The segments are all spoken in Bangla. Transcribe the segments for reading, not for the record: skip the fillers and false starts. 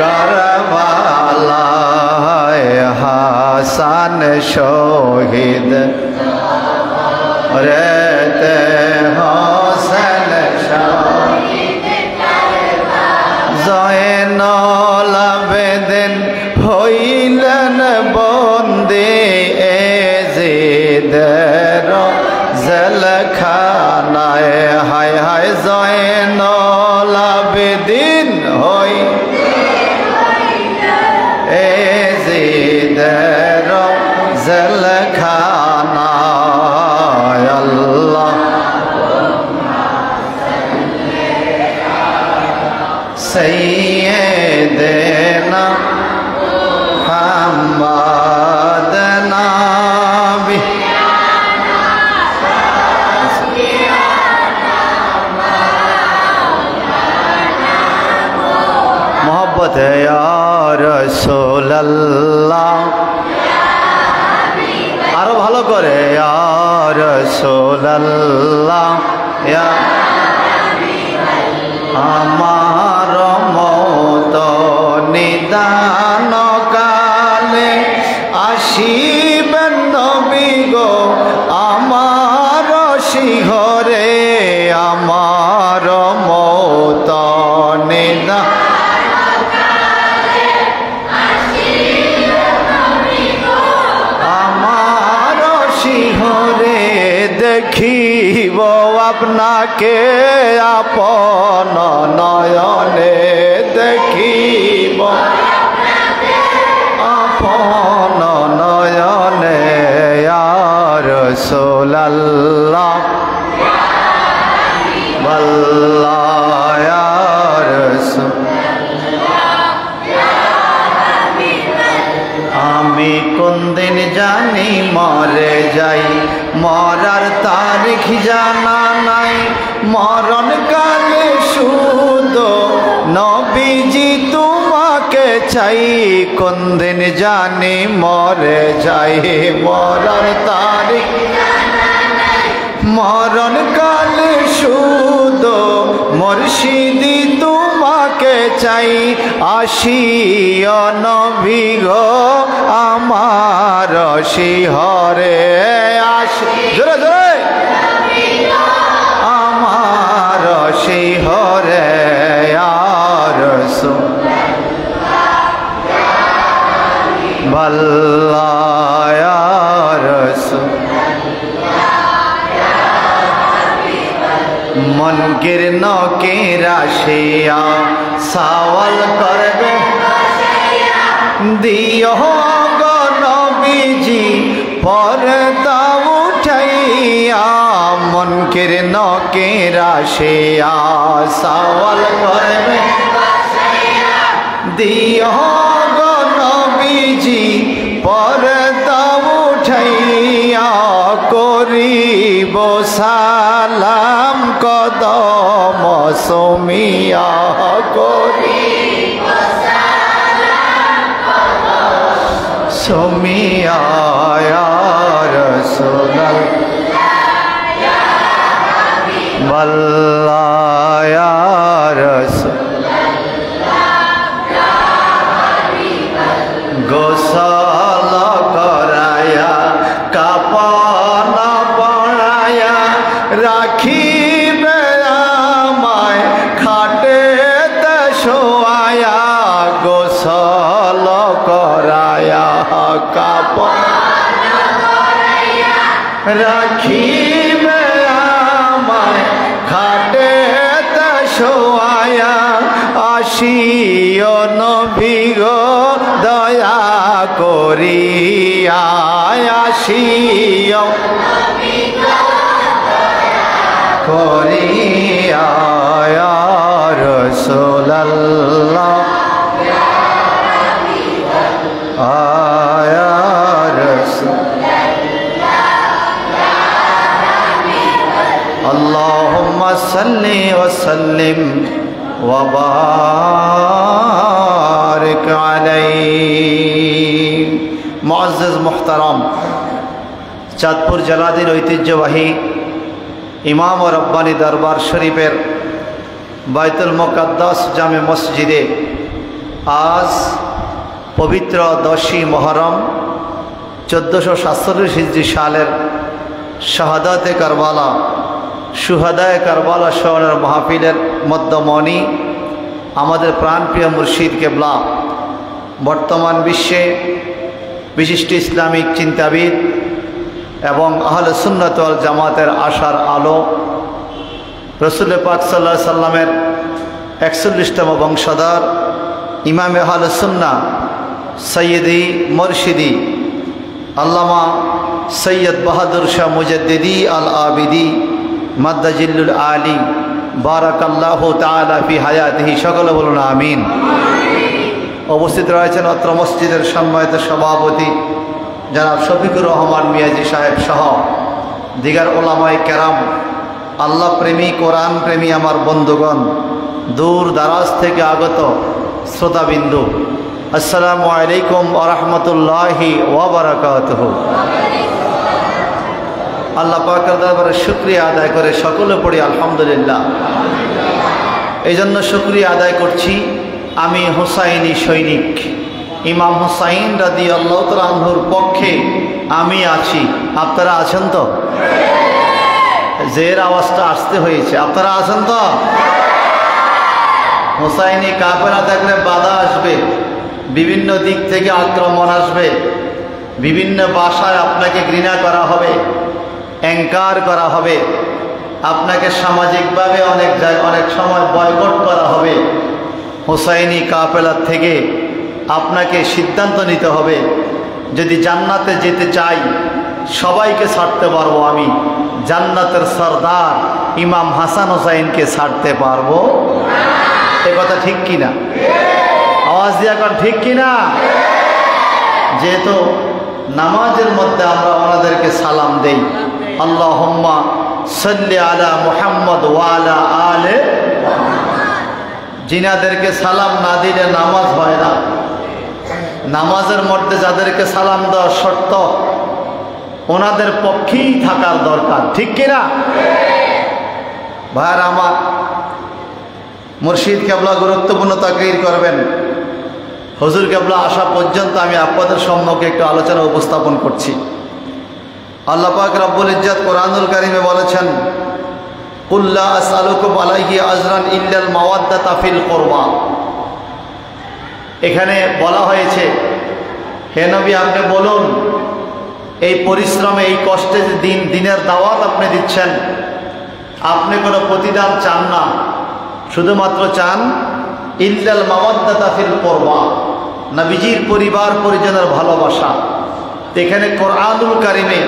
কারবালায় হাসান শহীদ রেতে হোসেন শহীদ জয়নুল আবেদিন হইলেন বন্দী এজিদের জেলখানায়। হায় হায় জয়নুল আবেদিন হই এজিদের জেলখানায়। আল্লাহ সাইয়্যিদানা মুহাম্মদ নবী मोहब्बत है या रसूल अल्लाह आरो भालो करे या रसूल अल्लाह या आमार मौत निदान काले आशिबेन नबी गो आमार शिहरे आमार मौत निदान দেখিব আপনাকে আপন নয়নে দেখিব আপন নয়নে ইয়া রাসূলুল্লাহ আল্লাহ ইয়া আমি কোন দিন জানি মরে যাই মরার তারিখ জানা নাই মরণ কালে শুধু নবীজি তোমাকে চাই কোন দিন জানি মরে যাই মরার তারিখ মরণ কালে শুধু মুর্শিদি তোমাকে চাই আসিও নবী গো আমার শিহরে আসি জোরে জোরে আমার শিহরে আর মনকির নকির আসিয়া সওয়াল করবে দিও গো নবীজি পর্দা উঠাইয়া মনকির নকির আসিয়া সওয়াল করবে দিও গো নবীজি পর্দা উঠাইয়া করিব সালাম কদম সুমিয়া করিব সালাম কদম সুমিয়া ইয়া রাসূলুল্লাহ ইয়া হাবিবাল্লাহ ইয়া রাসূলুল্লাহ ইয়া হাবিবাল্লাহ গোসল করায়া কাপন পরায়া রাখিবে আমায় খাটেতে শোয়ায়া গোসল করায়া কাপন পরায়া রাখিবে আমায় খাটেতে শোয়ায়া আসিও নবী গো দয়া করিয়া আসিও নবী গো দয়া করিয়া ইয়া রাসূলুল্লাহ ইয়া হাবিবাল্লাহ ইয়া রাসূলুল্লাহ ইয়া হাবিবাল্লাহ আল্লাহুম্মা সাল্লি ওয়া সাল্লিম ওয়া বারিক আলাইহি। মুআজ্জাজ মুহতারাম, চাঁদপুর জেলাধীন ঐতিহ্যবাহী ইমাম ও রব্বানী দরবার শরীফের বাইতুল মুকাদ্দাস জামে মসজিদে আজ পবিত্র 10ই মুহররম 1447 হিজরি সালের শাহাদাতে কারবালা শুহাদায়ে কারবালা স্মরণের মাহফিলের মধ্যমণি আমাদের প্রাণপ্রিয় মুর্শিদ কেবলা বর্তমান বিশ্বে বিশিষ্ট ইসলামিক চিন্তাবিদ এবং আহলে সুন্নাত ওয়াল জামাতের আশার আলো রাসূল পাক সাল্লাল্লাহু আলাইহি সাল্লামের 41তম বংশধর ইমাম আহলে সুন্নাহ সৈয়দি মুর্শিদি আল্লামা সৈয়দ বাহাদুর শাহ মুজাদ্দিদি আল আবিদি মাদ্দাজিল্লুল আলী বারাকাল্লাহু তাআলা ফি হায়াতিহি, সকলে বলুন আমিন। উপস্থিত রয়েছেন অত্র মসজিদের সম্মানিত সভাপতি জনাব শফিকুর রহমান মিয়াজি সাহেব সহ দিগার ওলামায়ে কেরাম, আল্লাহ প্রেমী, কোরআন প্রেমী আমার বন্ধুগণ, দূর দারাজ থেকে আগত শ্রোতাবিন্দু, আসসালামু আলাইকুম ওয়া রাহমাতুল্লাহি ওয়া বারাকাতুহু। আল্লাহ পাকের দরবারে শুকরিয়া আদায় করে সকলে পড়ি আলহামদুলিল্লাহ। এই জন্য শুকরিয়া আদায় করছি, আমি হুসাইনি সৈনিক ইমাম হুসাইন রাদিয়াল্লাহু তাআলা আনহুর পক্ষে আমি আছি। আপনারা আছেন তো? জের আওয়াজটা আসতে হয়েছে। আপনারা আছেন তো? হুসাইনি কাফেরা থাকলে বাধা আসবে, বিভিন্ন দিক থেকে আক্রমণ আসবে, বিভিন্ন ভাষায় আপনাকে ঘৃণা করা হবে, অ্যাঙ্কার করা হবে, আপনাকে সামাজিকভাবে অনেক সময় বয়কট করা হবে। হুসাইনি কাফেলার থেকে আপনাকে সিদ্ধান্ত নিতে হবে, যদি জান্নাতে যেতে চাই সবাইকে ছাড়তে পারবো, আমি জান্নাতের সরদার ইমাম হাসান হুসাইনকে ছাড়তে পারবো। এ কথা ঠিক কিনা? আওয়াজ দিয়ে এখন ঠিক কিনা? যেহেতু নামাজের মধ্যে আমরা ওনাদেরকে সালাম দেই, আল্লাহুম্মা সাল্লি আলা মুহাম্মদ ওয়া আলা আলে, জিনাদেরকে সালাম না দিলে নামাজ হয় না। নামাজের মধ্যে যাদেরকে সালাম দেওয়ার শর্ত, ওনাদের পক্ষেই থাকার দরকার, ঠিক কিনা? ভাইরা আমার, মুর্শিদ কেবলা গুরুত্বপূর্ণ তাকরীর করবেন। হুজুর কেবলা আসা পর্যন্ত আমি আপনাদের সম্মুখে একটু আলোচনা উপস্থাপন করছি। আল্লাহ পাক রব্বুল ইজ্জত কোরআনুল কারীমে বলেছেন, কুল লা আসআলুকুম আলাইহি আজরান ইল্লাল মাওয়াদ্দাতা ফিল কুরবা। এখানে বলা হয়েছে, হে নবী আপনি বলুন, এই পরিশ্রমে, এই কষ্টে যে দিনের দাওয়াত আপনি দিচ্ছেন, আপনি কোনো প্রতিদান চান না, শুধুমাত্র চান ইল্লাল মাওয়াদ্দাতা ফিল কুরবা, নবীজির পরিবার পরিজনের ভালোবাসা। এখানে কোরআনুল কারীমে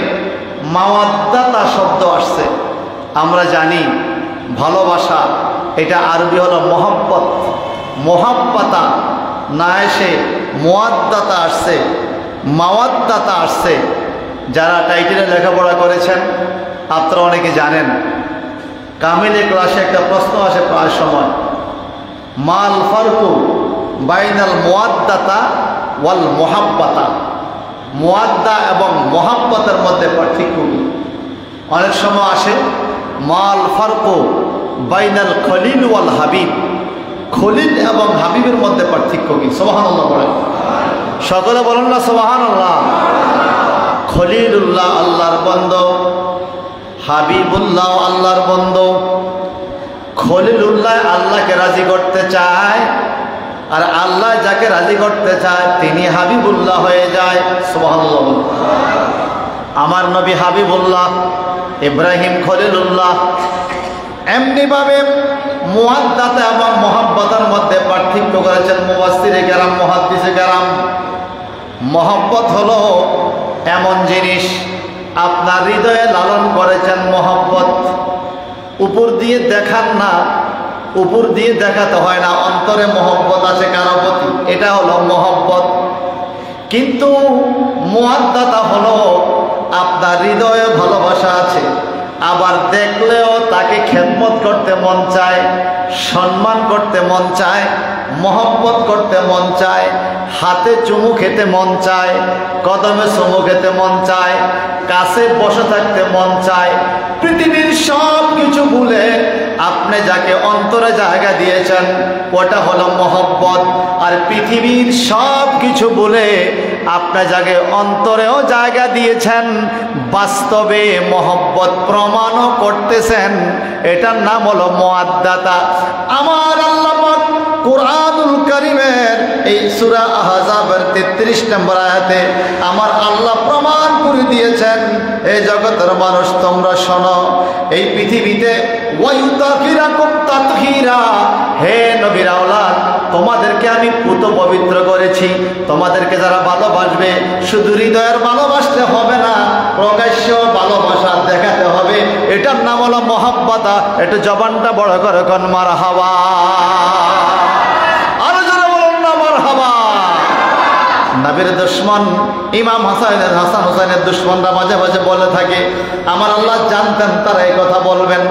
মাওয়াদ্দাতা শব্দ আসছে। আমরা জানি ভালোবাসা এটা আরবি হলো মোহাব্বত, মোহাব্বাতা না এসে মুয়াদ্দাতা আসছে, মাওয়াদ্দাতা আসছে। যারা টাইটেলে লেখাপড়া করেছেন আপনারা অনেকে জানেন, কামিলে ক্লাসে একটা প্রশ্ন আসে প্রায় সময়, মাল ফারকু বাইনাল মুয়াদ্দাতা ওয়াল মুহাব্বাতা, মুয়াদ্দা এবং মুহাব্বতের মধ্যে পার্থক্য কি? অনেক সময় আসে মাল ফারকু বাইনাল খলিল ওয়াল হাবিব, খলিল এবং হাবিবের মধ্যে পার্থক্য কি? সুবহানাল্লাহ বলেন, সকলে বলেন না সুবহানাল্লাহ। খলিলুল্লাহ আল্লাহর বন্ধু, হাবিবুল্লাহ আল্লাহর বন্ধু। খলিলুল্লাহ আল্লাহকে রাজি করতে চায়, আর আল্লাহ যাকে রাজি করতে চায় তিনি হাবিবুল্লাহ হয়ে যায়। সুবহানাল্লাহ। আমার নবী হাবিবুল্লাহ, ইব্রাহিম খলিলুল্লাহ। এমনিভাবে মুয়াদ্দাত এবং মুহাব্বতের মধ্যে পার্থক্য করেছেন মুফাসসিরে কেরাম, মুহাদ্দিসে কেরাম। মহব্বত হলো এমন জিনিস আপনার হৃদয়ে লালন করেছেন মহব্বত, উপর দিয়ে দেখান না, উপর দিয়ে দেখাতে হয় না, অন্তরে মহব্বত আছে কারো প্রতি, এটা হলো মহব্বত। কিন্তু মুয়াদ্দাতা হলো আপনার হৃদয়ে ভালোবাসা আছে, আবার দেখলেও তাকে খেদমত করতে মন চায়, সম্মান করতে মন চায়, মহব্বত করতে মন চায়, হাতে চুমু খেতে মন চায়, কদমে চুমু খেতে মন চায়, কাছে বসে থাকতে মন চায়। পৃথিবীর সব কিছু ভুলে আপনি যাকে অন্তরে জায়গা দিয়েছেন ওটা হলো মহব্বত। আর পৃথিবীর সব কিছু বলে আপনি যাকে অন্তরেও জায়গা দিয়েছেন, বাস্তবে মহব্বত প্রমাণও করতেছেন, এটার নাম হলো মুআদ্দাতা। আমার আল্লাহ পাক কুরআনুল কারীমের এই সূরা আহজাবের 33 নম্বর আয়াতে আমার আল্লাহ প্রমাণ করে দিয়েছেন, এই জগতের মানুষ তোমরা শোনো, এই পৃথিবীতে ওয়ায়ুতাফিরাকুম তাতহীরা, হে নবীর আওলাদ, তোমাদেরকে আমি পুত পবিত্র করেছি। তোমাদেরকে যারা ভালোবাসবে শুধু হৃদয়ের ভালোবাসলে হবে না, প্রকাশ্য ভালোবাসা দেখাতে হবে। এটার নাম হলো মহাব্বতা। একটু জবানটা বড় করে কোন মারহাবা, আরো জোরে বলুন না মারহাবা। নবীর দুশমন ইমাম হাসান হুসাইনের দুশমনরা মাঝে মাঝে বলে থাকে, আমার আল্লাহ জানতেন তারা এই কথা বলবেন,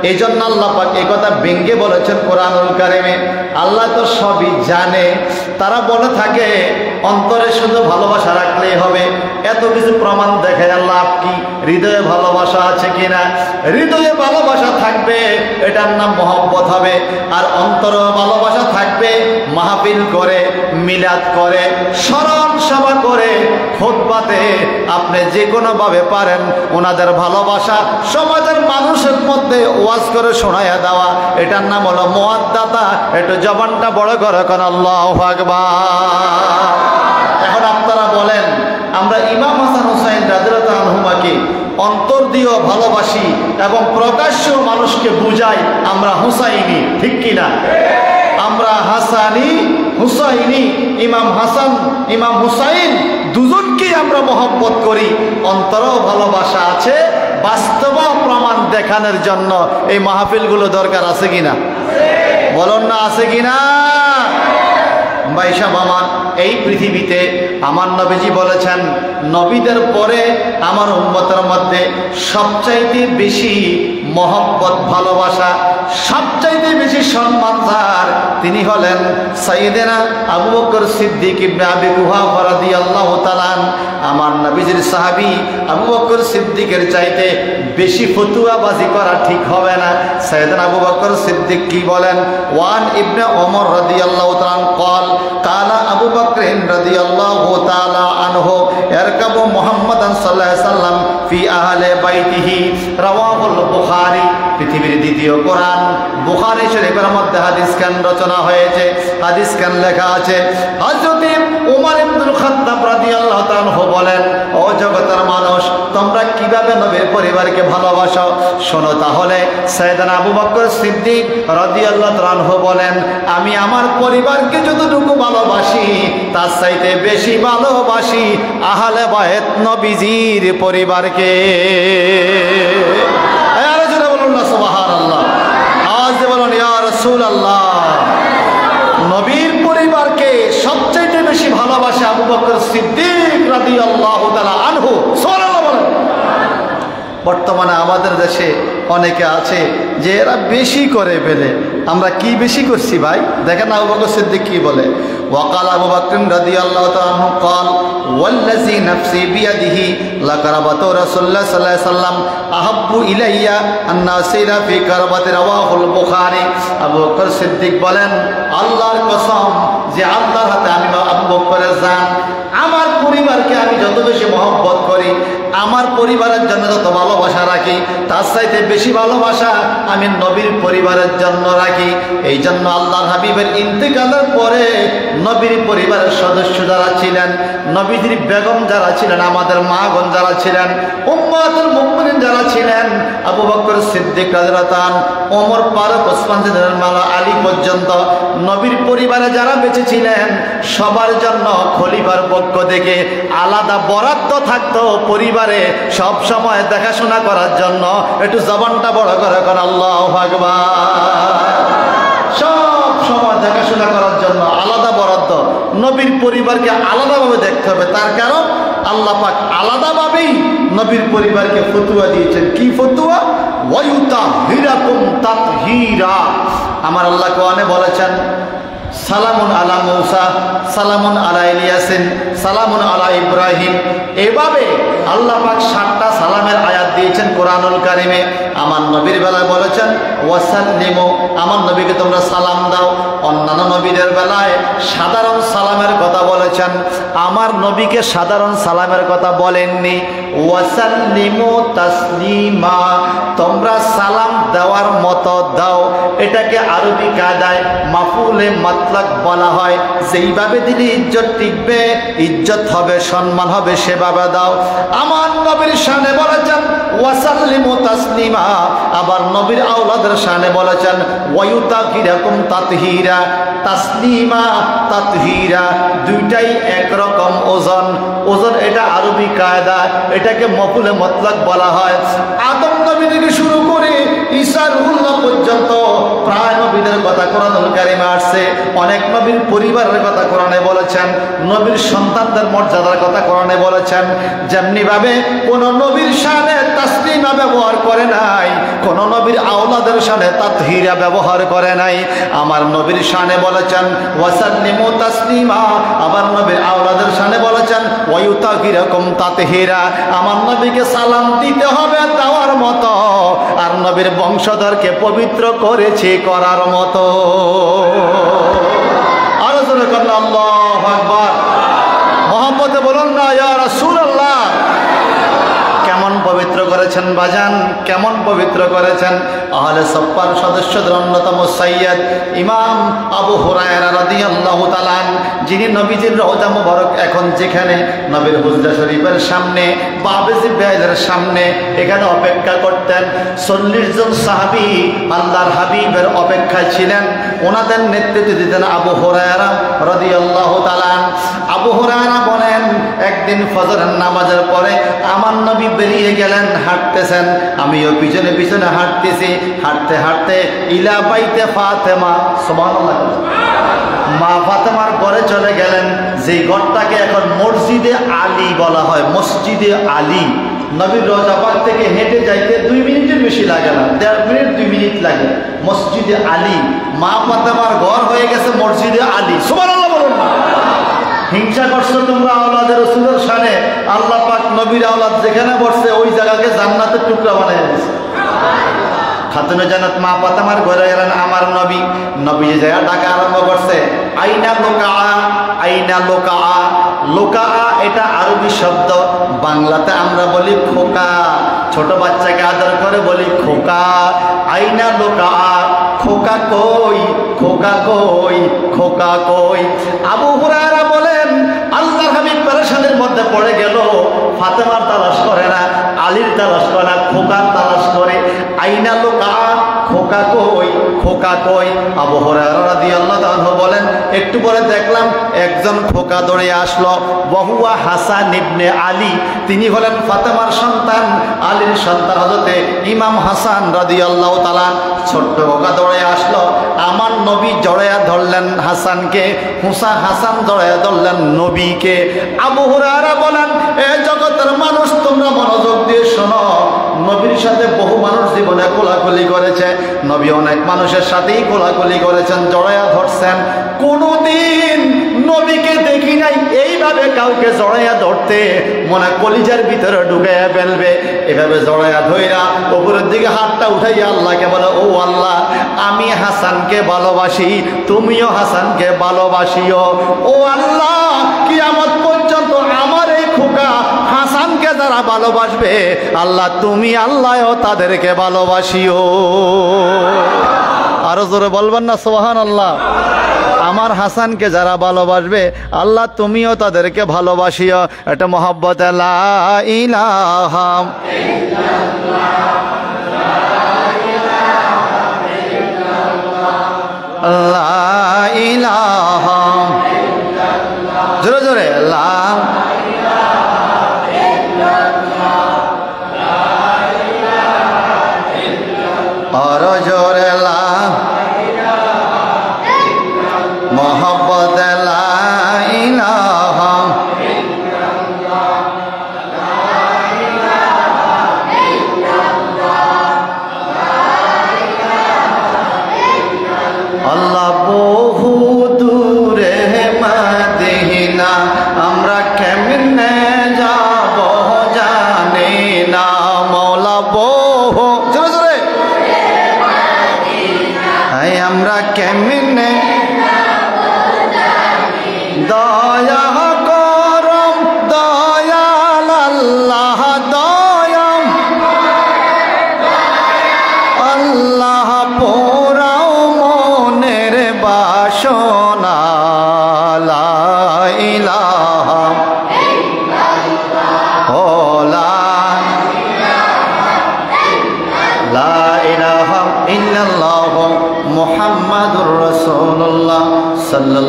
এই জন্য আল্লাহ পাক এই কথা ব্যঙ্গে বলেছেন কোরআনুল কারিমে। আল্লাহ তো সবই জানে, তারা বলে থাকে অন্তরে শুধু ভালোবাসা রাখলেই হবে। এত কিছু প্রমাণ দেখে আল্লাহ কি হৃদয়ে ভালোবাসা আছে কিনা? হৃদয়ে ভালোবাসা থাকবে, এটার নাম মহব্বত হবে। আর অন্তরে ভালোবাসা থাকবে, মাহফিল করে, মিলাদ করে, স্মরণ সভা করে, খুতবাতে আপনি যে কোনোভাবে পারেন ওনাদের ভালোবাসা সমাজের মানুষের মধ্যে ওয়াজ করে শোনায়া দেওয়া, এটার নাম হলো মুআদ্দাতা। একটু জবানটা বড় করে কোন আল্লাহু আকবার। এখন আপনারা বলেন, আমরা ইমাম হাসান হুসাইন রাদিয়াল্লাহু আনহুমাকে অন্তর দিয়েও ভালোবাসি এবং প্রকাশ্য মানুষকে বুঝাই আমরা হুসাইনি, ঠিক কিনা? আমরা হাসানি হুসাইনি, ইমাম হাসান ইমাম হুসাইন দুজনকেই আমরা মহব্বত করি। অন্তরেও ভালোবাসা আছে, বাস্তব প্রমাণ দেখানোর জন্য এই মাহফিলগুলো দরকার আছে কিনা? বলুন না, আছে কিনা? ভাইসা আমার এই পৃথিবীতে আমার নবীজি বলেছেন, নবীদের পরে আমার উম্মতের মধ্যে সবচাইতে বেশি মহব্বত ভালোবাসা, সবচাইতে বেশি সম্মান যার, তিনি হলেন সাইয়েদেনা আবু বকর সিদ্দিক ইবনে আবি কুহাফা রাদিয়াল্লাহু তাআলা। আমার নবীজির সাহাবী আবু বকর সিদ্দিকের চাইতে বেশি ফতুয়াবাজি করা ঠিক হবে না। সাইয়েদেনা আবু বকর সিদ্দিক কি বলেন? ওয়ান ইবনে ওমর রাদিয়াল্লাহু তাআলা قال قال আবু বকর রাদিয়াল্লাহু তাআলা আনহু ইয়ারকাবু মুহাম্মাদান সাল্লাল্লাহু আলাইহি সাল্লাম ফি আহলি বাইতিহি, রাওয়াহুল বুখারী। পৃথিবীর দ্বিতীয় কোরআন বুখারী শরীফের মধ্যে হাদিস খান রচনা হয়েছে, হাদিস খান লেখা আছে। হযরত ওমর ইবনুল খাত্তাব রাদিয়াল্লাহু তাআলা আনহু বলেন, ও জগতের মানুষ, তোমরা কিভাবে নবীর পরিবারকে ভালোবাসো শোনো তাহলে। সাইয়েদনা আবু বকর সিদ্দিক রাদিয়াল্লাহু তাআলা আনহু বলেন, আমি আমার পরিবারকে যতটুকু ভালোবাসি তার চাইতে বেশি ভালোবাসি আহলে বাইত নবীজির পরিবারকে। আরে জোরে বলুন না সুবহানাল্লাহ, আওয়াজ দিয়ে বলুন ইয়া রাসূলুল্লাহ। নবীর পরিবারকে সবচেয়ে বেশি ভালোবাসে আবু বকর সিদ্দিক রাদিয়াল্লাহু তাআলা আনহু। সুবহানাল্লাহ বলেন। বর্তমানে আমাদের দেশে অনেকে আছে যে এরা বেশি করে ফেলে। আমরা কি বেশি করছি ভাই? দেখেন আবু বকর সিদ্দিক কি বলে, ওয়াকাল আবু বকর রাদিয়াল্লাহু তাআলা আনহু قال والذي نفسي بيده لقربت رسول الله صلى الله عليه وسلم احب الي ان نسير في قربت رواه البخاري। আবু বকর সিদ্দিক বলেন, আল্লাহর কসম যে আল্লাহর হাতে আমি আবু বকরের জান, আমার পরিবারকে আমি যত বেশি মহব্বত করি, আমার পরিবারের জন্য যত ভালোবাসা রাখি, তার চাইতে বেশি ভালোবাসা আমি নবীর পরিবারের জন্য রাখি। এই জন্য আল্লাহর হাবিবের ইন্তেকালের পরে নবীর পরিবারের সদস্য যারা ছিলেন, নবীজির বেগম যারা ছিলেন, আমাদের মাগণ যারা ছিলেন, উম্মাতুল মুমিনিন যারা ছিলেন, আবু বকর সিদ্দিক রাদিয়াল্লাহু তাআলা, ওমর ফারুক, ওসমান মালা আলী পর্যন্ত নবীর পরিবারে যারা বেঁচে ছিলেন সবার জন্য খলিফার পক্ষ থেকে আলাদা বরাদ্দ থাকতো পরিবারে সব সময় দেখাশোনা করার জন্য। একটু জবানটা বড় করে কোন আল্লাহু আকবার। সব সময় দেখাশোনা করার জন্য আলাদা বরাদ্দ, নবীর পরিবারকে আলাদাভাবে দেখতে হবে। তার কারণ আল্লাহ পাক আলাদাভাবেই নবীর পরিবারকে ফতুয়া দিয়েছেন। কি ফতুয়া? ওয়ায়ুতাহিরাকুম তাতহীরা। আমার আল্লাহ কোরআনে বলেছেন, সালামুন আলা মূসা, সালামুন আলা ইলিয়াসিন, সালামুন আলা ইব্রাহিম। এভাবে আল্লাহ পাক 7টা সালামের আয়াত দিয়েছেন কোরআনুল কারিমে। আমার নবীর বেলায় বলেছেন ওয়াসাল্লিমু, আমার নবীকে তোমরা সালাম দাও। অন্যান্য নবীদের বেলায় সাধারণ সালামের কথা বলেছেন, আমার নবীকে সাধারণ সালামের কথা বলেননি। ওয়াসাল্লিমু তাসলিমা, তোমরা সালাম দেওয়ার মতো দাও। এটাকে আরবি কায়দায় মাফুলে মাতলাক বলা হয়। যেইভাবে দিলে ইজ্জত টিকবে, ইজ্জত হবে, সম্মান হবে, সেভাবে দাও। আমার নবীর শানে বলেছেন ওয়াসাল্লিমু তাসলিমা, আবার নবীর আওলাদের শানে বলেছেন ওয়ায়ুতাকিরাকুম তাতহীরা। তাসলিমা তাতহীরা দুইটাই একরকম ওজন। ওজন এটা আরবি কায়দা, এটাকে মাফুলে মাতলাক বলা হয়। আদম নবী থেকে শুরু করে ঈসা রুহুল্লাহ পর্যন্ত প্রায় নবীদের কথা কোরআনুল কারিমে আসছে। অনেক নবীর পরিবারের কথা কোরআনে বলেছেন, নবীর সন্তানদের মর্যাদার কথা কোরআনে বলেছেন। যেমনি ভাবে কোন নবীর শানে তাসলিমা ব্যবহার করে নাই, কোন নবীর আওলাদের শানে তাতহীরা ব্যবহার করে নাই। আমার নবীর শানে বলেছেন ওয়াসাল্লিমু তাসলিমা, আবার নবীর আওলাদের শানে বলেছেন ওয়ায়ুতাকিরাকুম তাতহীরা। আমার নবীকে সালাম দিতে হবে দেওয়ার মতো, আর নবীর বংশধরকে পবিত্র করেছে করার মতো। আরো জোরে করুন আল্লাহু আকবার। মুহাম্মদে বলুন না ইয়া রাসূলুল্লাহ। কেমন পবিত্র করেছেন বাজান, কেমন পবিত্র করেছেন। আহলে সফফার সদস্যদের অন্যতম সৈয়দ ইমাম আবু হুরায়রা রাদিয়াল্লাহু তাআলা, যিনি নবীজির রওজা মুবারক এখন যেখানে নবীর হুজরা শরীফের সামনে বাবেজি বেলের সামনে এখানে অপেক্ষা করতেন। 40 জন সাহাবী আল্লাহর হাবিবের অপেক্ষায় ছিলেন। ওনাদের নেতৃত্ব দিতেন আবু হুরায়রা রাদিয়াল্লাহু তাআলা। আবু হুরায়রা বলেন একদিন ফজরের নামাজের পরে আমার নবী বেরিয়ে গেলেন, হাঁটতেছেন, আমিও পিছনে পিছনে হাঁটতেছি। হাঁটতে হাঁটতে ইলা বাইতে ফাতেমা, সুবহানাল্লাহ, মা ফাতেমার ঘরে চলে গেলেন, যে ঘরটাকে এখন মসজিদে আলী বলা হয়। মসজিদে আলী নবীর রওজা পাক থেকে হেঁটে যাইতে 2 মিনিটের বেশি লাগে না, 1.5 মিনিট 2 মিনিট লাগে। মসজিদে আলী, মা ফাতেমার ঘর হয়ে গেছে মসজিদে আলী। সুবহানাল্লাহ বলুন না। হিংসা করছো তোমরা আওলাদের রাসূলের শানে, আল্লাহ পাক নবীর আওলাদ যেখানে বসছে ওই জায়গাকে জান্নাতের টুকরা বানিয়ে দিয়েছে। খাতুনে জান্নাত মা ফাতেমার ঘরে গেলেন আমার নবী। নবী যে জায়গা ডাকা আরম্ভ করছে আইনা লোকা, আইনা লোকা। লোকা এটা আরবি শব্দ, বাংলাতে আমরা বলি খোকা। ছোট বাচ্চাকে আদর করে বলি খোকা। আইনা লোকা, খোকা কই, খোকা কই, খোকা কই। আবু হুরায়রা বলেন আল্লাহর হাবিব পেরেশানির মধ্যে পড়ে গেল। ফাতেমার তালাশ করে না, আলীর তালাশ করে না, খোকার তালাশ করে। আইনা লোকা, খোকা কই, খোকা কই। আবু হুরায়রা রাদিয়াল্লাহু তাআলা বলেন একটু পরে দেখলাম একজন খোকা দৌড়ে আসলো। ওয়াহুয়া হাসান ইবনে আলী, তিনি হলেন ফাতেমার সন্তান, আলীর সন্তান হযরতে ইমাম হাসান রাদিয়াল্লাহু তাআলা। ছোট্ট খোকা দৌড়ে আসলো, আমার নবী জড়ায়া ধরলেন হাসানকে, হাসান জড়ায়া ধরলেন নবীকে। আবু হুরায়রা বলেন এ জগতের মানুষ তোমরা মনোযোগ দিয়ে শোনো, নবীর সাথে বহু মানুষ জীবনে কোলাকুলি করেছে, নবী অনেক মানুষের সাথেই কোলাকুলি করেছেন, জড়ায়া ধরছেন। কোনদিন নবীকে দেখি নাই এইভাবে কাউকে জড়াইয়া ধরতে, মনে কলিজার ভিতরে ঢুকাইয়া ফেলবে। এভাবে জড়াইয়া ধইরা উপরের দিকে হাতটা উঠাইয়া আল্লাহকে বলে ও আল্লাহ, আমি হাসানকে ভালোবাসি, তুমিও হাসানকে ভালোবাসিও। ও আল্লাহ, কিয়ামত পর্যন্ত আমার এই খোকা হাসানকে যারা ভালোবাসবে আল্লাহ তুমি আল্লাহও তাদেরকে ভালোবাসিও। আরো জোরে বলবেন না সুবহানাল্লাহ। আমার হাসানকে যারা ভালোবাসবে আল্লাহ তুমিও তাদেরকে ভালোবাসিও। এটা মহব্বত। লা ইলাহা ইল্লাল্লাহ, লা ইলাহা ইল্লাল্লাহ, জোরে জোরে লা ইলাহা ইল্লাল্লাহ, লা ইলাহা ইল্লাল্লাহ, আর জোরে লা মোহাম্মদ লা ইলাহা ইল্লাল্লাহ, লা ইলাহা ইল্লাল্লাহ, লা ইলাহা ইল্লাল্লাহ। আল্লাহ বহু দূরে মদিনা, আমরা কেমনে যাব জানি না।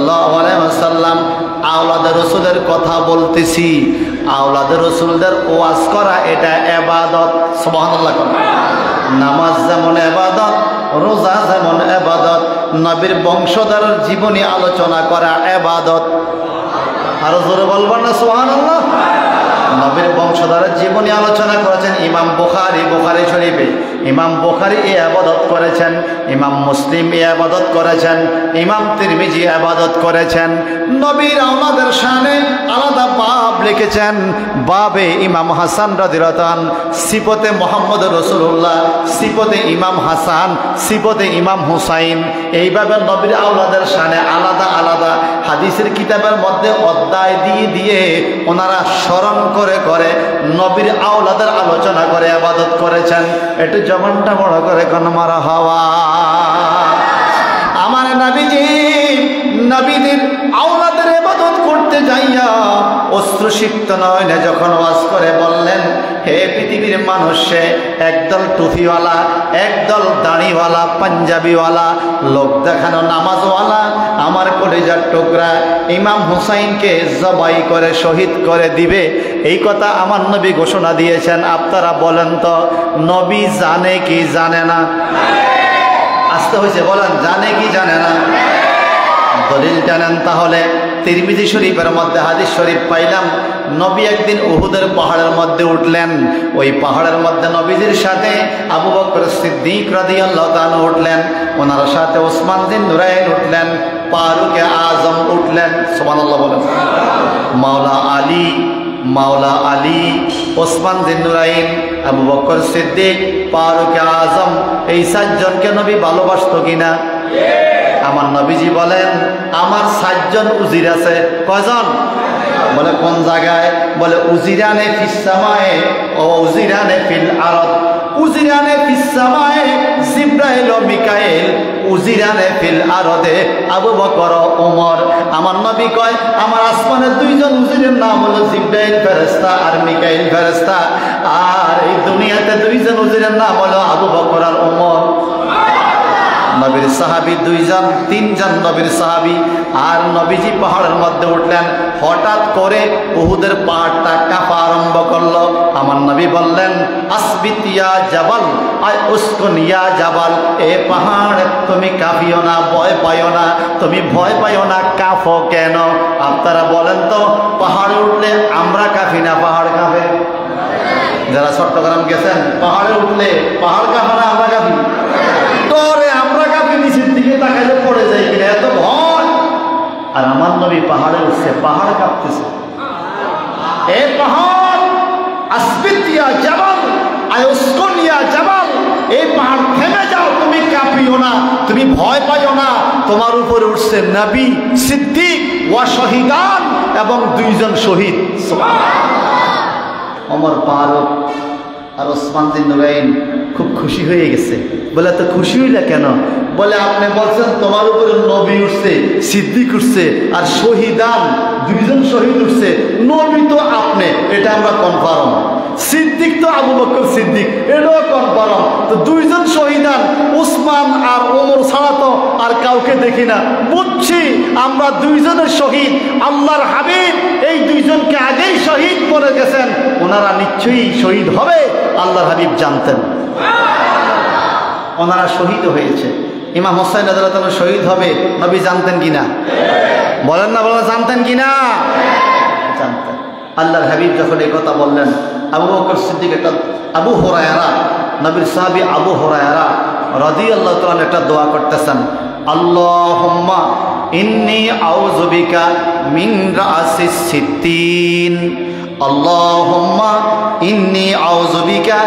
সাল্লাল্লাহু আলাইহি ওয়াসাল্লাম আওলাদে রাসূলের কথা বলতেছি। আওলাদে রাসূলদের ওয়াজ করা এটা ইবাদত। সুবহানাল্লাহ। নামাজ যেমন ইবাদত, রোজা যেমন ইবাদত, নবীর বংশধরের জীবনী আলোচনা করা ইবাদত। আরো জোরে বলবেন না সুবহানাল্লাহ। নবীর বংশধরের জীবনী আলোচনা করেছেন ইমাম বুখারী, বুখারী শরীফে। ইমাম বুখারী এই ইবাদত করেছেন, ইমাম মুসলিম এই ইবাদত করেছেন, ইমাম তিরমিজি ইবাদত করেছেন। নবীর আওলাদের শানে আলাদা বাব লিখেছেন। বাবে ইমাম হাসান রাদিয়াল্লাহু আনহু, সিফতে মুহাম্মদ রাসূলুল্লাহ, সিফতে ইমাম হাসান, সিফতে ইমাম হুসাইন। এইভাবে নবীর আওলাদের শানে আলাদা আলাদা হাদিসের কিতাবের মধ্যে অধ্যায় দিয়ে দিয়ে ওনারা স্মরণ করে করে নবীর আওলাদের আলোচনা করে ইবাদত করেছেন। একটু জবানটা বড় করে কোন মারহাবা। আমার নবীজি নবীদের আওলাদের ইবাদত করতে যাইয়া অশ্রুসিক্ত নয়নে যখন ওয়াজ করে বললেন, হে পৃথিবীর মানুষে, একদল টুপিওয়ালা, একদল দাড়িওয়ালা, পাঞ্জাবিওয়ালা, লোক দেখানো নামাজওয়ালা আমার কলিজার টুকরা ইমাম হুসাইনকে জবাই করে শহীদ করে দিবে, এই কথা আমার নবী ঘোষণা দিয়েছেন। আপনারা বলেন তো, নবী জানে কি জানে না? আসতে হয়েছে, বলেন জানে কি জানে না? দলিল জানেন তাহলে? তিরমিজি শরীফের মধ্যে হাদিস শরীফ পাইলাম, নবী একদিন উহুদের পাহাড়ের মধ্যে উঠলেন। ওই পাহাড়ের মধ্যে নবীজির সাথে আবু বকর সিদ্দিক রাদিয়াল্লাহু তাআলা উঠলেন, ওনার সাথে ওসমান বিন নুরাইন উঠলেন, ফারুকে আজম উঠলেন। সুবহানাল্লাহ বলেন। মাওলা আলী, ওসমান বিন নুরাইন, আবু বকর সিদ্দিক, ফারুকে আজম, এই চারজনকে নবী ভালোবাসতো কিনা? আমার নবীজি বলেন, আমার 7 জন উজির আছে। কয়জন? বলে কোন জায়গায়? বলে উজিরানে ফিস সামায়ে ও উজিরানে ফিল আরদ। উজিরানে ফিস সামায়ে জিবরাইল ও মিকাইল, উজিরানে ফিল আরদে আবু বকর ও ওমর। আমার নবী কয়, আমার আসমানের 2 জন উজিরের নাম হলো জিবরাইল ফেরেশতা আর মিকাইল ফেরেশতা, আর এই দুনিয়াতে 2 জন উজিরের নাম হলো আবু বকর আর ওমর। নবীর সাহাবী 2 জন, 3 জন নবীর সাহাবী। আর নবীজি পাহাড়ের মধ্যে উঠলেন, হঠাৎ করে উহুদের পাহাড়টা কাঁপা আরম্ভ করলো। আমার নবী বললেন, আসবিত ইয়া জাবাল, আয় উসকুন ইয়া জাবাল, এ পাহাড় তুমি কাঁপিও না, ভয় পাইও না, তুমি ভয় পাইও না, কাঁপো কেন? আপনারা বলেন তো, পাহাড়ে উঠলে আমরা কাঁপি না, পাহাড় কাঁপে? যারা চট্টগ্রাম গেছেন, পাহাড়ে উঠলে পাহাড় কাঁপে না, আমরা কাঁপি? ডরে আমরা কাঁপি, নিচের দিকে তাকাইলে পড়ে যাই কিনা, এত ভয়। আর আমার নবী পাহাড়ে উঠছে, পাহাড় কাঁপতেছে। এ পাহাড়, আসবিত ইয়া জাবাল, আয় উসকুন ইয়া জাবাল, এই পাহাড় থেমে যাও, তুমি কাঁপিও না, তুমি ভয় পাইও না। তোমার উপরে উঠছে নবী, সিদ্দিক ওয়া শহীদান, এবং 2 জন শহীদ। ওমর ফারুক আর ওসমান বিন নুরাইন খুব খুশি হয়ে গেছে। বলে, তো খুশি হইলা কেন? বলে, আপনি বলছেন তোমার উপরে নবী উঠছে, সিদ্দিক উঠছে, আর শহীদান 2 জন শহীদ উঠছে। নবী তো আপনি, এটা আমরা কনফার্ম। সিদ্দিক তো আবু বকর সিদ্দিক, এটাও কনফার্ম। তো 2 জন শহীদান, ওসমান আর ওমর ছাড়া তো আর কাউকে দেখি না। বুঝছি আমরা 2 জনের শহীদ। আল্লাহর হাবিব এই 2 জনকে আগেই শহীদ করে গেছেন, ওনারা নিশ্চয়ই শহীদ হবে, আল্লাহর হাবিব জানতেন। ওনারা শহীদ হয়েছে। ইমাম হোসেন রাদিয়াল্লাহু তাআলা শহীদ হবে, নবী জানতেন কিনা? বলেন না, বলেন জানতেন কিনা? জানতেন। আল্লাহর হাবিব যখন এই কথা বললেন, আবু বকর সিদ্দিক, একটা আবু হুরায়রা, নবীর সাহাবী আবু হুরায়রা রাদিয়াল্লাহু তাআলা একটা দোয়া করতেছেন, আল্লাহুম্মা ইন্নী আউযু বিকা মিন রাসিস সিত্তিন, আল্লাহুম্মা ইন্নী আউযু বিকা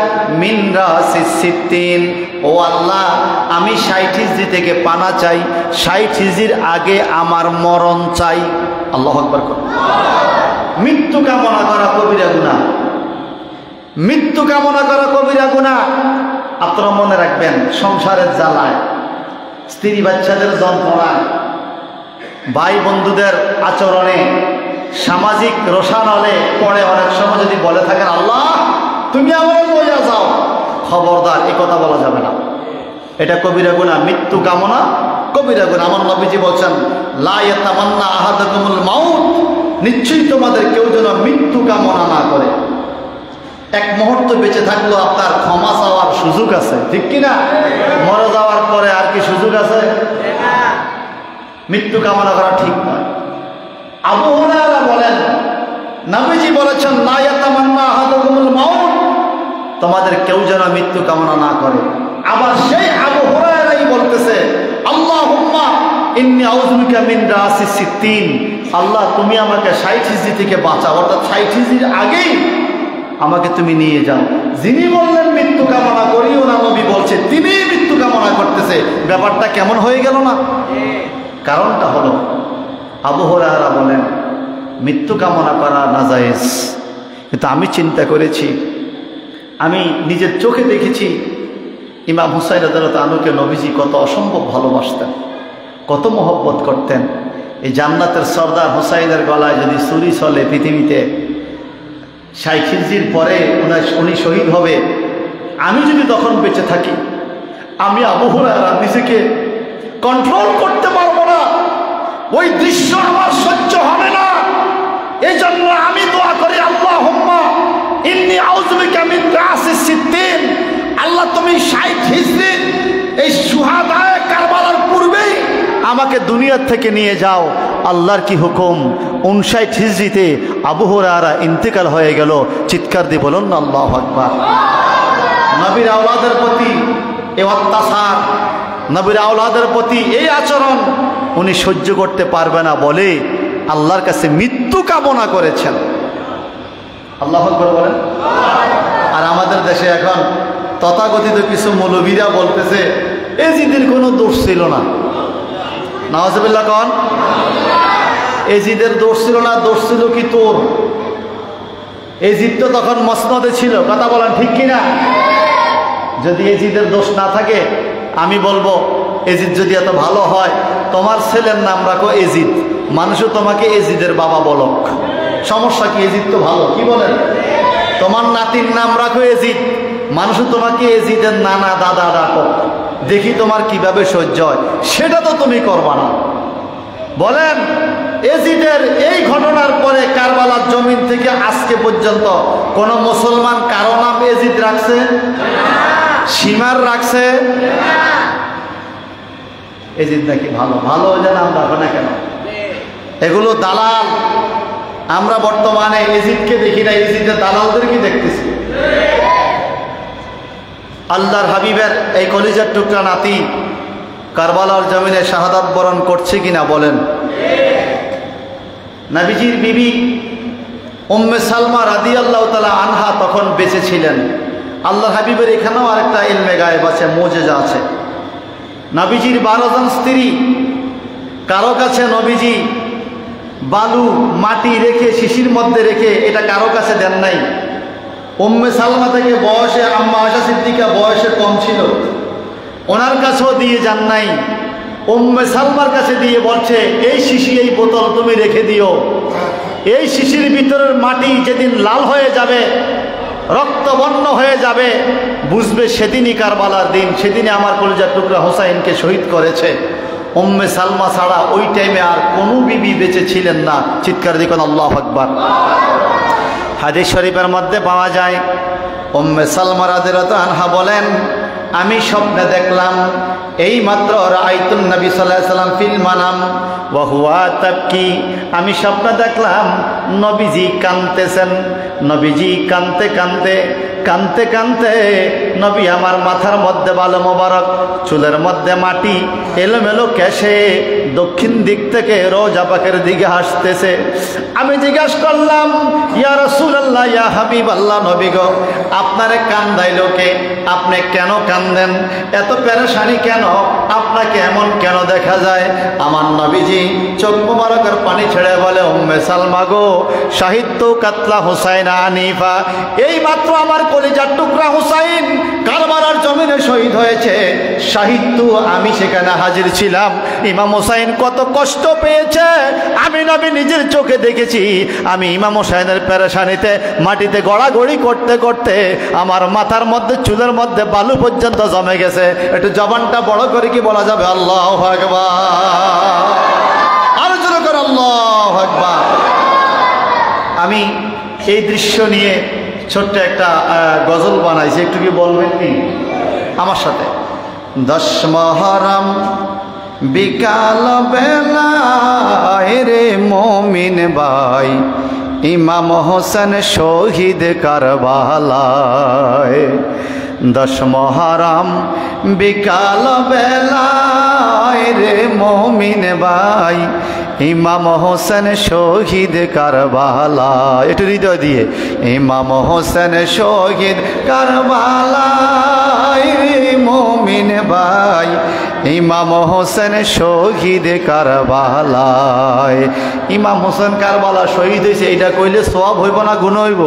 মিন রাসিস সিত্তিন। ও আল্লাহ, আমি 60 হিজরি থেকে পানা চাই, 60 হিজরির আগে আমার মরণ চাই। আল্লাহু আকবার। মৃত্যু কামনা করা কবিরা গুনাহ, মৃত্যু কামনা করা কবিরা গুনাহ। আপনারা মনে রাখবেন, সংসারের জ্বালায়, স্ত্রী বাচ্চাদের যন্ত্রণায়, ভাই বন্ধুদের আচরণে, সামাজিক রোষানলে পড়ে অনেক সময় যদি বলে থাকেন, আল্লাহ তুমি আমার লইয়া যাও, খবরদার, এ কথা বলা যাবে না। এটা কবিরা গুনাহ। মৃত্যু কামনা কবিরা গুনাহ। আমার নবীজি বলছেন লা ইয়াতামান্না আহাদাকুমুল মাউত, নিশ্চয়ই তোমাদের কেউ যেন মৃত্যু কামনা না করে। এক মুহূর্ত বেঁচে থাকলেও আপনার ক্ষমা চাওয়ার সুযোগ আছে, ঠিক কিনা? মরে যাওয়ার পরে আর কি সুযোগ আছে? মৃত্যু কামনা করা ঠিক নয়। আবু হুরায়রা বলেন নবীজি বলেছেন লা ইয়াতামান্না আহাদাকুমুল মাউত, তোমাদের কেউ যেন মৃত্যু কামনা না করে। আবার সেই আবু হুরায়রাই বলতেছে আল্লাহুম্মা ইন্নী আউযু বিকা মিন রাসি সিত্তিন, আল্লাহ তুমি আমাকে 60 হিজরি থেকে বাঁচাও, অর্থাৎ 60 হিজরির আগেই আমাকে তুমি নিয়ে যাও। যিনি বললেন মৃত্যু কামনা করিও না, নবী বলছে তিনি মৃত্যু কামনা করতেছে। ব্যাপারটা কেমন হয়ে গেল না? কারণটা হলো আবু হুরায়রা বলেন মৃত্যু কামনা করা নাজায়েজ, কিন্তু আমি চিন্তা করেছি, আমি নিজের চোখে দেখেছি ইমাম হুসাইন রাদিয়াল্লাহু আনহুকে নবীজি কত অসম্ভব ভালোবাসতেন, কত মহব্বত করতেন। এই জান্নাতের সর্দার হুসাইনের গলায় যদি ছুরি চলে পৃথিবীতে, 60 হিজরির পরে উনি শহীদ হবে, আমি যদি তখন বেঁচে থাকি, আমি আবু হুরায়রা নিজেকে কন্ট্রোল করতে পারবো না, ওই দৃশ্য আমার সহ্য হবে না। এই জন্য আমি দোয়া করি আল্লাহুম্মা ইন্নী আউযু বিকা মিন রাসি সিত্তিন, আল্লাহ তুমি 60 হিজরি এই শুহাদায়ে কারবালার পূর্বেই আমাকে দুনিয়া থেকে নিয়ে যাও। আল্লাহর কি হুকুম, 59 হিজরিতে আবু হুরায়রা ইন্তেকাল হয়ে গেল। চিৎকার দিয়ে বলুন না আল্লাহু আকবার। নবীর আওলাদের প্রতি এই অত্যাচার, নবীর আওলাদের প্রতি এই আচরণ উনি সহ্য করতে পারবে না বলে আল্লাহর কাছে মৃত্যু কামনা করেছেন। আল্লাহু আকবার বলেন। আর আমাদের দেশে এখন তথাকথিত কিছু মৌলবীরা বলতেছে এজিদের কোনো দোষ ছিল না। নাউজুবিল্লাহ কন। এজিদের দোষ ছিল না, দোষ ছিল কি তোর? এজিদ তো তখন মসনদে ছিল, কথা বলেন ঠিক কিনা? যদি এজিদের দোষ না থাকে আমি বলবো এজিদ যদি এত ভালো হয়, তোমার ছেলের নাম রাখো এজিদ, মানুষও তোমাকে এজিদের বাবা বলক, সমস্যা কি? এজিদ তো ভালো, কি বলেন? তোমার নাতির নাম রাখো এজিদ, মানুষও তোমাকে এজিদের নানা দাদা ডাকো, দেখি তোমার কিভাবে সহ্য হয়। সেটা তো তুমি করবা না। বলেন এজিদের এই ঘটনার পরে কারবালার জমিন থেকে আজকে পর্যন্ত কোন মুসলমান কারো নাম এজিদ রাখছে? সীমার রাখছে? এজিদ নাকি ভালো, ভালো যে নাম রাখো না কেন? এগুলো দালাল। আমরা বর্তমানে এজিদকে দেখি না, এজিদের দালালদেরকে দেখতেছি। আল্লাহর হাবিবের এই কলিজার টুকরা নাতি কারবালার জমিনে শাহাদাত বরণ করছে কিনা বলেন? নবীজির বিবি উম্মে সালমা রাদিয়াল্লাহু তাআলা আনহা তখন বেঁচে ছিলেন। আল্লাহর হাবিবের এখানেও আরেকটা ইলমে গায়েব আছে, মুজিজা আছে। নবীজির 12 জন স্ত্রী, কারো কাছে নবীজি বালু মাটি রেখে শিশির মধ্যে রেখে এটা কারো কাছে দেন নাই। উম্মে সালমা থেকে বয়সে আম্মা আয়েশা সিদ্দিকা বয়সে কম ছিল, ওনার কাছেও দিয়ে যান নাই। উম্মে সালমার কাছে দিয়ে বলছে এই শিশি, এই বোতল তুমি রেখে দিও, এই শিশির ভিতরের মাটি যেদিন লাল হয়ে যাবে, রক্তবর্ণ হয়ে যাবে, বুঝবে সেদিনই কারবালার দিন, সেদিনে আমার কলিজার টুকরা হোসাইনকে শহীদ করেছে। উম্মে সালমা ছাড়া ওই টাইমে আর কোনো বিবি বেঁচে ছিলেন না। চিৎকার দেখুন আল্লাহু আকবার। হাদিস শরীফের মধ্যে পাওয়া যায় উম্মে সালমা রাদিয়াল্লাহু আনহা বলেন আমি স্বপ্নে দেখলাম, এই মাত্র রাআইতুন নবী সাল্লাল্লাহু আলাইহি ওয়াসাল্লাম ফিল মানাম ওয়া হুয়া তাবকি, আমি স্বপ্নে দেখলাম নবীজি কাঁদতেছেন। নবীজি কাঁদতে কাঁদতে কাঁদতে কাঁদতে নবী আমার মাথার মধ্যে বাল মোবারক, চুলের মধ্যে মাটি, এলোমেলো কেশে দক্ষিণ দিক থেকে রওজা পাকের দিকে হাসতেছে। আমি জিজ্ঞাসা করলাম ইয়া রাসূলুল্লাহ, ইয়া হাবিবাল্লাহ, নবী গো আপনারে কান্দাইলো কে? আপনি কেন কান্দেন? এত পেরেশানি কেন? আপনাকে এমন কেন দেখা যায়? আমার নবীজি চোখ মোবারকের পানি ছেড়ে বলে উম্মে সালমা গো, শাহিদ কাতলা হুসাইন আনিফা, এই মাত্র আমার কলিজার টুকরা হুসাইন কারবালার জমিনে শহীদ হয়েছে। শাহিদ আমি সেখানে হাজির ছিলাম। ইমাম হুসাইন কত কষ্ট পেয়েছে আমি নবী নিজের চোখে দেখেছি আমি ইমাম হোসেনের পেরেশানিতে মাটিতে গড়াগড়ি করতে করতে আমার মাথার মধ্যে চুলের মধ্যে বালু পর্যন্ত জমে গেছে। একটু জবানটা বড় করে কি বলা যাবে? আল্লাহু আকবার। আরো জোরে করে আল্লাহু আকবার। আমি এই দৃশ্য নিয়ে ছোট্ট একটা গজল বানাইছি, একটু কি বলবেন নি আমার সাথে? 10 মুহররম বিকাল বেলায় রে মুমিন ভাই ইমাম হোসেন শহীদ কারবালায়। 10 মুহররম বিকাল বেলায় রে মুমিন ভাই ইমাম হোসেন শহীদ কারবালায়। একটু হৃদয় দিয়ে ইমাম হোসেন শহীদ কারবালায় রে মুমিন ভাই ইমাম হোসেন শহীদ কারবালায়। ইমাম হোসেন কারবালা শহীদ হয়েছে, এটা কইলে সওয়াব হইব না গুনাহ হইব?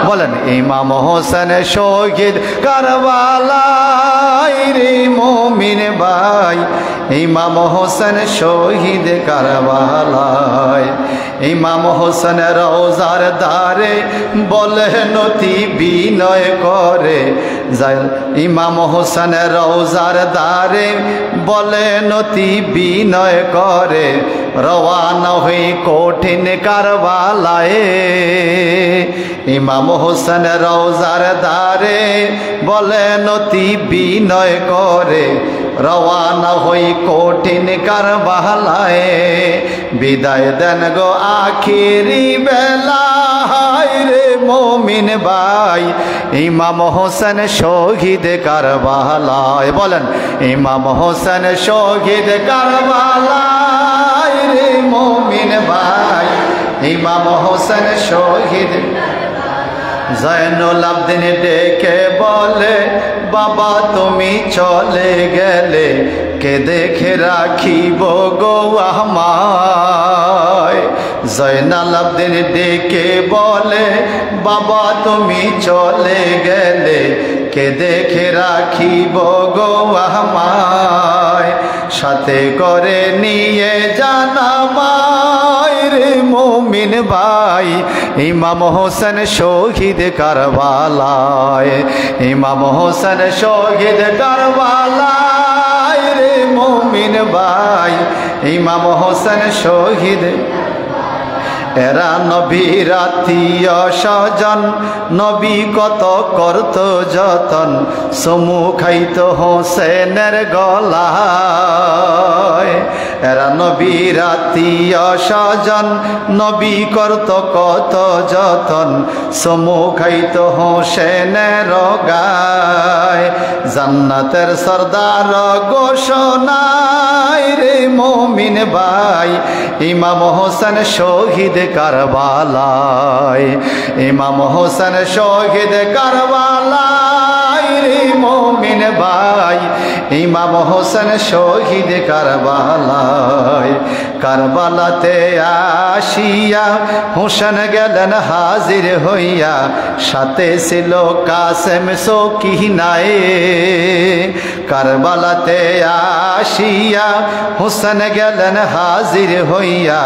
বলেন ইমাম হোসেন শহীদ কারবালায় রে মুমিন ভাই ইমাম হোসেন শহীদ কারবালায়। ইমাম হোসেন রওজার দ্বারে বলে নতি বিনয় করে যায়। ইমাম হোসেন রওজার দ্বারে বলে নতি বিনয় করে রওয়ানা হই কঠিন কারবালায়। ইমাম হোসেন রওজার দ্বারে বলে নতি বিনয় করে রওয়ানা হই কঠিন কারবালায়। বিদায় দেন গো আখিরি বেলায় রে মুমিন ভাই ইমাম হোসেন শহীদ কারবালায়। বলেন ইমাম হোসেন শহীদ কারবালায় রে মুমিন ভাই ইমাম হোসেন শহীদ। জয়নুল আবদিন ডেকে বলে বাবা তুমি চলে গেলে কে দেখে রাখিব গো আমায়। জয়নুল আবদিন ডেকে বলে বাবা তুমি চলে গেলে কে দেখে রাখিব গো আমায়। সাথে করে নিয়ে জানামায় রে মুমিন ভাই ইমাম হোসেন শহীদ কারবালায়। ইমাম হোসেন শহীদ কারবালায় রে মুমিন ভাই ইমাম হোসেন শহীদ। এরা নবীর আত্মীয় স্বজন নবী কত করত যতন সমু খাইত হোসেনের গলায়। এরা নবীর আত্মীয় স্বজন নবী করত কত যতন সমু খাইত হোসেনের গায়। জান্নাতের সরদার ঘোষণায় রে মুমিন ভাই ইমাম হোসেন শহীদ কারবালায়। ইমাম হোসেন শহীদ কারবালায় রে মুমিন ভাই ইমাম হোসেন শহীদ কারবালায়। কারবালাতে আসিয়া হোসেন গেলেন হাজির হইয়া সাথে ছিল কাসেম সকিনায়ে। কারবালাতে আসিয়া হোসেন গেলেন হাজির হইয়া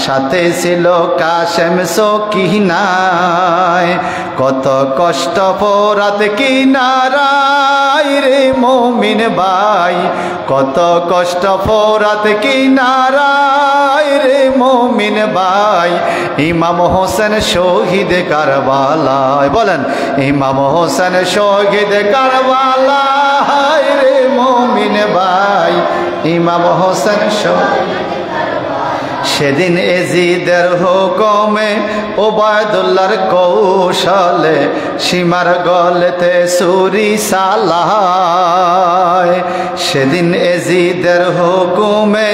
সাথে ছিল কাসেম সকিনায়। কত কষ্ট ফোরাত কিনারায় রে মুমিন ভাই কত কষ্ট ফোরাত কিনারায় রে মুমিন ভাই ইমাম হোসেন শহীদ কারবালায়। বলেন ইমাম হোসেন শহীদ কারবালায় রে মুমিন ভাই ইমাম হোসেন শহীদ। সেদিন এজিদের হুকুমে ওবায়দুল্লাহর কৌশলে সীমার গলেতে ছুরি চালায়। সেদিন এজিদের হুকুমে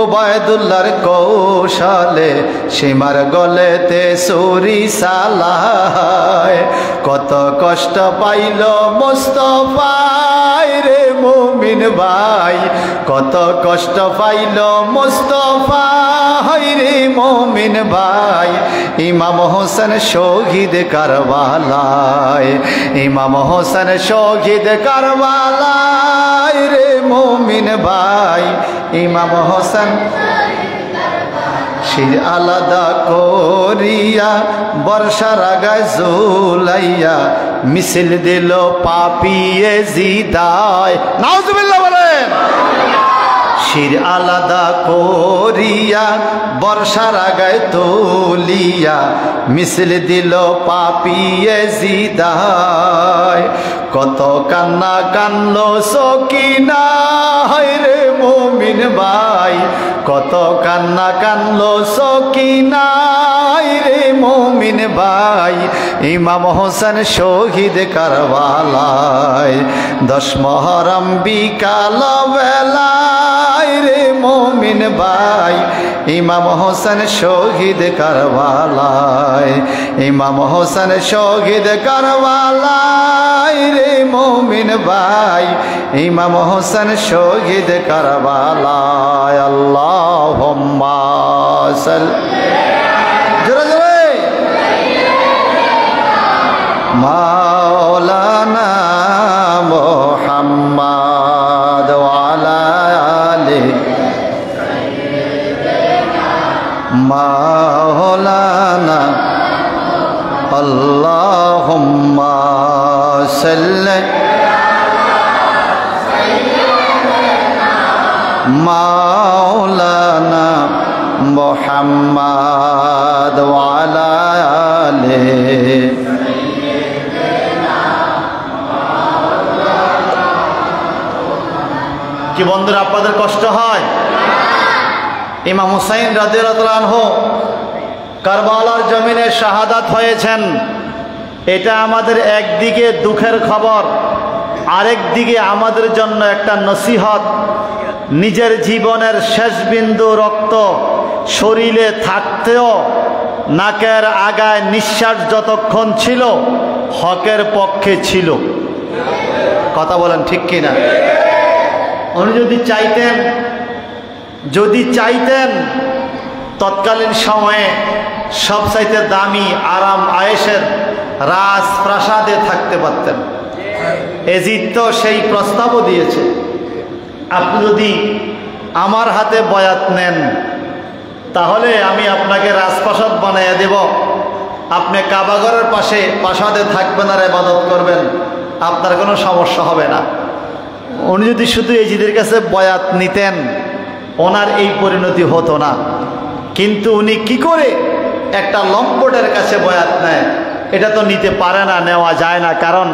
ওবায়দুল্লাহর কৌশলে সীমার গলেতে ছুরি চালায়। কত কষ্ট পাইল মুস্তাফায় রে মুমিন ভাই কত কষ্ট পাইল মুস্তাফায় রে মুমিন ভাই ইমাম হোসেন শহীদ কারবালায়। ইমাম হোসেন শহীদ কারবালায় রে মুমিন ভাই ইমাম হোসেন। শির আলাদা করিয়া বর্ষার আগায় ঝুলাইয়া মিছিল দিল পাপিয়ে জিদায়। নাউজুবিল্লাহ বলেন। শির আলাদা করিয়া বর্ষার আগায় তুলিয়া মিছিল দিল পাপিয়ে জিদায়। কত কান্না কান্লো সকিনা রে মুমিন ভাই, কত কান্না কান্লো সকিনা রে মুমিন ভাই। ইমাম হোসেন শহীদ কারবালায় 10 মুহররম বিকাল বেলায় রে মুমিন ভাই। ইমাম হোসেন শহীদ কারবালায়, ইমাম হোসেন শহীদ কারবালায় রে মুমিন ভাই। ইমাম হোসেন শহীদ কারবালায়। আল্লাহুম্মা সাল্লি জোরে জোরে মাওলানা মুহাম্মদ ওয়া আলা আলিহি মাওলানা। আল্লাহুম্মা সাল্লি মাওলানা মুহাম্মদ ওয়া আলা আলিহি। কি বন্ধুরা আপনাদের কষ্ট হয়? ইমাম হুসাইন রাদিয়াল্লাহু আনহু কারবালার জমিনে শাহাদাত হয়েছেন। এটা আমাদের একদিকে দুঃখের খবর, আরেক দিকে আমাদের জন্য একটা নসিহত। নিজের জীবনের শেষ বিন্দু রক্ত শরীরে থাকতেও নাকের আগায় নিঃশ্বাস যতক্ষণ ছিল হকের পক্ষে ছিল। কথা বলেন ঠিক কিনা? উনি যদি চাইতেন তৎকালীন সময়ে সবচাইতে দামি আরাম আয়েশের রাজপ্রাসাদে থাকতে পারতেন। এজিদ তো সেই প্রস্তাবও দিয়েছে, আপনি যদি আমার হাতে বয়াত নেন তাহলে আমি আপনাকে রাজপ্রাসাদ বানিয়ে দেব, আপনি কাবাগরের পাশে প্রাসাদে থাকবেন আর ইবাদত করবেন, আপনার কোনো সমস্যা হবে না। উনি যদি শুধু এজিদের কাছে বয়াত নিতেন ওনার এই পরিণতি হতো না। কিন্তু উনি কি করে একটা লম্পটের কাছে বয়াত নেয়? এটা তো নিতে পারে না, নেওয়া যায় না। কারণ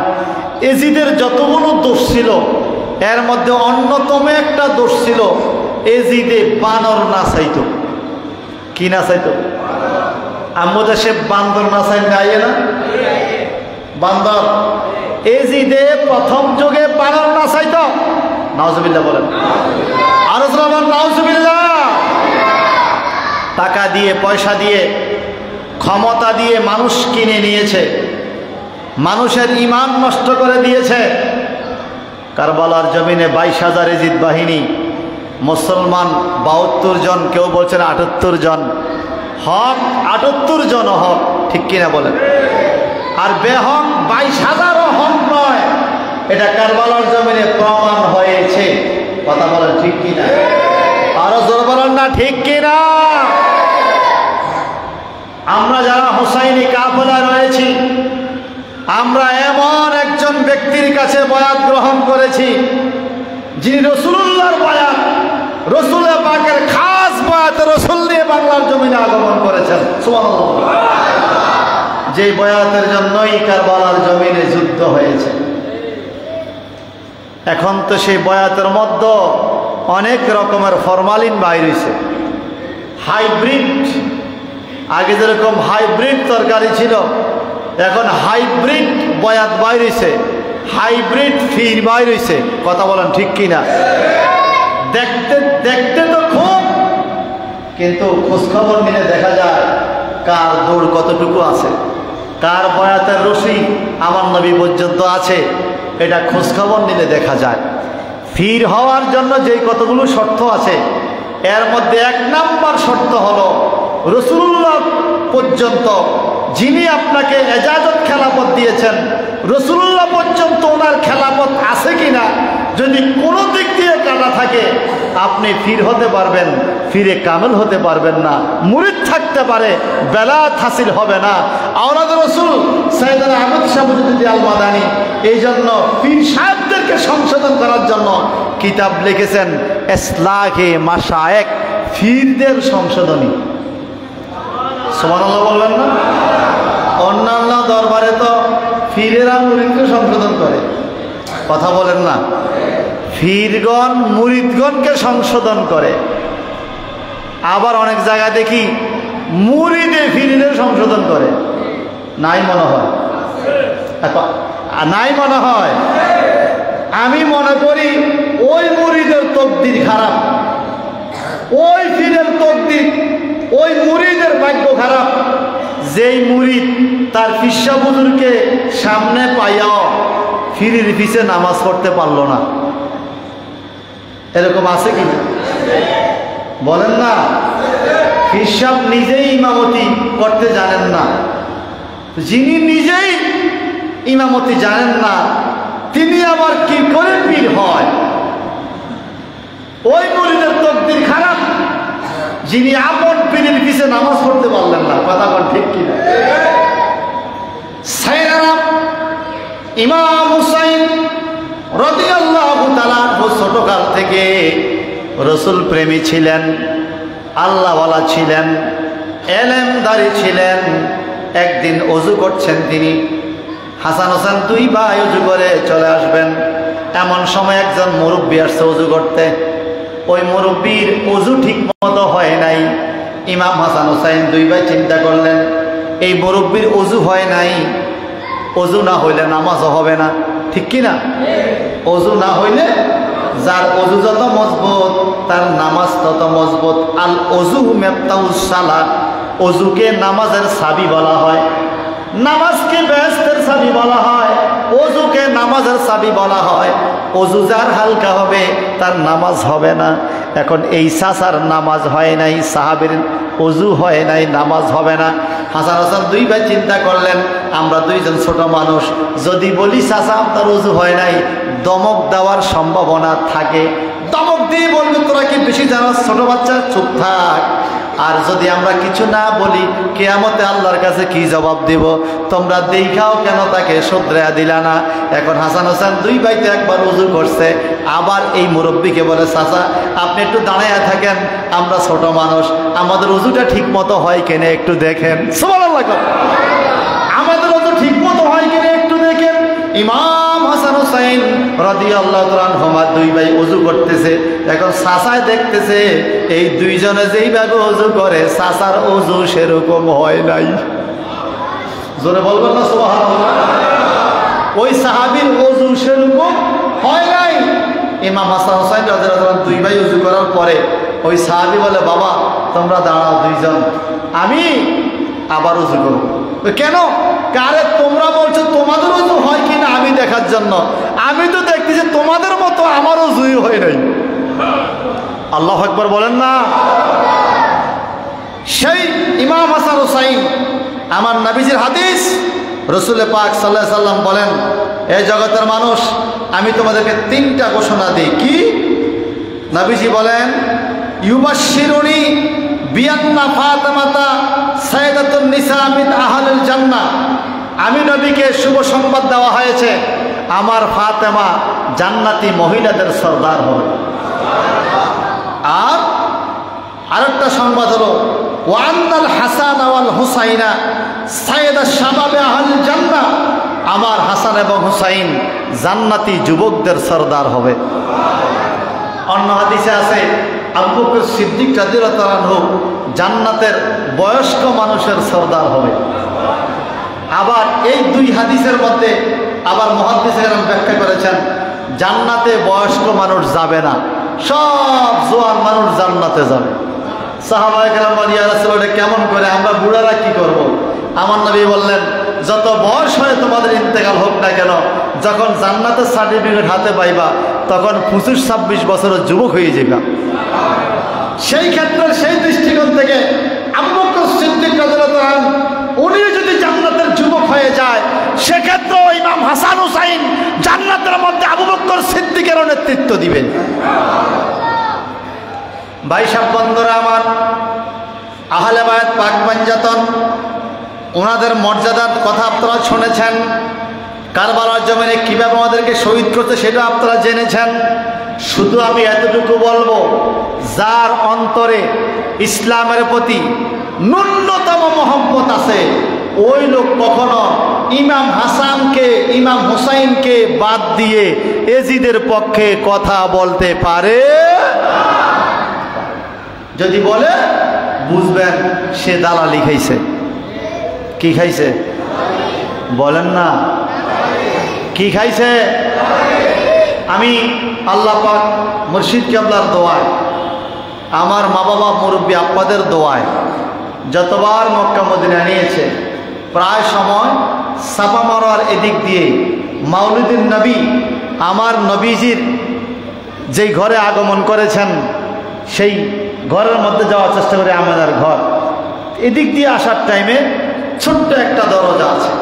এজিদের যতগুলো দোষ ছিল এর মধ্যে অন্যতম একটা দোষ ছিল এজিদে বানর না চাইতো। কি না চাইতো? আমাদের দেশে বান্দর না চাই আইয়ে না বান্দর। এজিদে প্রথম যুগে বানর না চাইতো। নাউজুবিল্লাহ বলেন। আরো বলেন নাউজুবিল্লাহ। টাকা দিয়ে পয়সা দিয়ে ক্ষমতা দিয়ে মানুষ কিনে নিয়েছে, মানুষের ঈমান নষ্ট করে দিয়েছে। কারবালার জমিনে 22,000 এজিদ বাহিনী, মুসলমান 72 জন, কেউ বলছেন 78 জন, হক 78 জন হক, ঠিক কিনা বলেন? আর বেহক 22,000ও হক নয়, এটা কারবালার জমিনে প্রমাণ হয়েছে। কথা বলেন ঠিক কিনা? আরো জোর বলেন না ঠিক কিনা? আমরা যারা হুসাইনি কাফেলায় রয়েছি আমরা এমন একজন ব্যক্তির কাছে বয়াত গ্রহণ করেছি যিনি রাসূলুল্লাহর বয়াত, রাসূল পাকের খাস বয়াত, রাসূল নিয়ে বাংলার জমিনে আগমন করেছেন। সুবহানাল্লাহ। যে বয়াতের জন্যই কারবালার জমিনে যুদ্ধ হয়েছে। এখন তো সেই বয়াতের মধ্যে অনেক রকমের ফরমালিন বাইর হয়েছে, হাইব্রিড। আগে যেরকম হাইব্রিড তরকারি ছিল এখন হাইব্রিড বয়াত বাইর হয়েছে, হাইব্রিড ফির বাইর হয়েছে। কথা বলেন ঠিক কিনা? দেখতে দেখতে তো খুব, কিন্তু খোঁজখবর নিলে দেখা যায় কার দৌড় কতটুকু আছে, কার বয়াতের রশি আমার নবী পর্যন্ত আছে, এটা খোঁজখবর নিলে দেখা যায়। ফির হওয়ার জন্য যে কতগুলো শর্ত আছে এর মধ্যে 1 নাম্বার শর্ত হলো রাসূলুল্লাহ পর্যন্ত যিনি আপনাকে এজাজত খেলাফত দিয়েছেন রাসূলুল্লাহ পর্যন্ত ওনার খেলাফত আছে কিনা। যদি কোনো দিক দিয়ে কাটা থাকে, আপনি পীর হতে পারবেন, পীরে কামেল হতে পারবেন না। মুরিদ থাকতে পারে, বেলায়েত হাসিল হবে না। আওলাদ রাসূল সাইয়েদনা আহমদ শাহ মুজদ্দিদ আল মাদানী এই জন্য পীর সাহেবদেরকে সংশোধন করার জন্য কিতাব লিখেছেন, ইসলাহে মাশায়েখ, পীরদের সংশোধনী। সুবহানাল্লাহ বলবেন না? অন্যান্য দরবারে তো পীরেরা মুরিদকে সংশোধন করে, কথা বলেন না? পীরগণ মুরিদগণকে সংশোধন করে। আবার অনেক জায়গায় দেখি মুরিদে পীরের সংশোধন করে। নাই মনে হয়? নাই মনে হয়? আমি মনে করি ওই মুরিদের তকদির খারাপ, ওই পীরের তকদির, ওই মুরিদের ভাগ্য খারাপ যেই মুরিদ তার পিসা বুজুর্গকে সামনে পাইয়াও পীরের পিছে নামাজ পড়তে পারলো না। এরকম আছে কি বলেন না? পীর সাহেব নিজেই ইমামতি করতে জানেন না, যিনি নিজেই ইমামতি জানেন না তিনি আবার কি করে পীর হয়? ওই মুরিদের তকদির খারাপ যিনি আপন পীরের পিছে নামাজ পড়তে পারলেন না। কথা বল ঠিক কিনা? সাইয়েদনা ইমাম হুসাইন রাদিয়াল্লাহু তাআলা ছোটকাল থেকে রাসূল প্রেমী ছিলেন, আল্লাহওয়ালা ছিলেন, এলেমদারি ছিলেন। একদিন ওযু করছেন তিনি, হাসান হোসেন দুই ভাই ওযু করে চলে আসবেন। এমন সময় একজন মুরব্বী আসছে ওযু করতে। ওই মুরব্বীর ওযু ঠিক মতো হয় নাই। ইমাম হাসান হোসেন দুই ভাই চিন্তা করলেন, এই মুরব্বীর ওযু হয় নাই, ওযু না হইলে নামাজও হবে না, ঠিক কিনা? ওযু না হইলে, যার ওযু যত মজবুত তার নামাজ তত মজবুত। আল ওযু মিফতাহুস সালাত, ওযুকে নামাজের চাবি বলা হয়, নামাজকে বেহেশতের চাবি বলা হয়, ওযুকে নামাজের চাবি বলা হয়। ওযু যার হালকা হবে তার নামাজ হবে না। এখন এই চাচার নামাজ হয় নাই, সাহাবীর ওযু হয় নাই, নামাজ হবে না। হাসান হোসেন দুই ভাই চিন্তা করলেন, আমরা দুইজন ছোট মানুষ, যদি বলি চাচা আপনার ওযু হয় নাই, দমক দেওয়ার সম্ভাবনা থাকে। দমক দিয়ে বলবে তোরা কি বেশি জানাস, ছোট বাচ্চা, চুপ থাক। আর যদি আমরা কিছু না বলি, কিয়ামতে আল্লাহর কাছে কি জবাব দিব? তোমরা দেখাও কেন তাকে শুধরাইয়া দিলা না? এখন হাসান হোসেন দুই ভাইতে একবার ওযু করছে, আবার এই মুরব্বীকে বলে, চাচা আপনি একটু দাঁড়াইয়া থাকেন, আমরা ছোট মানুষ, আমাদের ওযুটা ঠিক মতো হয় কিনা একটু দেখেন। সুবহানাল্লাহ, আমাদের ওযু ঠিক মতো হয় কিনা একটু দেখেন। ইমাম হাসান হোসেন রাদিয়াল্লাহু তাআলা আনহুমা দুই ভাই ওযু করতেছে। এখন চাচায় দেখতেছে এই দুইজনে যেইভাবে ওযু করে চাচার ওযু সেরকম হয় নাই। জোরে বলবেন না সুবহানাল্লাহ? ওই সাহাবীর ওযু সেরকম হয় নাই। ইমাম হাসান হোসেন রাদিয়াল্লাহু তাআলা দুই ভাই ওযু করার পরে ওই সাহাবী বলে, বাবা তোমরা দাঁড়াও দুইজন, আমি আবার ওযু করব। কেন? কারে তোমরা বলছো তোমাদের ওযু হয় কিনা আমি দেখার জন্য। আমি তো দেখতেছি তোমাদের মতো আমার ওযুই হয় নাই। আল্লাহু আকবার বলেন না? সেই ইমাম হাসান হোসেন, আমার নবীজির হাদিস, রাসূল পাক সাল্লাল্লাহু আলাইহি সাল্লাম বলেন, এই জগতের মানুষ আমি তোমাদেরকে তিনটা ঘোষণা দিই। কি? নবীজি বলেন, ইউবাশশিরুনি বিআন্না ফাতিমাতা সাইয়্যিদাতুন নিসা মিন আহলিল জান্নাহ। আমি নবীকে শুভ সংবাদ দেওয়া হয়েছে, আমার ফাতেমা জান্নাতি মহিলাদের সরদার হবে। আর আরেকটা সংবাদ হলো, ওয়ান্নাল হাসান ওয়াল হুসাইনা সাইয়্যিদা শাবাবে আহলিল জান্নাহ। আমার হাসান এবং হুসাইন জান্নাতি যুবকদের সরদার হবে। অন্য হাদিসে আছে, আবু বকর সিদ্দিক রাদিয়াল্লাহু তাআলা আনহু জান্নাতের বয়স্ক মানুষের সরদার হবে। আবার এই দুই হাদিসের মধ্যে আবার মুহাদ্দিসেরা ব্যাখ্যা করেছেন, জান্নাতে বয়স্ক মানুষ যাবে না, সব জোয়ান মানুষ জান্নাতে যাবে। সাহাবায়ে কেরাম বলেন, ইয়া রাসূলুল্লাহ কেমন করে, আমরা বুড়ারা কি করব? আমার নবী বললেন, যত বয়স হয়ে তোমাদের ইন্তেকাল হোক না কেন, যখন জান্নাতের সার্টিফিকেট হাতে পাইবা তখন 25-26 বছরের যুবক হয়ে যাবে। সেই ক্ষেত্রে সেই দৃষ্টিকোণ থেকে আবু বকর সিদ্দিক রাদিয়াল্লাহু তাআলা উনি যদি জান্নাতের যুবক হয়ে যায়, সেক্ষেত্রে ইমাম হাসান হুসাইন জান্নাতের মধ্যে আবু বকর সিদ্দিকেরও নেতৃত্ব দিবেন। ভাই সাহেব, বন্ধুরা আমার, আহলে বায়াত পাক পাঞ্জাতন, ওনাদের মর্যাদার কথা আপনারা শুনেছেন। কারবালার জমিনে কীভাবে আমাদেরকে শহীদ করতে সেটা আপনারা জেনেছেন। শুধু আমি এতটুকু বলবো, যার অন্তরে ইসলামের প্রতি ন্যূনতম মহব্বত আছে, ওই লোক কখনো ইমাম হাসানকে, ইমাম হুসাইনকে বাদ দিয়ে এজিদের পক্ষে কথা বলতে পারে? যদি বলে, বুঝবেন সে দালালি খাইছে। কি খাইছে? বলেন না, কি খাইছে? আমি আল্লাহ পাক মুর্শিদ কেবলার দোয়ায়, আমার মা বাবা মুরব্বী আপ্পাদের দোয়ায় যতবার মক্কা মদিনা নিয়েছে, প্রায় সময় সাপা মারার এদিক দিয়ে মাউলিদুন নবী, আমার নবীজির যেই ঘরে আগমন করেছেন সেই ঘরের মধ্যে যাওয়ার চেষ্টা করে। আমাদের ঘর এদিক দিয়ে আসার টাইমে ছোট্ট একটা দরজা আছে,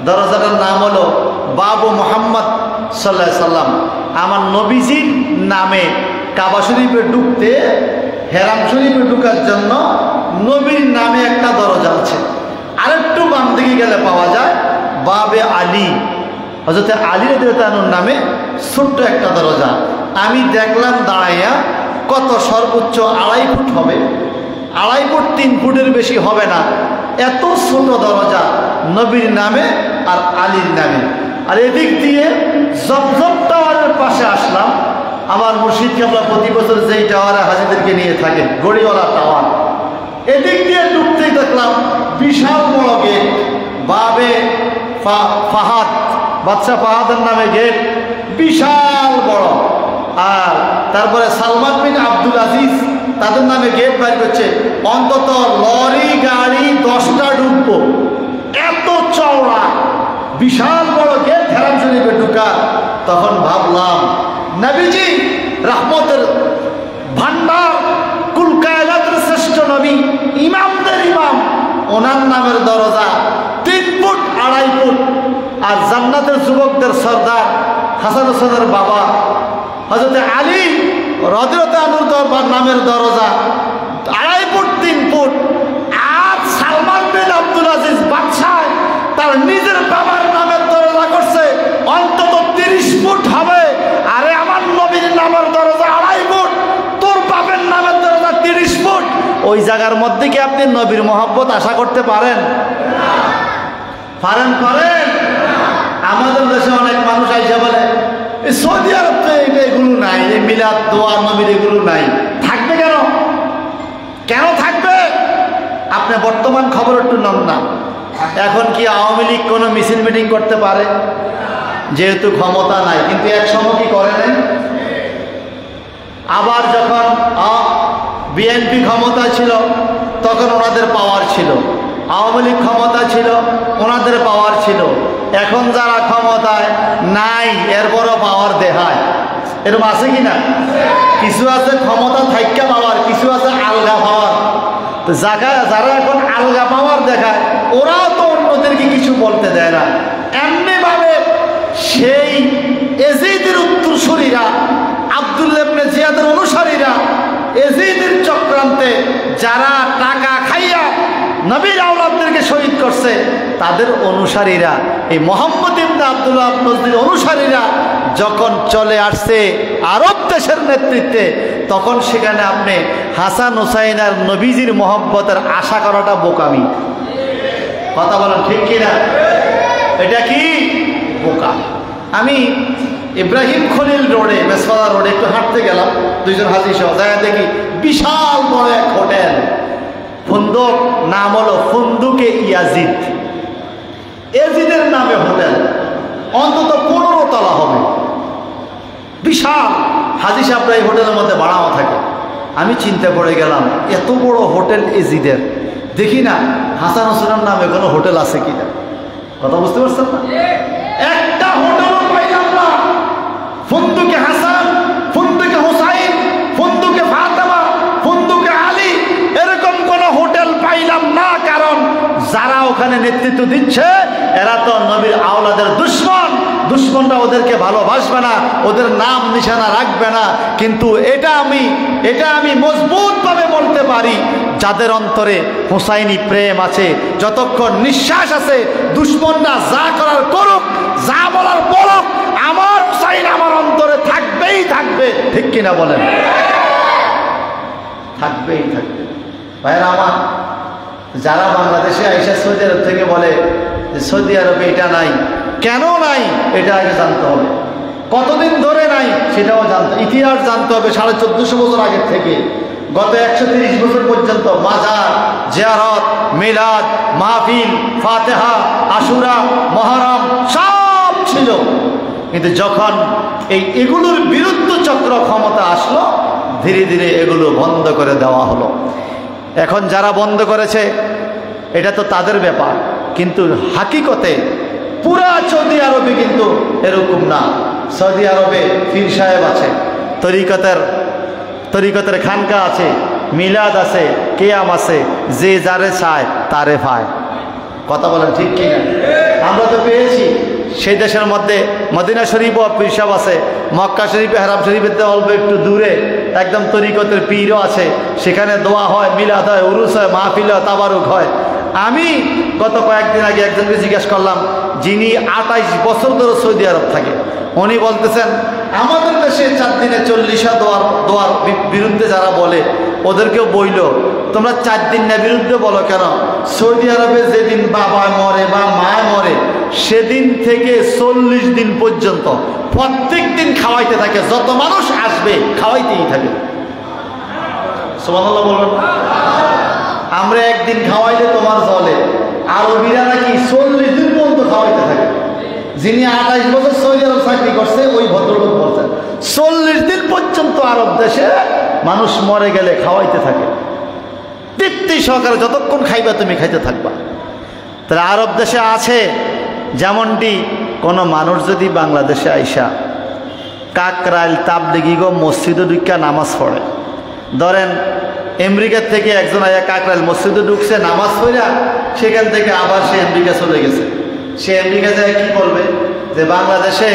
দরজাটার নাম হলো বাবু মোহাম্মদ সাল্লাল্লাহু সাল্লাম। আমার নবীজির নামে কাবা শরীফে ঢুকতে, হেরাম শরীফে ঢুকার জন্য নবীর নামে একটা দরজা আছে। আরেকটু বাম দিকে গেলে পাওয়া যায় বাবে আলী, হযরত আলী রাদিয়াল্লাহু তাআলার নামে ছোট্ট একটা দরজা। আমি দেখলাম দাঁড়াইয়া, কত সর্বোচ্চ 2.5 ফুট হবে, 2.5 ফুট 3 ফুটের বেশি হবে না, এত ছোট দরজা নবীর নামে আর আলীর নামে। আর এদিক দিয়ে জবজব টাওয়ারের পাশে আসলাম। আমার মুর্শিদ কেবলা প্রতি বছর যেই টাওয়ারে হাজিদেরকে নিয়ে থাকেন, গড়িওয়ালা টাওয়ার, এদিক দিয়ে ঢুকতেই দেখলাম বিশাল বড় গেট, বাবে ফাহাদ, বাদশা ফাহাদের নামে গেট, বিশাল বড়। আর তারপরে সালমান বিন আব্দুল আজিজ, তাদের নামে গেট বাইর করছে। অন্তত লরি গাড়ি 10টা ঢুকবো, এত চওড়া বিশাল বড় গেট হেরাম শরীফে ঢুকা। তখন ভাবলাম, নবীজি রহমতের ভান্ডার, কুল কায়নাতের শ্রেষ্ঠ নবী, ইমামদের ইমাম, ওনার নামের দরজা 3 ফুট 2.5 ফুট। আর জান্নাতের যুবকদের সর্দার হাসান হোসেনের বাবা হযরত আলী রাদিয়াল্লাহু আনহুর নামের দরজা 2.5 ফুট 3 ফুট। আর সালমান বিন আব্দুল আজিজ বাদশাহ তার নিজের বাবার নামের দরজা করছে অন্তত 30 ফুট হবে। আরে আমার নবীর নামের দরজা 2.5 ফুট, তোর বাপের নামের দরজা 30 ফুট। ওই জায়গার মধ্যে কি আপনি নবীর মহব্বত আশা করতে পারেন? পারেন? পারেন? আমাদের দেশে অনেক মানুষ আইসা বলে, সৌদি আরব তো এগুলো নাই, এই মিলাদ দোয়া নবীর এগুলো নাই। থাকবে কেন? কেন থাকবে? আপনি বর্তমান খবর একটু নন না। এখন কি আওয়ামী লীগ কোনো মিছিল মিটিং করতে পারে? যেহেতু ক্ষমতা নাই, কিন্তু এক সময় কি করে নাই? আবার যখন বিএনপি ক্ষমতা ছিল তখন ওনাদের পাওয়ার ছিল, আওয়ামী লীগ ক্ষমতা ছিল ওনাদের পাওয়ার ছিল। এখন যারা ক্ষমতায় নাই এরপরও পাওয়ার দেখায়, এরকম আছে কি না? কিছু আছে ক্ষমতা থাইকা পাওয়ার, কিছু আছে আলগা পাওয়ার। তো যারা এখন আলগা পাওয়ার দেখায়, ওরাও তো অন্যদেরকে কিছু বলতে দেয় না। এমনিভাবে সেই এজিদের উত্তরসূরিরা, আব্দুল্লাহ ইবনে জিয়াদের অনুসারীরা, এজিদের চক্রান্তে যারা টাকা খাইয়া নবীর আওলাদদেরকে শহীদ করছে, তাদের অনুসারীরা, এই মোহাম্মদ ইবনে আব্দুল্লাহ নজদির অনুসারীরা যখন চলে আসছে আরব দেশের নেতৃত্বে, তখন সেখানে আপনি হাসান হুসাইন আর নবীজির মহব্বতের আশা করাটা বোকামি। কথা বলেন ঠিক কিনা? এটা কি বোকা? আমি ইব্রাহিম খলিল রোডে, মেসফাদা রোডে একটু হাঁটতে গেলাম, 2 জন হাজি সহ, যায় দেখি বিশাল বড় এক হোটেল, ফুন্দক, নাম হলো ফুন্দুকে ইয়াজিদ, এজিদের নামে হোটেল, অন্তত 15 তলা হবে, বিশাল। হাজি সাহেবরা এই হোটেলের মধ্যে ভাড়াও থাকে। আমি চিন্তা করে গেলাম, এত বড় হোটেল এজিদের, দেখি না হাসান হোসেনের নামে কোনো হোটেল আছে কিনা। কথা বুঝতে পারছেন না? একটা হোটেলও পাইলাম না। ফুন্দুকে হাসান, ফুন্দুকে হুসাইন, ফুন্দুকে ফাতেমা, ফুন্দুকে আলী, এরকম কোন হোটেল পাইলাম না। কারণ যারা ওখানে নেতৃত্ব দিচ্ছে এরা তো নবীর আওলাদের দুশমন, দুশ্মনরা ওদেরকে ভালোবাসবে না, ওদের নাম নিশানা রাখবে না। কিন্তু এটা আমি মজবুতভাবে বলতে পারি, যাদের অন্তরে হুসাইনি প্রেম আছে, যতক্ষণ নিঃশ্বাস আছে, দুশ্মনরা যা করার করুক, যা বলার বলুক, আমার হুসাইন আমার অন্তরে থাকবেই থাকবে। ঠিক কিনা বলেন? থাকবেই থাকবে। ভাইরা আমার, যারা বাংলাদেশে আইসা সৌদি আরব থেকে বলে যে সৌদি আরবে এটা নাই, কেন নাই এটা আগে জানতে হবে, কতদিন ধরে নাই সেটাও জানতে, ইতিহাস জানতে হবে। 1450 বছর আগের থেকে গত 130 বছর পর্যন্ত মাজার, জিয়ারত, মিলাদ, মাহফিল, ফাতেহা, আশুরা, মহরম সব ছিল। কিন্তু যখন এগুলোর বিরুদ্ধ চক্র ক্ষমতা আসলো, ধীরে ধীরে এগুলো বন্ধ করে দেওয়া হলো। এখন যারা বন্ধ করেছে এটা তো তাদের ব্যাপার, কিন্তু হাকিকতে পুরা সৌদি আরবে কিন্তু এরকম না। সৌদি আরবে পীর সাহেব আছে, তরিকতের খানকা আছে, মিলাদ আছে, কিয়াম আছে, যে যারে চায় তারে পায়। কথা বলেন ঠিক কি না? আমরা তো পেয়েছি সেই দেশের মধ্যে মদিনা শরীফও পীর সাহেব আছে, মক্কা শরীফে, হারাম শরীফের অল্প একটু দূরে একদম তরিকতের পীরও আছে, সেখানে দোয়া হয়, মিলাদ হয়, উরুস হয়, মাহফিল হয়, তাবারুক হয়। আমি গত কয়েকদিন আগে একজনকে জিজ্ঞেস করলাম, যিনি 28 বছর ধরে সৌদি আরব থাকে, উনি বলতেছেন আমাদের দেশে 4 দিনে 40 দোয়ার বিরুদ্ধে যারা বলে ওদেরকেও বইল, তোমরা 4 দিন না বিরুদ্ধে বলো কেন? সৌদি আরবে যেদিন বাবা মরে বা মা মরে সেদিন থেকে 40 দিন পর্যন্ত প্রত্যেক দিন খাওয়াইতে থাকে, যত মানুষ আসবে খাওয়াইতেই থাকে। সুবহানাল্লাহ বলবেন। আমরা একদিন খাওয়াইলে তোমার চলে, আরবিরা নাকি 40 দিন পর্যন্ত খাওয়াইতে থাকে। যিনি 28 বছর সৌদি আরব চাকরি করছে ওই ভদ্রলোক বলছেন 40 দিন পর্যন্ত আরব দেশে মানুষ মরে গেলে খাওয়াইতে থাকে, তৃপ্তি সহকারে, যতক্ষণ খাইবা তুমি খাইতে থাকবা। তাহলে আরব দেশে আছে যেমনটি কোনো মানুষ যদি বাংলাদেশে আইসা কাকরাইল তাবলিগি গো মসজিদে ঢুকা নামাজ পড়ে, ধরেন আমেরিকার থেকে একজন আয়া কাকরাইল মসজিদে ঢুকছে, নামাজ পড়া সেখান থেকে আবার সে আমেরিকা চলে গেছে। সে আমেরিকা যায় কি বলবে যে বাংলাদেশে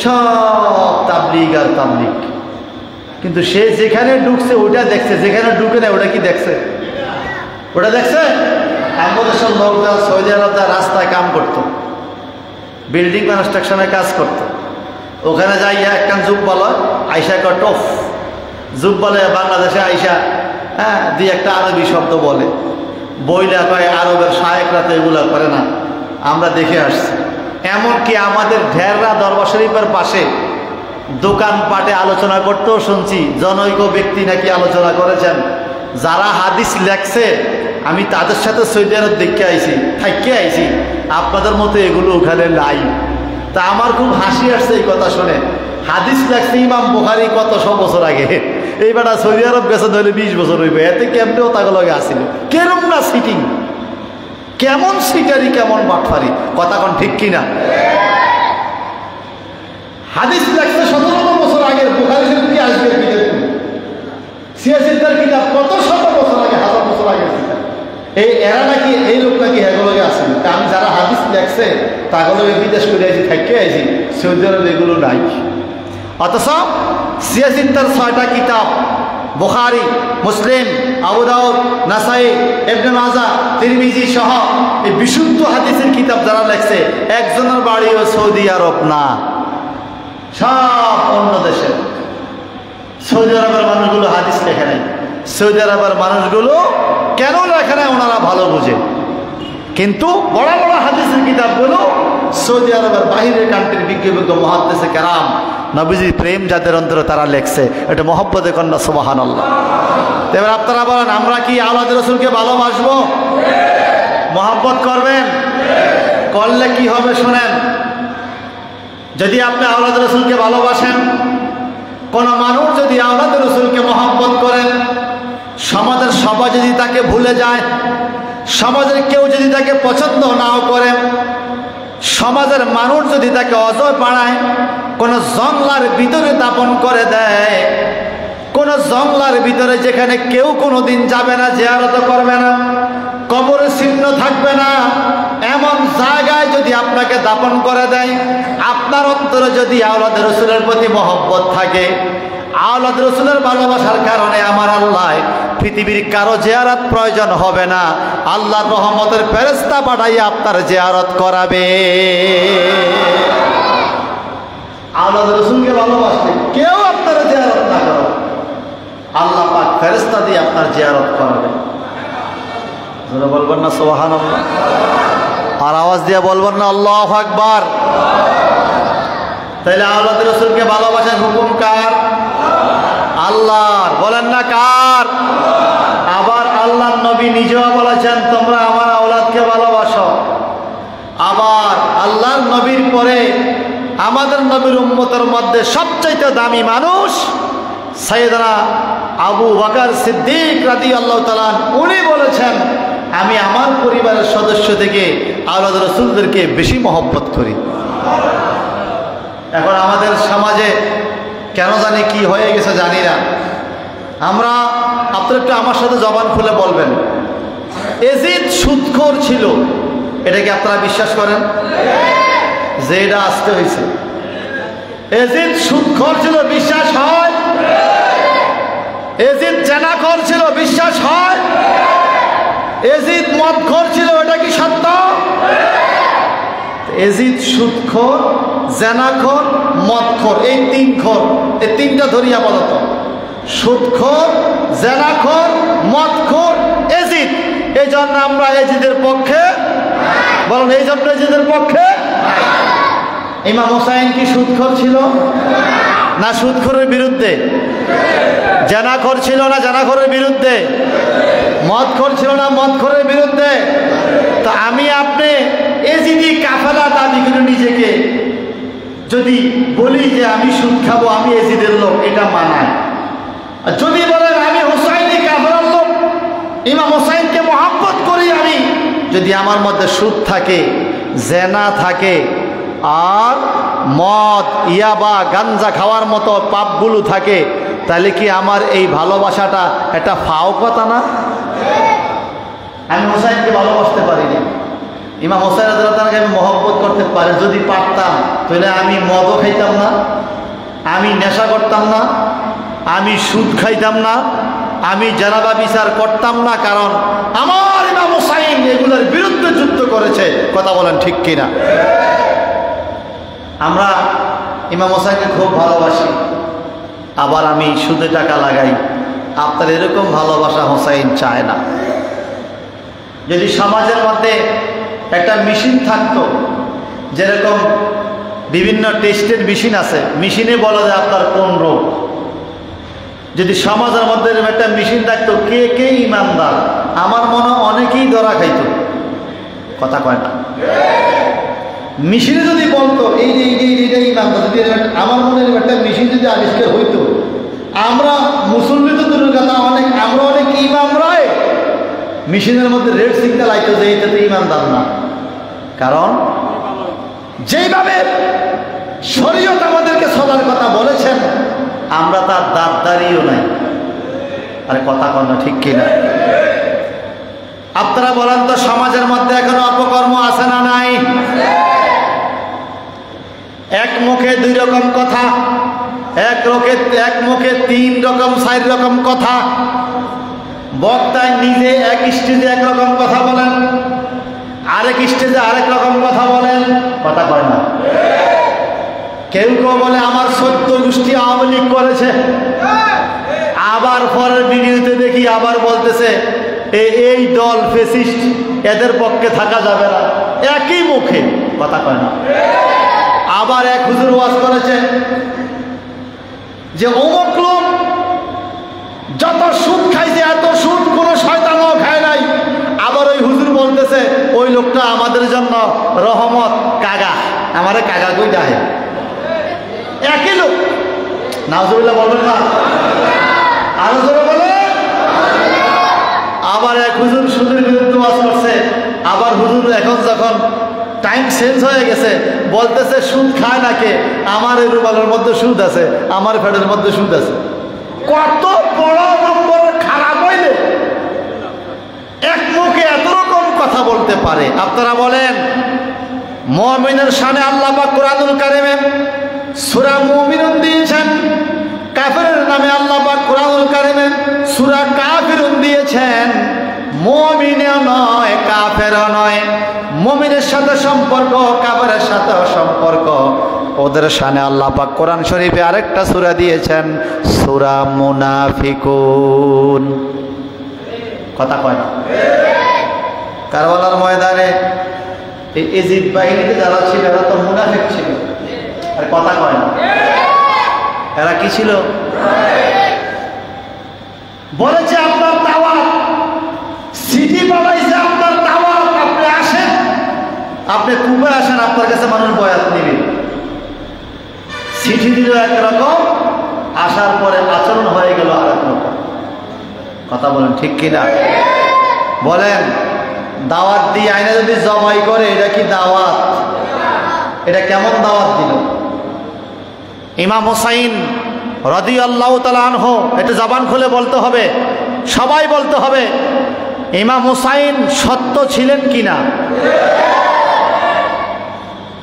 সব তাবলিগ আর তাবলিগ, কিন্তু সে যেখানে ঢুকছে ওটা দেখছে, যেখানে ঢুকে না ওটা কি দেখছে? ওটা দেখছে? আমাদের সব লোকরা সৌদি আরব রাস্তায় কাম করতো, বিল্ডিং কনস্ট্রাকশনের কাজ করতো, ওখানে যাইয়া একখান যুগ বলো আইসা টফ যুগ বলে, বাংলাদেশে আইসা হ্যাঁ দুই একটা আরবি শব্দ বলে, বইলা কয় আরবের শায়েকরা তো এগুলো করে না, আমরা দেখে আসছি। এমনকি আমাদের ঢেররা দরবার শরীফের পাশে দোকানপাটে আলোচনা করতেও শুনছি, জনৈক ব্যক্তি নাকি আলোচনা করেছেন, যারা হাদিস লেখছে আমি তাদের সাথে সৌদি আরব দেখে আইছি, থাইকে আইছি, আপনাদের মতো এগুলো ওখানে নাই। তা আমার খুব হাসি আসছে এই কথা শুনে। হাদিস লেখছে ইমাম বুখারী কত 100 বছর আগে, এইবার সৌদি আরব বেছে ধরলে 20 বছর হইবে, এতে কেমনেও তাকে লগে আসিল। কেরম না সিটিং, কেমন সিটারি, কেমন বাটফারি, কথা কোন ঠিক কিনা? হাদিস লেখছে 17 বছর আগের, বুখারী শরীফ কি আসবে কিতাব, সিয়াসিদ্দার কিতাব কত 100 বছর আগে, 1000 বছর আগে কিতাব। এরা নাকি এই লোক নাকি এগুলোকে আসেন। আমি যারা হাদিস লেখছে তাগুলোকে বিদেশ করে আইছি, থাকতে আইছি, সৌদি আরব এগুলো নাই। অথচ সিয়াসিদ্দার 6টা কিতাব, বুখারী, মুসলিম, আবু দাউদ, নাসাই, ইবনে মাজাহ, তিরমিজি সহ এই বিশুদ্ধ হাদিসের কিতাব যারা লেখছে, একজনের বাড়িও সৌদি আরব না, সব অন্য দেশে। সৌদি আরবের মানুষগুলো হাদিস লেখে নাই। সৌদি আরবের মানুষগুলো কেন লেখে নাই ওনারা ভালো বুঝে, কিন্তু বড় বড় হাদিসের কিতাবগুলো সৌদি আরবের বাহিরের কান্ট্রির বিজ্ঞ মুহাদ্দিসে কেরাম, নবীজির প্রেম যাদের অন্তরে তারা লেখছে, এটা মহব্বতে কন্যা সুবহানাল্লাহ। এবার আপনারা বলেন, আমরা কি আওলাদ রাসূলকে ভালোবাসবো? মহব্বত করবেন? করলে কি হবে শোনেন। যদি আপনি আওলাদ রাসূলকে ভালোবাসেন, কোন মানুষ যদি আওলাদ রাসূলকে মহব্বত করেন, সমাজের সবাই যদি তাকে ভুলে যায়, সমাজের কেউ যদি তাকে পছন্দ নাও করে, সমাজের মানুষ যদি তাকে অজয় পাড়ায়, কোন জংলার ভিতরে দাপন করে দেয়, কোন জংলার ভিতরে যেখানে কেউ কোনোদিন যাবে না, জিয়ারত করবে না, কবরের চিহ্ন থাকবে না, এমন জায়গায় যদি আপনাকে দাপন করে দেয়, আপনার অন্তরে যদি আওলাদ রসুলের প্রতি মহব্বত থাকে, আওলাদ রসুলের ভালোবাসার কারণে আমার আল্লাহ পৃথিবীর কারো জিয়ারত প্রয়োজন হবে না, আল্লাহর রহমতের ফেরেশতা পাঠাইয়া আপনার জিয়ারত করাবে। আওলাদ রসুলকে ভালোবাসলে কেউ আপনার জিয়ারত না করো, আল্লাহ পাক ফেরেশতা দিয়ে আপনার জিয়ারত করাবে। যারা বলবেন না সুবহানাল্লাহ, আর আওয়াজ দিয়ে বলবেন না আল্লাহু আকবার। তাহলে আওলাদ রসুলকে ভালোবাসার হুকুম কার? আল্লাহর। বলেন না কার? আবার আল্লাহর নবী নিজেও বলেছেন তোমরা আমার আওলাদকে ভালোবাসো। আবার আল্লাহর নবীর পরে আমাদের নবীর উম্মতের মধ্যে সবচাইতে দামি মানুষ সাইয়েদনা আবু বকর সিদ্দিক রাদিয়াল্লাহু তাআলা, উনি বলেছেন আমি আমার পরিবারের সদস্য থেকে আওলাদ রসুলদেরকে বেশি মহব্বত করি। এখন আমাদের সমাজে কেন জানি কি হয়ে গেছে জানি না, আমরা আপনারা একটু আমার সাথে জবান খুলে বলবেন, এজিদ সুদখোর ছিল, এটা কি আপনারা বিশ্বাস করেন যে এটা আসতে হয়েছে? এজিদ সুদখোর ছিল, বিশ্বাস হয়? এজিদ জেনাখোর ছিল, বিশ্বাস হয়? এজিদ মদখোর ছিল, এটা কি সত্য? এজিদ সুদখোর, জেনাখোর, মদখোর, এই তিন খোর, এই তিনটা ধরিয়া বলত। সুদখোর, জেনাখোর, মদখোর, এজিদ। এই জন্য আমরা এজিদের পক্ষে, বলুন এই জন্য এজিদের পক্ষে। ইমাম হোসাইন কি সুদখোর ছিল না সুদখোরের বিরুদ্ধে? জেনাখোর ছিল না জেনাখোরের বিরুদ্ধে? মদখোর ছিল না মদখোরের বিরুদ্ধে? তো আমি আপনি এজিদি কাফেলা দাবি করে নিজেকে যদি বলি যে আমি সুদ খাবো, আমি এজিদের লোক, এটা মানায়। আর যদি বলেন আমি হোসাইনি কাফেলার লোক, ইমাম হোসাইনকে মহব্বত করি আমি, যদি আমার মধ্যে সুদ থাকে, জেনা থাকে, আর মদ, ইয়াবা, গাঞ্জা খাওয়ার মতো পাপগুলো থাকে, তাহলে কি আমার এই ভালোবাসাটা একটা ফাও কথা না? আমি হোসাইনকে ভালোবাসতে পারিনি, ইমাম হোসাইন রাদিয়াল্লাহু তাআলাকে আমি মহব্বত করতে পারি। যদি পারতাম তাহলে আমি মদও খাইতাম না, আমি নেশা করতাম না, আমি সুদ খাইতাম না, আমি জানাবা বিচার করতাম না, কারণ আমার ইমাম হোসাইন এগুলোর বিরুদ্ধে যুদ্ধ করেছে। কথা বলেন ঠিক কিনা? আমরা ইমাম হোসাইনকে খুব ভালোবাসি, আবার আমি সুদে টাকা লাগাই। আপনার এরকম ভালোবাসা হোসাইন চায় না। যদি সমাজের মধ্যে একটা মেশিন থাকতো, যেরকম বিভিন্ন টেস্টের মেশিন আছে, মেশিনে বলা যায় আপনার কোন রোগ, যদি সমাজের মধ্যে একটা মেশিন থাকতো, কে কে ইমানদার, আমার মনে অনেকেই ধরা খাইত। কথা কয় না? মেশিনে যদি বলতো এই যে এইটা ইমানদার, যদি আমার মনে একটা মেশিন যদি আবিষ্কার হইতো, আমরা মুসলমান তো দূরের কথা, আমরা অনেক ইমাম রায় মেশিনের মধ্যে রেড সিগন্যাল আইতো যে এইটাতে ইমানদার না। কারণ যেইভাবে শরীয়ত আমাদেরকে চলার কথা বলেছেন, আমরা তার দাঁড়িয়েও নাই। আরে কথা কন না ঠিক কিনা? আপনারা বলেন তো, সমাজের মধ্যে এখনো অপকর্ম আছে না নাই? এক মুখে দুই রকম কথা, এক মুখে তিন রকম চার রকম কথা। বক্তায় নিজে এক স্টেজে একরকম কথা বলেন, আরেক স্টেজে আরেক রকম কথা বলেন। কথা কয় না? কেউ কেউ বলে আমার 14 গোষ্ঠী আওয়ামী লীগ করেছে, আবার পরের ভিডিওতে দেখি আবার বলতেছে এই দল ফেসিস্ট, এদের পক্ষে থাকা যাবে না। একই মুখে কথা কয় না? আবার এক হুজুর ওয়াজ করেছে যে অমুক লোক যত সুদ খাইছে এত সুদ কোনো শয়তানও খায় নাই। আবার ওই হুজুর বলতেছে ওই লোকটা আমাদের জন্য রহমত, কাগা, আমারে কাগা কই দেয়। একই লোক, নাউজুবিল্লাহ বলবেন না? আরো জোরে বলে। আবার এক হুজুর সুদের বিরুদ্ধে ওয়াজ করছে, আবার হুজুর এখন যখন টাইম চেঞ্জ হয়ে গেছে বলতেছে সুদ খায় না কে, আমার এই রুমালের মধ্যে সুদ আছে, আমার ফেডের মধ্যে সুদ আছে। কত বড় নম্বর খারাপ হইলে এক মুখে এত রকম কথা বলতে পারে? আপনারা বলেন, মুমিনের শানে আল্লাহ পাক কুরআনুল কারীমে সূরা মুমিনুন দিয়েছেন, কাফেরের নামে আল্লাহ পাক কুরআনুল কারীমে সূরা কাফিরুন দিয়েছেন। মুমিনও নয়, কাফেরও নয়, মুমিনের সাথে সম্পর্ক, কাফেরের সাথে সম্পর্ক। ওদের শানে আল্লাহ পাক কোরআন শরীফে আরেকটা সূরা দিয়েছেন, সূরা মুনাফিকুন। কথা কয় না? কারবালার ময়দানে এই ইজিদ বাহিনীতে যারা ছিল এরা তো মুনাফিক ছিল, আর কথা কয় না? এরা কি ছিল? বলেছে আপনার দাওয়াত, সিটি পালাইছে আপনার দাওয়াত, আপনি আসেন, আপনি কুবে আসেন, আপনার কাছে মানুষ বয়াত নেবে। চিঠি দিল একরকম, আসার পরে আচরণ হয়ে গেল আর এক রকম। কথা বলেন ঠিক কিনা? বলেন, দাওয়াত দিয়ে আইনা যদি জবাই করে, এটা কি দাওয়াত? এটা কেমন দাওয়াত দিল? ইমাম হুসাইন রাদিয়াল্লাহু তাআলা আনহু, এটা জবান খুলে বলতে হবে, সবাই বলতে হবে, ইমাম হুসাইন সত্য ছিলেন কিনা?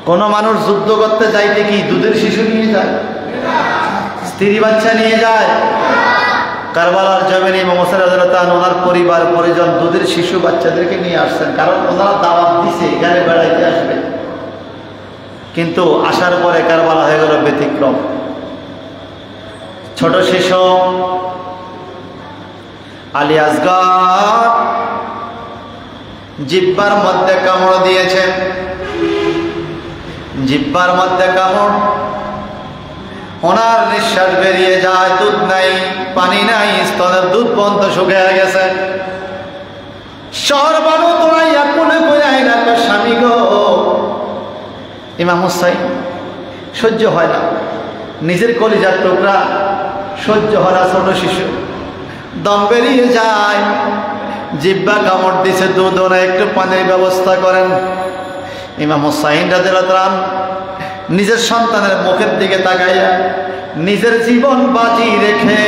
কোন মানুষ যুদ্ধ করতে যাইতে কি দুধের শিশু নিয়ে যায়? স্ত্রী বাচ্চা নিয়ে যায়? কারবালার জমিনে ইমাম হুসাইন রাদিয়াল্লাহু তাআলা ওনার পরিবার পরিজন দুধের শিশু বাচ্চাদেরকে নিয়ে আসছেন, কারণ ওনারা দাওয়াত দিছে এখানে বেড়াইতে আসবে। কিন্তু আসার পরে কারবালা হয়ে গেল ব্যতিক্রম। ছোট শিশু আলী আসগর জিহ্বার মধ্যে কামড় দিয়েছে, জিহ্বার মধ্যে কামড়, ওনার নিঃশ্বাস বেরিয়ে যায়, দুধ নাই, পানি নাই, স্তনের দুধ পর্যন্ত শুকিয়ে গেছে। শহর বানু তোরাইয়া কোলে কইরাই না, স্বামী গো। ইমাম হুসাইন সহ্য হয় না, নিজের কলিজার টুকরা সহ্য হয় না, ছোট শিশু, দম বেরিয়ে যায়, জিহ্বা কামড় দিছে, দুধ না, একটু পানির ব্যবস্থা করেন। ইমাম হুসাইন রাদিয়াল্লাহু তাআলা নিজের সন্তানের মুখের দিকে তাকাইয়া নিজের জীবন বাজি রেখে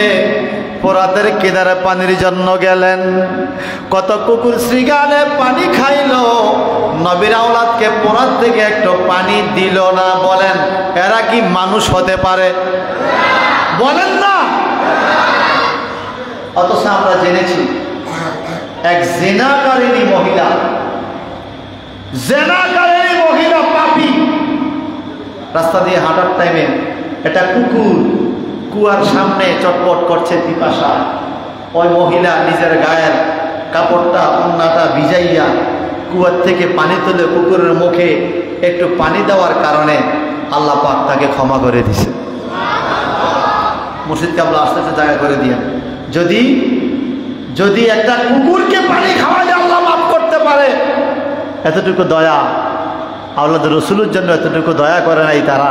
ফোরাতের কিনারে পানির জন্য গেলেন। কত কুকুর শ্রীগালে পানি খাইলো, নবীর আওলাদকে ফোরাত থেকে একটু পানি দিল না। বলেন, এরা কি মানুষ হতে পারে? বলেন না। অথচ আমরা জেনেছি এক জিনাকারিনী মহিলা, জেনাকারিনী মহিলা, পাপী, রাস্তা দিয়ে হাঁটার টাইমে এটা কুকুর কুয়ার সামনে চটপট করছে পিপাসা, ওই মহিলা নিজের গায়ের কাপড়টা ওন্নাটা ভিজাইয়া কুয়ার থেকে পানি তুলে কুকুরের মুখে একটু পানি দেওয়ার কারণে আল্লাহ পাক তাকে ক্ষমা করে দিছে। মুর্শিদ কাবলা আস্তে আস্তে জায়গা করে দিয়ে, যদি যদি একটা কুকুরকে পানি খাওয়ালে আল্লাহ মাফ করতে পারে, এতটুকু দয়া আওলাদ রসুলের জন্য এতটুকু দয়া করে নাই তারা,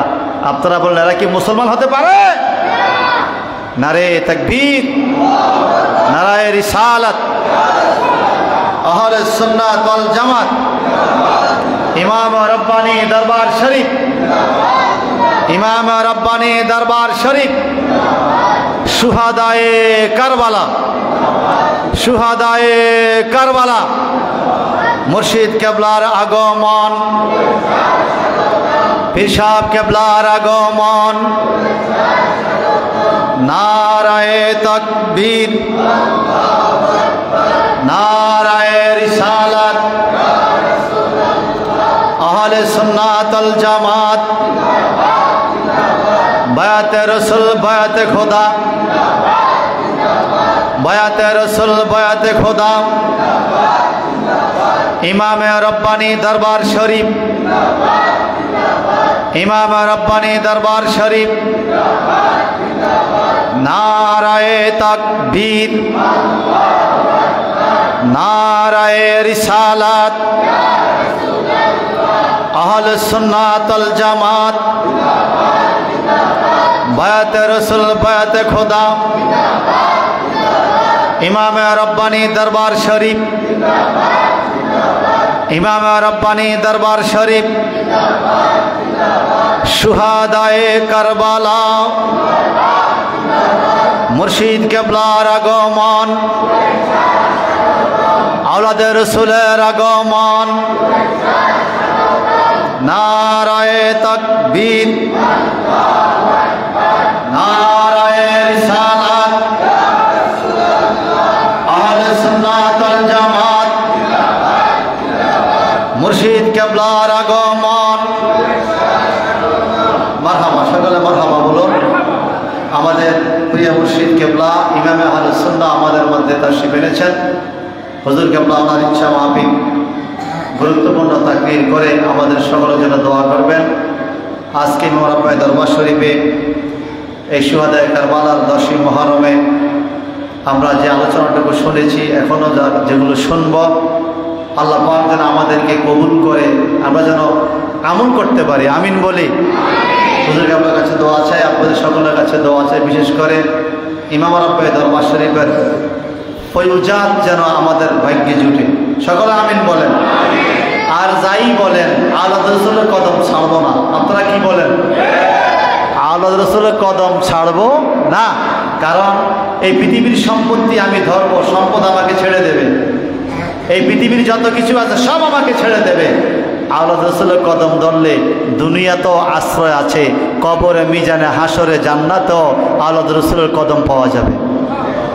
আপনারা বলেন এরা কি মুসলমান হতে পারে? নারে তাকবীর, নারায়ে রিসালাত, আহলে সুন্নাত ওয়াল জামাত, ইমাম রব্বানী দরবার শরীফ, ইমাম রব্বানী দরবার শরীফ, শুহাদায়ে কারবালা, শুহাদায়ে কারবালা, মুর্শিদ কেবলার আগমন, পীর সাহেব কেবলার আগমন, নারায়ে তাকবীর, নারায়ে রিসালাত, আহলে সুন্নাত ওয়াল জামাত, বায়াতে রসুল বায়াতে খোদা, বায়াতে রসুল বায়াতে খোদা, ইমাম রব্বানী দরবার শরীফ, ইমাম রব্বানী দরবার শরীফ, নারায়ে তাকবীর, নারায়ে রিসালাত, আহলে সুন্নাত ওয়াল জামাত, বায়াতে রসুল বায়াতে খোদা, ইমাম রব্বানী দরবার শরীফ, ইমাম রব্বানী দরবার শরীফ, শুহাদায়ে কারবালা, মুর্শিদ কেবলার আগমন, আওলাদে রাসূলের আগমন, নারায়ে তাকবীর, নারায়ে রিসালাত, আহলে সুন্নাত ওয়াল জামাত, মুর্শিদ কিবলার আগমন। মারহাবা, সকলে মারহাবা বলুন। আমাদের প্রিয় মুর্শিদ কিবলা ইমামে আহলে সুন্নাহ আমাদের মধ্যে তাশরীফ এনেছেন। হুজুর কিবলা ওনার ইচ্ছা মাফিক গুরুত্বপূর্ণ তাকরীর করে আমাদের সকলের জন্য দোয়া করবেন। আজকে মোরাব্বাই দরবার শরীফে এই শুহাদায়ে কারবালার 10ই মুহররমে আমরা যে আলোচনাটুকু শুনেছি, এখনও যেগুলো শুনব, আল্লাহ পাক যেন আমাদেরকে কবুল করে আমরা যেন আমল করতে পারি। আমিন বলি। হুজুরের আপনার কাছে দোয়া চাই, আপনাদের সকলের কাছে দোয়া চাই, বিশেষ করে ইমাম রাব্বাই দরবার শরীফের ফয়ুজাত যেন আমাদের ভাগ্যে জুটে। সকলে আমিন বলেন। আর যাই বলেন, আওলাদ রাসূলের কদম ছাড়বো না। আপনারা কি বলেন? আওলাদ রাসূলের কদম ছাড়বো না, কারণ এই পৃথিবীর সম্পত্তি আমি ধরবো, সম্পদ আমাকে ছেড়ে দেবে। এই পৃথিবীর যত কিছু আছে সব আমাকে ছেড়ে দেবে। আওলাদ রাসূলের কদম ধরলে দুনিয়াতেও আশ্রয় আছে, কবরে, মিজানে, হাসরে, জান্নাতেও আওলাদ রাসূলের কদম পাওয়া যাবে।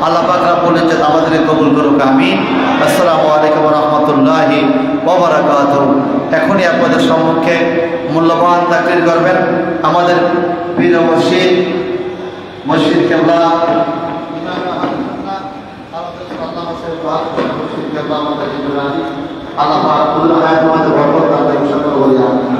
আল্লাহ পাক রব্বুল ইজ্জত আমাদেরকে কবুল করুক। আমিন। আসসালামু আলাইকুম ওয়া রাহমাতুল্লাহি ওয়া বারাকাতুহু। এখনই আপনাদের সম্মুখে মূল্যবান তাকরীর করবেন আমাদের প্রিয় মুর্শিদ কিবলা আল্লাহ পাক কুল হায়াত আমাদের বরকত দান করুন। সকল বলি আমিন।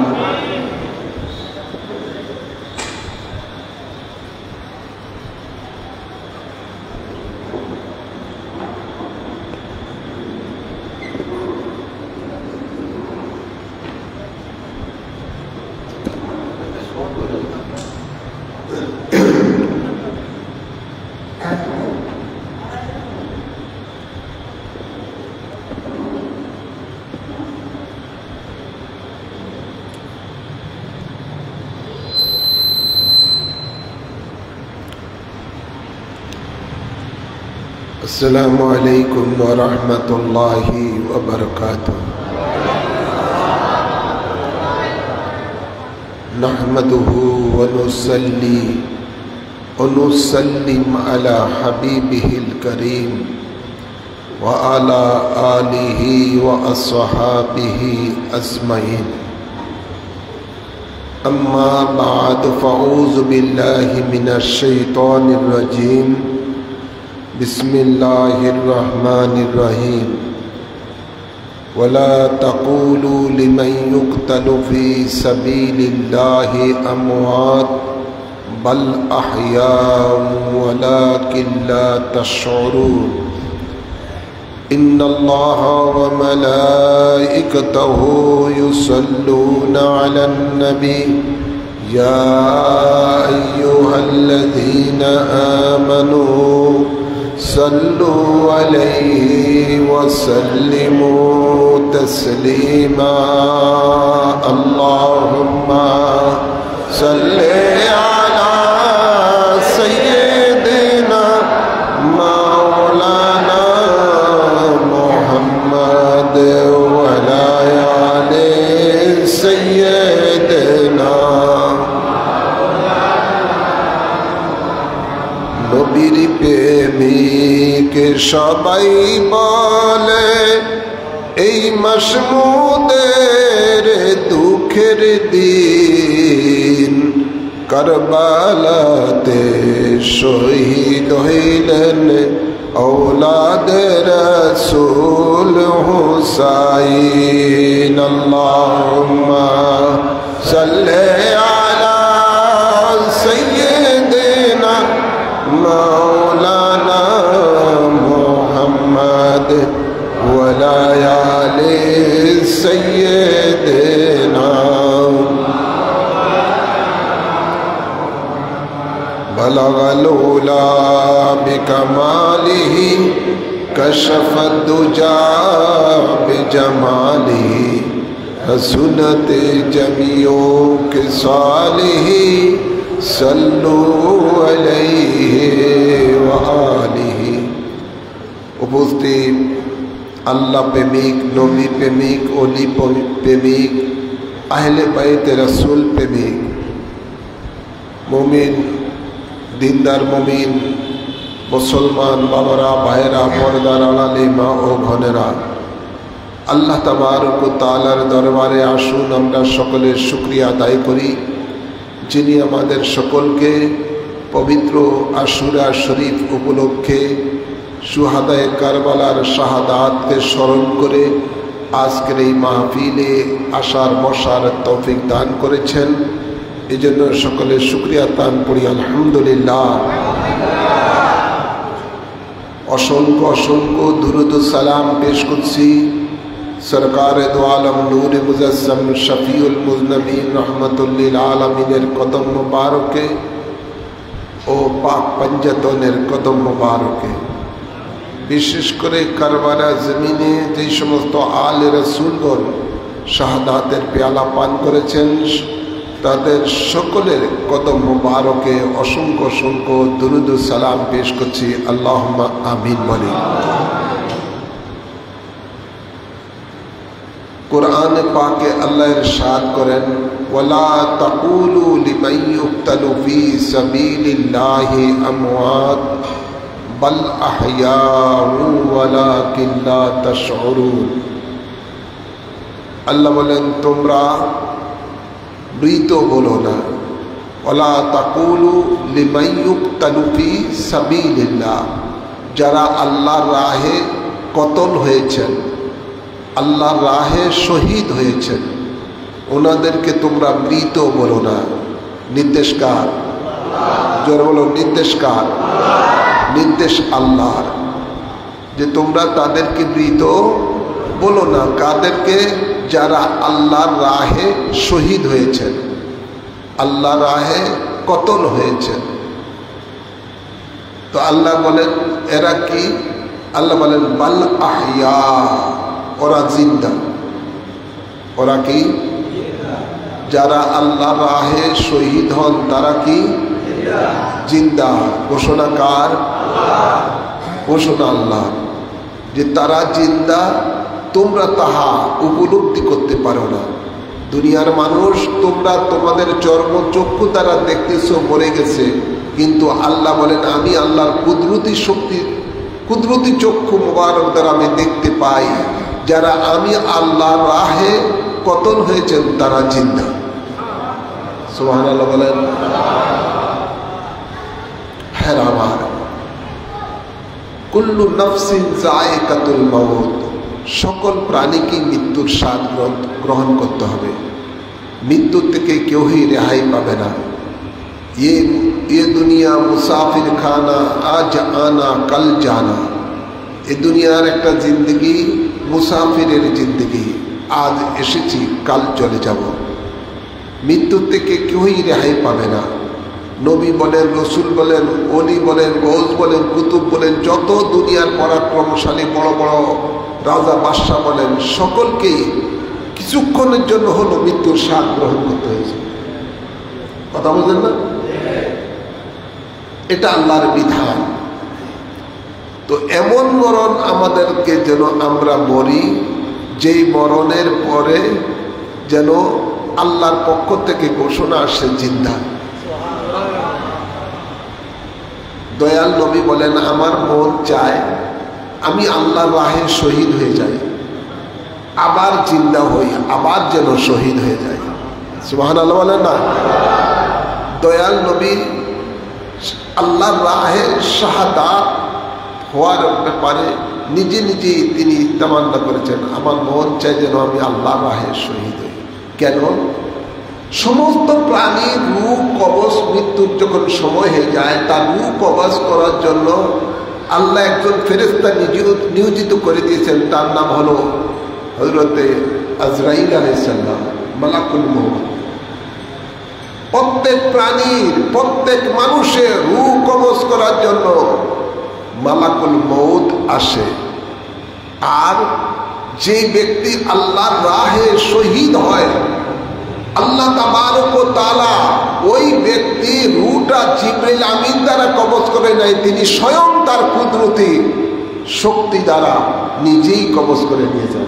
अस्सलामु अलैकुम व रहमतुल्लाहि व बरकातुहू। नहमदुहु व नुसल्ली व नुसल्लिम अला हबीबिहिल करीम व अला आलिहि व अस्हाबिहि अजमईन। अम्मा बाद फ़अऊज़ु बिल्लाहि मिनश शैतानिर रजीम। बिस्मिल्लाहिर्रहमानिर्रहीम। वला तक़ूलू लिमन युक़्तलु फ़ी सबीलिल्लाहि अमवात बल अहयाउ वलाकिन ला तशऊरून। इन्नल्लाहा व मलाइकतहु युसल्लूना अलन नबी या अय्युहल्लज़ीना आमनू सल्लु अलैहि वसल्लिमू तस्लीमा। अल्लाहुम्मा सल्लि अला सय्यिदिना मौलाना मुहम्मद व अला आलि सय्यिदिना। নবীর প্রেমিক সবাই বলে এই মাসমুদের দুঃখের দিন কারবালাতে শহীদ হইলেন औलादे रसूल हुसैन। अल्लाहुम्मा सल्ले अला सय्यिदिना मौलाना मुहम्मद व अला आलि सय्यिदिना। बलगल उला बिकमालिही कशफत दुजा बिजमालिही हसनत जमियो के सालिही सल्लु अलैहि व आलिही। उपस्थित আল্লাহ প্রেমিক, নবী প্রেমিক, অলি প্রেমিক, আহলে বাইতে রাসূল প্রেমিক, মুমিন, দিনদার মুমিন, মুসলমান বাবারা, ভাইয়েরা, পর্দার আড়ালে মা ও বোনেরা, আল্লাহ তাবারক ওয়া তাআলার দরবারে আসুন আমরা সকলের শুকরিয়া আদায় করি, যিনি আমাদের সকলকে পবিত্র আশুরা শরীফ উপলক্ষে শুহাদায়ে কারবালার শাহাদাতকে স্মরণ করে আজকের এই মাহফিলে আসার বসার তৌফিক দান করেছেন। এই জন্য সকলের শুকরিয়া দান করি আলহামদুলিল্লাহ। অসংখ্য অসংখ্য দুরুদ ও সালাম পেশ করছি সরকারে দো আলম নূর মুজাসসাম শফিউল মুজনবিন রহমাতুল লিল আলামিনের কদম মুবারকে ও পাক পঞ্জতনের কদম মুবারকে। বিশেষ করে কারবালা জমিনে যে সমস্ত আলে রাসূলগণ শাহাদাতের পেয়ালা পান করেছেন তাদের সকলের কদম মুবারকে অসংখ্য অসংখ্য দুরুদ ও সালাম পেশ করছি। আল্লাহুম্মা আমিন বলি। কুরআন পাকে আল্লাহ ইরশাদ করেন, ওয়ালা তাকুলু লিমান ইউক্তালু ফি সাবিলিল্লাহি আমওয়াত বাল আহইয়াউ ওয়ালাকিন লা তাশউরুন। আল্লাহ বলেন তোমরা মৃত বলো না। ওয়ালা তাকুলু লিমান ইউক্তালু ফি সাবিলিল্লাহ, যারা আল্লাহর রাহে কতল হয়েছেন, আল্লাহর রাহে শহীদ হয়েছেন, ওনাদেরকে তোমরা মৃত বলো না। নির্দেশকার, জোরে বলো নির্দেশকার, নির্দেশ আল্লাহর, যে তোমরা তাদেরকে মৃত বলো না। কাদেরকে? যারা আল্লাহর রাহে শহীদ হয়েছেন, আল্লাহর রাহে কতল হয়েছেন। তো আল্লাহ বলেন এরা কি? আল্লাহ বলেন বাল আহইয়া, ওরা জিন্দা। ওরা কি? যারা আল্লাহর রাহে শহীদ হন তারা কি? জিন্দা। ঘোষণা কার? ঘোষণা আল্লাহ, যে তারা জিন্দা, তোমরা তাহা উপলব্ধি করতে পারো না। দুনিয়ার মানুষ তোমরা তোমাদের চর্মচক্ষু দ্বারা দেখতেছো মরে গেছে, কিন্তু আল্লাহ বলেন আমি আল্লাহর কুদরতি শক্তি, কুদরতি চক্ষু মুবারক দ্বারা আমি দেখতে পাই যারা আমি আল্লাহর রাহে কতল হয়েছেন তারা জিন্দা। সুবহানাল্লাহ বলেন। হ্যাঁ আমার কুল্লু নাফসিন যায়কাতুল মাউত, সকল প্রাণীকে মৃত্যুর স্বাদ গ্রহণ করতে হবে। মৃত্যু থেকে কেউই রেহাই পাবে না। ये दुनिया मुसाफिर खाना, आज आना कल जाना। এ দুনিয়ার একটা জিন্দগি মুসাফিরের জিন্দগি, আজ এসেছি কাল চলে যাব। মৃত্যু থেকে কেউই রেহাই পাবে না। নবী বলেন, রসুল বলেন, অলি বলেন, গৌস বলেন, কুতুব বলেন, যত দুনিয়ার পরাক্রমশালী বড় বড় রাজা বাদশাহ বলেন, সকলকেই কিছুক্ষণের জন্য হলো মৃত্যুর স্বাদ গ্রহণ করতে হয়েছে। কথা বলছেন না? এটা আল্লাহর বিধান। তো এমন মরণ আমাদেরকে যেন আমরা মরি, যেই মরণের পরে যেন আল্লাহর পক্ষ থেকে ঘোষণা আসে জিন্দা। দয়াল নবী বলেন আমার মন চায় আমি আল্লাহর রাহে শহীদ হয়ে যাই, আবার জিন্দা হই, আবার যেন শহীদ হয়ে যায়। সুবহানাল্লাহ বলেন না? দয়াল নবী আল্লাহর রাহে শাহাদাত হওয়ার ব্যাপারে নিজে নিজেই তিনি তামান্না করেছেন, আমার মন চাই যেন আমি আল্লাহর রাহে শহীদ হই। কেন? সমস্ত প্রাণীর রূহ কবজ মৃত্যুর যখন সময় হয়ে যায়, তার রূহ কবজ করার জন্য আল্লাহ একজন ফেরেশতা নিয়োজিত করে দিয়েছেন, তার নাম হলো হযরতে আজরাইল আলাইহিস সালাম, মালাকুল মউত। প্রত্যেক প্রাণীর, প্রত্যেক মানুষের রূহ কবজ করার জন্য মালাকুল মউত আসে। আর যে ব্যক্তি আল্লাহর রাহে শহীদ হয়, আল্লাহ তাবারক ওয়া তাআলা ওই ব্যক্তি রূহটা জিবরাইল আমিন দ্বারা কবজ করে নাই, তিনি স্বয়ং তার কুদরতি শক্তি দ্বারা নিজেই কবজ করে নিয়ে যান।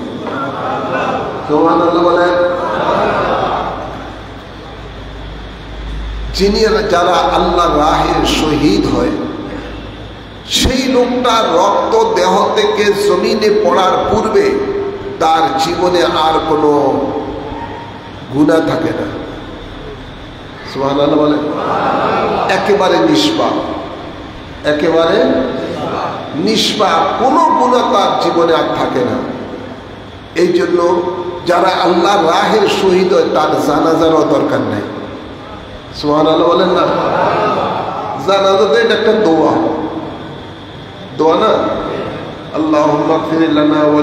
সুবহানাল্লাহ বলেন। যিনি যারা আল্লাহর রাহে শহীদ হয়, সেই লোকটার রক্ত দেহ থেকে জমিনে পড়ার পূর্বে তার জীবনে আর কোনো গুনাহ থাকে না। সুবহানাল্লাহ বলেন। একেবারে নিষ্পাপ, একেবারে নিষ্পাপ, কোনো গুনাহ তার জীবনে আর থাকে না। এই জন্য যারা আল্লাহর রাহে শহীদ হয় তার জানাজারও দরকার নাই। সুবহানাল্লাহ বলেন না। জানাজাতে এটা একটা দোয়া, দোয়া না, আল্লাহুম্মা গফির লানা ওয়া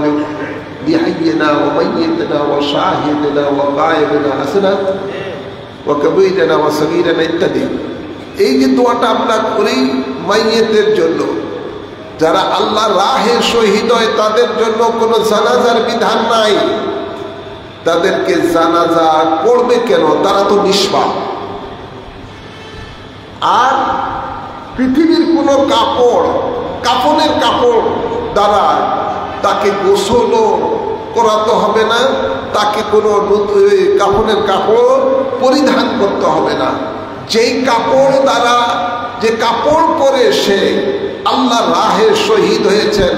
লিহাইয়িনা ওয়া মাইয়িতিনা ওয়া শাহিদিনা ওয়া গায়বিনা হাসানা ওয়া কাবীরিনা ওয়া সগীরিনা ইত্যাদি। এই যে দোয়াটা আমরা করি মাইয়িতের জন্য, যারা আল্লাহর রাহে শহীদ হয় তাদের জন্য কোনো জানাজার বিধান নাই। তাদেরকে জানাজা পড়বে কেন? তারা তো নিষ্পাপ। আর পৃথিবীর কোনো কাপড়, কাফনের কাপড় দ্বারা তাকে গোসলও করাতে হবে না, তাকে কোনো কাফনের কাপড় পরিধান করতে হবে না। যেই কাপড় দ্বারা, যে কাপড় পরে সে আল্লাহর রাহে শহীদ হয়েছেন,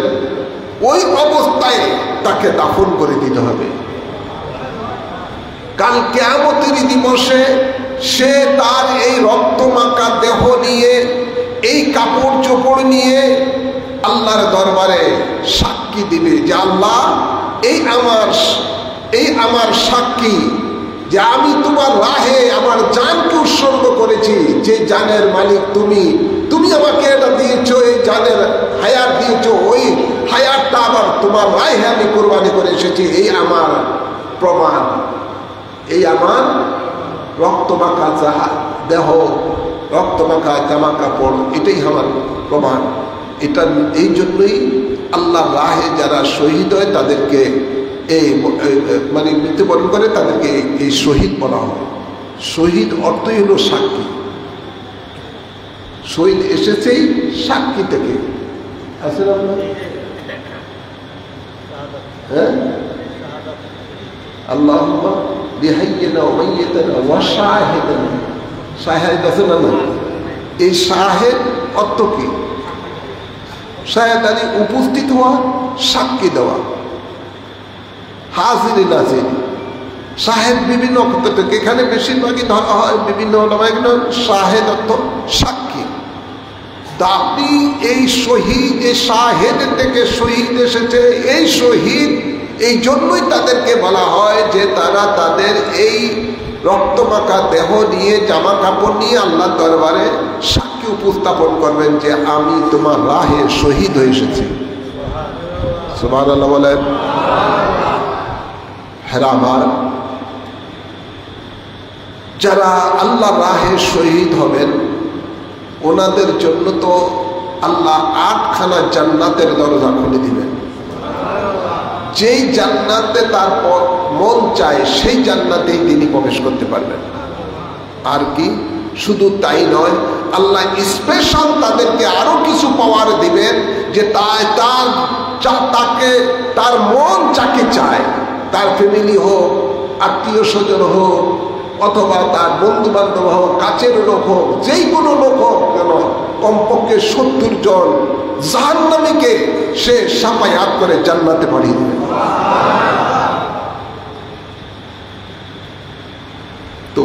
ওই অবস্থায় তাকে দাফন করে দিতে হবে। কাল কিয়ামতের দিবসে সে তার এই রক্তমাখা দেহ নিয়ে, এই কাপড় চোপড় নিয়ে আল্লাহর দরবারে সাক্ষী দিবে যে আল্লাহ, এই আমার সাক্ষী যে আমি তোমার রাহে আমার জানকে উৎসর্গ করেছি। যে জানের মালিক তুমি, তুমি আমাকে এটা দিয়েছো, এই জানের হায়াত দিয়েছো, ওই হায়াতটা আবার তোমার রাহে আমি কোরবানি করে এসেছি। এই আমার প্রমাণ, এই আমার রক্তমাখা দেহ, রক্তমাখা জামা কাপড়, এটাই আমার প্রমাণ। এটা এই জন্যই আল্লাহর রাহে যারা শহীদ হয় তাদেরকে এই মানে মৃত্যুবরণ করে তাদেরকে এই শহীদ বলা হয়। শহীদ অর্থই হলো সাক্ষী। শহীদ এসেছেই সাক্ষী থেকে। আছে না? হ্যাঁ, আল্লাহুম্মা লিহাইয়িনা ওয়া মাইয়িতিনা ওয়া শাহিদিনা। শাহিদ আছে না? এই শাহেদ অর্থ কি? শাহেদ মানে উপস্থিত হওয়া, সাক্ষী দেওয়া, হাজিরি নাজির। শাহেদ বিভিন্ন অর্থ থেকে, এখানে বেশিরভাগই ধরা হয় বিভিন্ন শাহেদ অর্থ সাক্ষী। আপনি এই শহীদ, এই শাহেদ থেকে শহীদ এসেছে, এই শহীদ এই জন্যই তাদেরকে বলা হয় যে তারা তাদের এই রক্তমাখা দেহ নিয়ে, জামা কাপড় নিয়ে আল্লাহর দরবারে সাক্ষী উপস্থাপন করবেন যে আমি তোমার রাহে শহীদ হয়ে এসেছি। সুবহানাল্লাহ বলেন। হ্যাঁ আমার যারা আল্লাহর রাহে শহীদ হবেন ওনাদের জন্য তো আল্লাহ 8খানা জান্নাতের দরজা খুলে দিবেন। যেই জান্নাতে তারপর মন চায় সেই জান্নাতেই তিনি প্রবেশ করতে পারবেন। আর কি শুধু তাই নয়, আল্লাহ স্পেশাল তাদেরকে আরো কিছু পাওয়ার দিবেন যে তাকে তার মন যাকে চায়, তার ফ্যামিলি হোক, আত্মীয় স্বজন হোক, অথবা তার বন্ধু বান্ধব হোক, কাছের লোক হোক, যেই কোনো লোক হোক কেন, কমপক্ষে 70 জন জাহান্নামীকে সে সাফায়াত করে জান্নাতে পাঠিয়ে দেবে। তো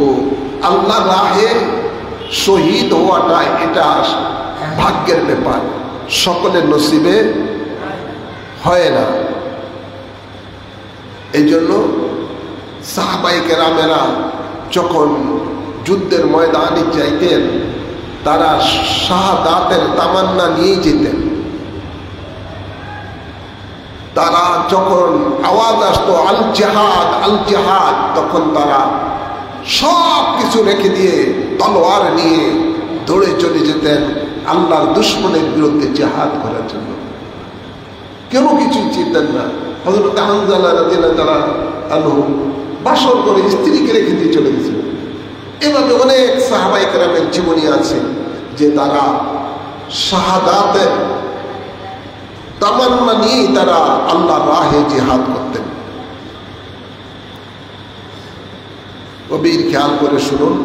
আল্লাহ রাহে শহীদ হওয়াটা এটা ভাগ্যের ব্যাপার, সকলের নসিবে হয় না। এই জন্য সাহাবায়ে কেরামেরা যখন যুদ্ধের ময়দানে যাইতেন তারা শাহাদাতের তামান্না নিয়ে যেতেন। তারা যখন আওয়াজ আসতো আল জিহাদ আল জিহাদ, তখন তারা সব কিছু রেখে দিয়ে তলোয়ার নিয়ে দৌড়ে চলে যেতেন আল্লাহর দুশমনের বিরুদ্ধে জিহাদ করার জন্য। কেন কিছুই চিনতেন না। হযরত হানজালা রাদিয়াল্লাহু আনহু বাসর করে স্ত্রীকে রেখে দিয়ে চলে গেছিলেন। এভাবে অনেক সাহাবায়ে কেরামের জীবনী আছে যে তারা শাহাদাতের তামান্না নিয়েই তারা আল্লাহর রাহে জিহাদ করতেন। কবির খেয়াল করে শুনুন,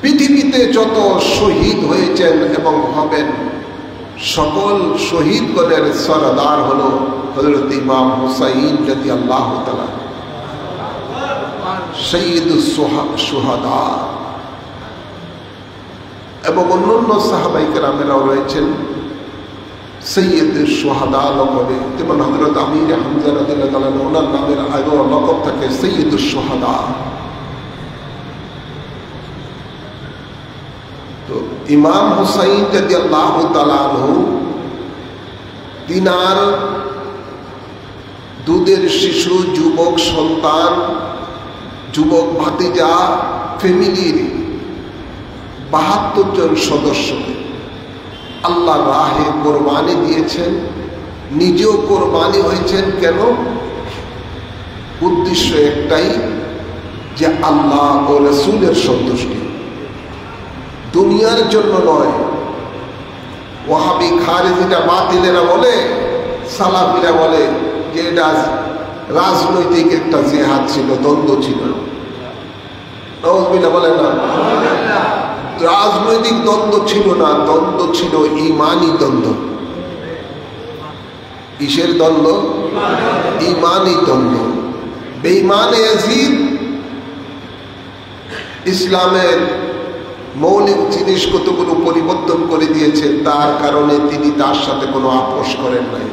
পৃথিবীতে যত শহীদ হয়েছেন এবং হবেন সকল শহীদগণের সরদার হলো হযরত ইমাম হুসাইন রাদিয়াল্লাহু তাআলা, সাইয়্যিদুস শুহাদা। এবং অন্যান্য সাহাবায়ে কেরামেরাও রয়েছেন সৈয়দুস শুহাদা লকবে, যেমন হযরত আমির হামজা রাদিয়াল্লাহু তাআলা ওনার নামের আগেও লকব থাকে সৈয়দুস শুহাদা। তো ইমাম হুসাইন রাদিয়াল্লাহু তাআলা আনহু তিনার দুধের শিশু, যুবক সন্তান, যুবক ভাতিজা ফ্যামিলির ৭২ জন সদস্যকে আল্লাহর রাহে কোরবানি দিয়েছেন, নিজেও কোরবানি হয়েছেন। কেন? উদ্দেশ্য একটাই, যে আল্লাহ ও রাসূলের সন্তুষ্টি, দুনিয়ার জন্য নয়। ওয়াহাবি খারেজিটা বাতিলেরা বলে, সালাফিরা বলে যে এটা রাজনৈতিক একটা জিহাদ ছিল, দ্বন্দ্ব ছিল। নাউযুবিল্লাহ বলেন না, রাজনৈতিক দ্বন্দ্ব ছিল না, দ্বন্দ্ব ছিল ঈমানি দ্বন্দ্ব। কিসের দ্বন্দ্ব? ঈমানি দ্বন্দ্ব। বেঈমানে ইয়াজিদ ইসলামের মৌলিক জিনিস কতগুলো পরিবর্তন করে দিয়েছে, তার কারণে তিনি তার সাথে কোনো আপোষ করেন নাই।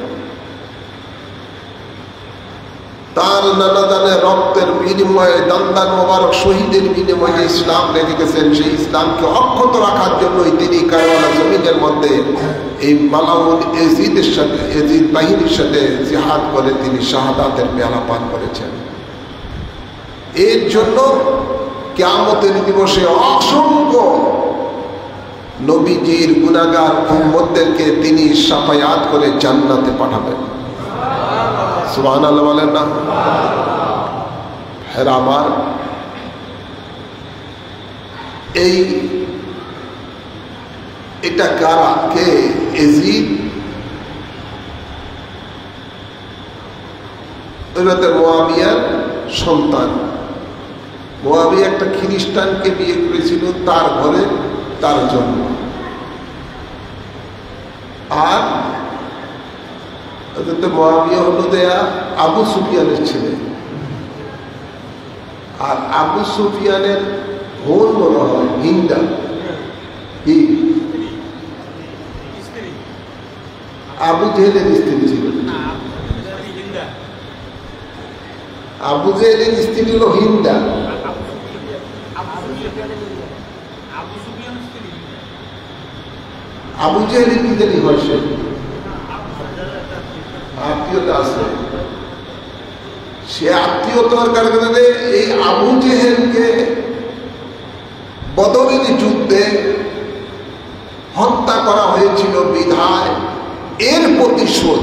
তার নানাদানের রক্তের বিনিময়ে, দান্দার মোবারক শহীদের বিনিময়ে ইসলাম রেখে গেছেন। সেই ইসলামকে অক্ষত রাখার জন্যই তিনি কারবালা জমিনের মধ্যে এই মালাউন ইয়াজিদের সাথে, ইয়াজিদ বাহিনীর সাথে জিহাদ করে তিনি শাহাদাতের পেয়ালা পান করেছেন। এর জন্য কিয়ামতের দিবসে অসংখ্য নবীজির গুনাহগার উম্মতদেরকে তিনি শাফায়াত করে জান্নাতে পাঠাবেন। সুবহানাল্লাহ বলেন না? হ্যাঁ, আমার এটা কারা? কে? ইয়াজিদ মুআবিয়ার সন্তান। মুআবিয়া একটা খ্রিস্টানকে বিয়ে করেছিল, তার ঘরে তার জন্ম। আর মুআবিয়া হলো দেয়া আবু সুফিয়ানের ছেলে। আর আবু সুফিয়ানের বোন মনে হয় হিন্দা। কি? আবু জেহেলের স্ত্রী ছিল। আবু জেহেলের স্ত্রী হলো হিন্দা। আবু জেহেলের কি জানি হয়, সে আত্মীয়তা আছে। সে আত্মীয়তার কারণে এই আবু জেহেলকে বদরের যুদ্ধে হত্যা করা হয়েছিল বিধায় এর প্রতিশোধ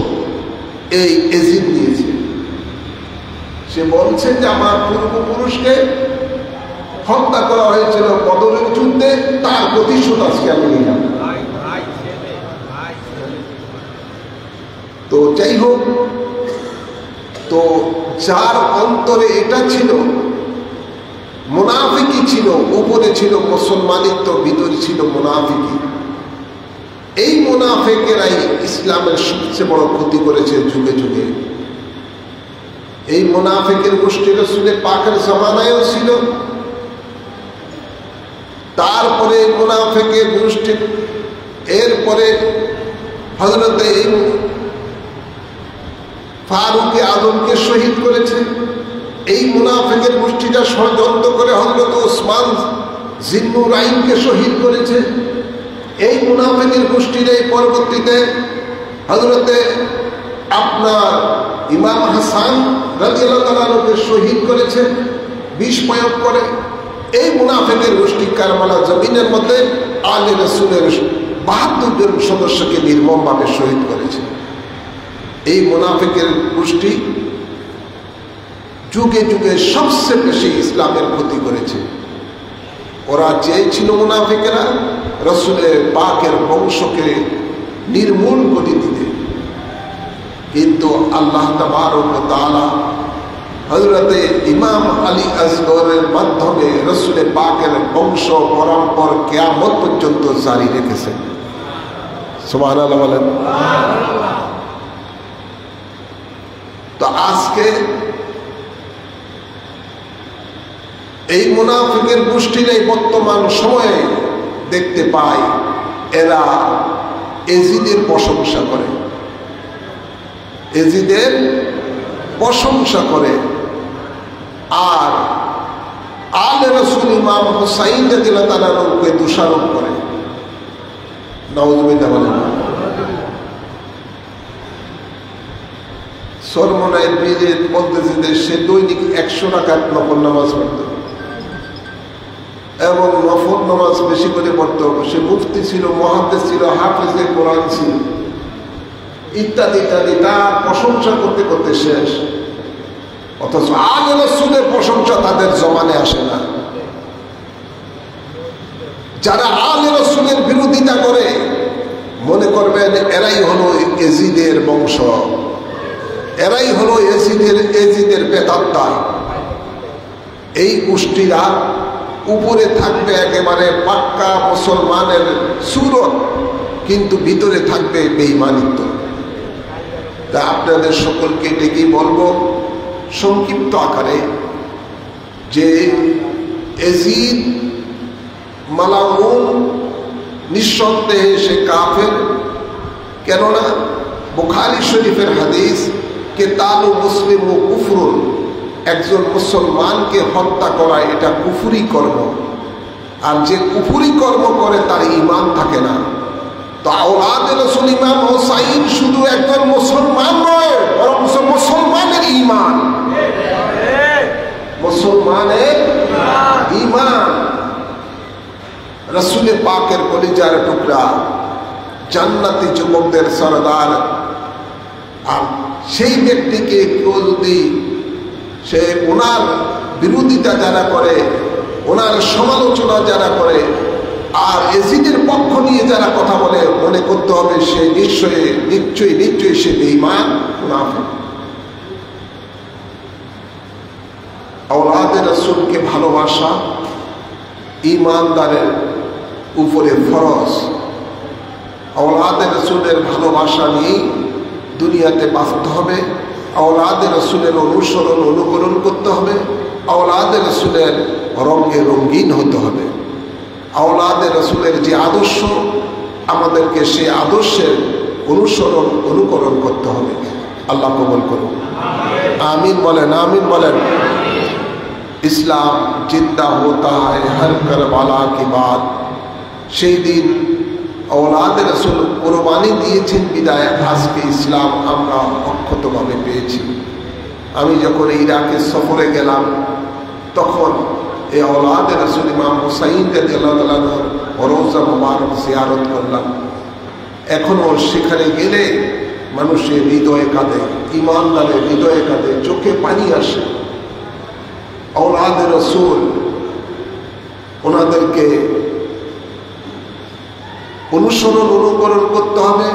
এই ইয়াজিদ নিয়েছে। সে বলছে যে আমার পূর্বপুরুষকে হত্যা করা হয়েছিল বদরের যুদ্ধে, তার প্রতিশোধ আজকে আমি নিলাম। তো যাই হোক, তো যার অন্তরে এটা ছিল, মুনাফিকি ছিল, উপরে ছিল মুসলমানিত্ব, ভিতরে ছিল মুনাফিকি। এই মুনাফিকেরাই ইসলামের সবচেয়ে বড় ক্ষতি করেছে যুগে যুগে। এই মুনাফিকের গোষ্ঠী রাসূলের পাকের জামানায়ও ছিল, তারপরে মুনাফিকের গোষ্ঠী, এরপরে হযরত ফারুকে আজমকে শহীদ করেছে। এই মুনাফিকের গোষ্ঠীটা ষড়যন্ত্র করে হযরত ওসমান জিন্নুরাইনকে শহীদ করেছে। এই মুনাফিকের গোষ্ঠীর এই পরবর্তীতে হযরতে আপনার ইমাম হাসান রাদিয়াল্লাহু তাআলা আনহুকে শহীদ করেছে বিষ প্রয়োগ করে। এই মুনাফিকের গোষ্ঠী কারবালা জমিনের মধ্যে আলে রাসূলের ৭২ জন সদস্যকে নির্মমভাবে শহীদ করেছে। এই মুনাফিকের গোষ্ঠী যুগে যুগে সবচেয়ে বেশি ইসলামের ক্ষতি করেছে। ওরা চেয়েছিল মুনাফিকেরা রাসূলের পাকের বংশকে নির্মূল করে দিতে, কিন্তু আল্লাহ তাবারক ওয়া তাআলা হযরতে ইমাম আলী আসগরের মাধ্যমে রাসূল পাকের বংশ পরম্পরা কিয়ামত পর্যন্ত জারি রেখেছেন। সুবহানাল্লাহ বলেন। তো আজকে এই মুনাফিকের গোষ্ঠীর এই বর্তমান সময়ে দেখতে পাই এরা এজিদের প্রশংসা করে, এজিদের প্রশংসা করে, আর আলে রাসূল ইমাম হুসাইন রাদিয়াল্লাহু তাআলাকে দোষারোপ করে। নাউযুবিল্লাহ বলেন। সরমনায় পীরের বলতেছে যে সে দৈনিক 100 রাকাত নফল নামাজ পড়ত এবং নফল নামাজ বেশি করে পড়ত। সে মুফতি ছিল, মুহাদ্দিস ছিল, হাফেজে কোরআন ছিল, ইত্যাদি ইত্যাদি। তার প্রশংসা করতে করতে শেষ। অথচ আলে রাসূলের প্রশংসা তাদের জমানে আসে না। যারা আলে রাসূলের বিরোধিতা করে মনে করবেন এরাই হলো এজিদের বংশ, এরাই হলো এজিদের প্রেতাত্মা। এই গোষ্ঠীরা উপরে থাকবে একেবারে পাক্কা মুসলমানের সুরত, কিন্তু ভিতরে থাকবে বেঈমানিত্ব। তা আপনাদের সকলকে ডেকে বলবো সংক্ষিপ্ত আকারে যে এজিদ মালাউন নিঃসন্দেহে সে কাফের। কেননা বুখারী শরীফের হাদিস কিতালু মুসলিম ও কুফরুন, একজন মুসলমানকে হত্যা করা এটা কুফরি কর্ম, আর যে কুফরি কর্ম করে তার ঈমান থাকে না। তো আওলাদে রাসূল ইমাম হুসাইন শুধু একজন মুসলমান নয়, বরং মুসলমানের ঈমান, মুসলমানের ঈমান। রাসূল পাকের কলিজার টুকরা, জান্নাতি যুবকদের সরদার। আর সেই ব্যক্তিকে কেউ যদি সে ওনার বিরোধিতা যারা করে, ওনার সমালোচনা যারা করে, আর এজিদের পক্ষ নিয়ে যারা কথা বলে, মনে করতে হবে সে নিশ্চয়ই সে বেঈমান, মুনাফিক। আওলাদে রাসূলকে ভালোবাসা ঈমানদারের উপরে ফরজ। আওলাদে রাসূলের ভালোবাসা নিয়ে দুনিয়াতে বাঁচতে হবে, আওলাদে রাসূলের অনুসরণ অনুকরণ করতে হবে, আওলাদে রাসূলের রঙে রঙিন হতে হবে। আওলাদে রাসূলের যে আদর্শ, আমাদেরকে সেই আদর্শের অনুসরণ অনুকরণ করতে হবে। আল্লাহ কবুল করুন, আমিন বলেন, আমিন বলেন। ইসলাম জিন্দা হোতা है हर करबाला के बाद। সেই দিন আওলাদে রাসূল কুরবানি দিয়েছেন বিদায় আজকে ইসলাম আমরা অক্ষতভাবে পেয়েছি। আমি যখন ইরাকে সফরে গেলাম তখন এই আওলাদে রাসূল ইমাম হুসাইন রাদিয়াল্লাহু তাআলার রওজা মুবারক জিয়ারত করলাম। এখনো সেখানে গেলে মানুষের হৃদয়ে কাঁদে, ঈমানদারের হৃদয়ে কাঁদে, চোখে পানি আসে। আওলাদে রাসূল, ওনাদেরকে অনুসরণ অনুকরণ করতে হবে,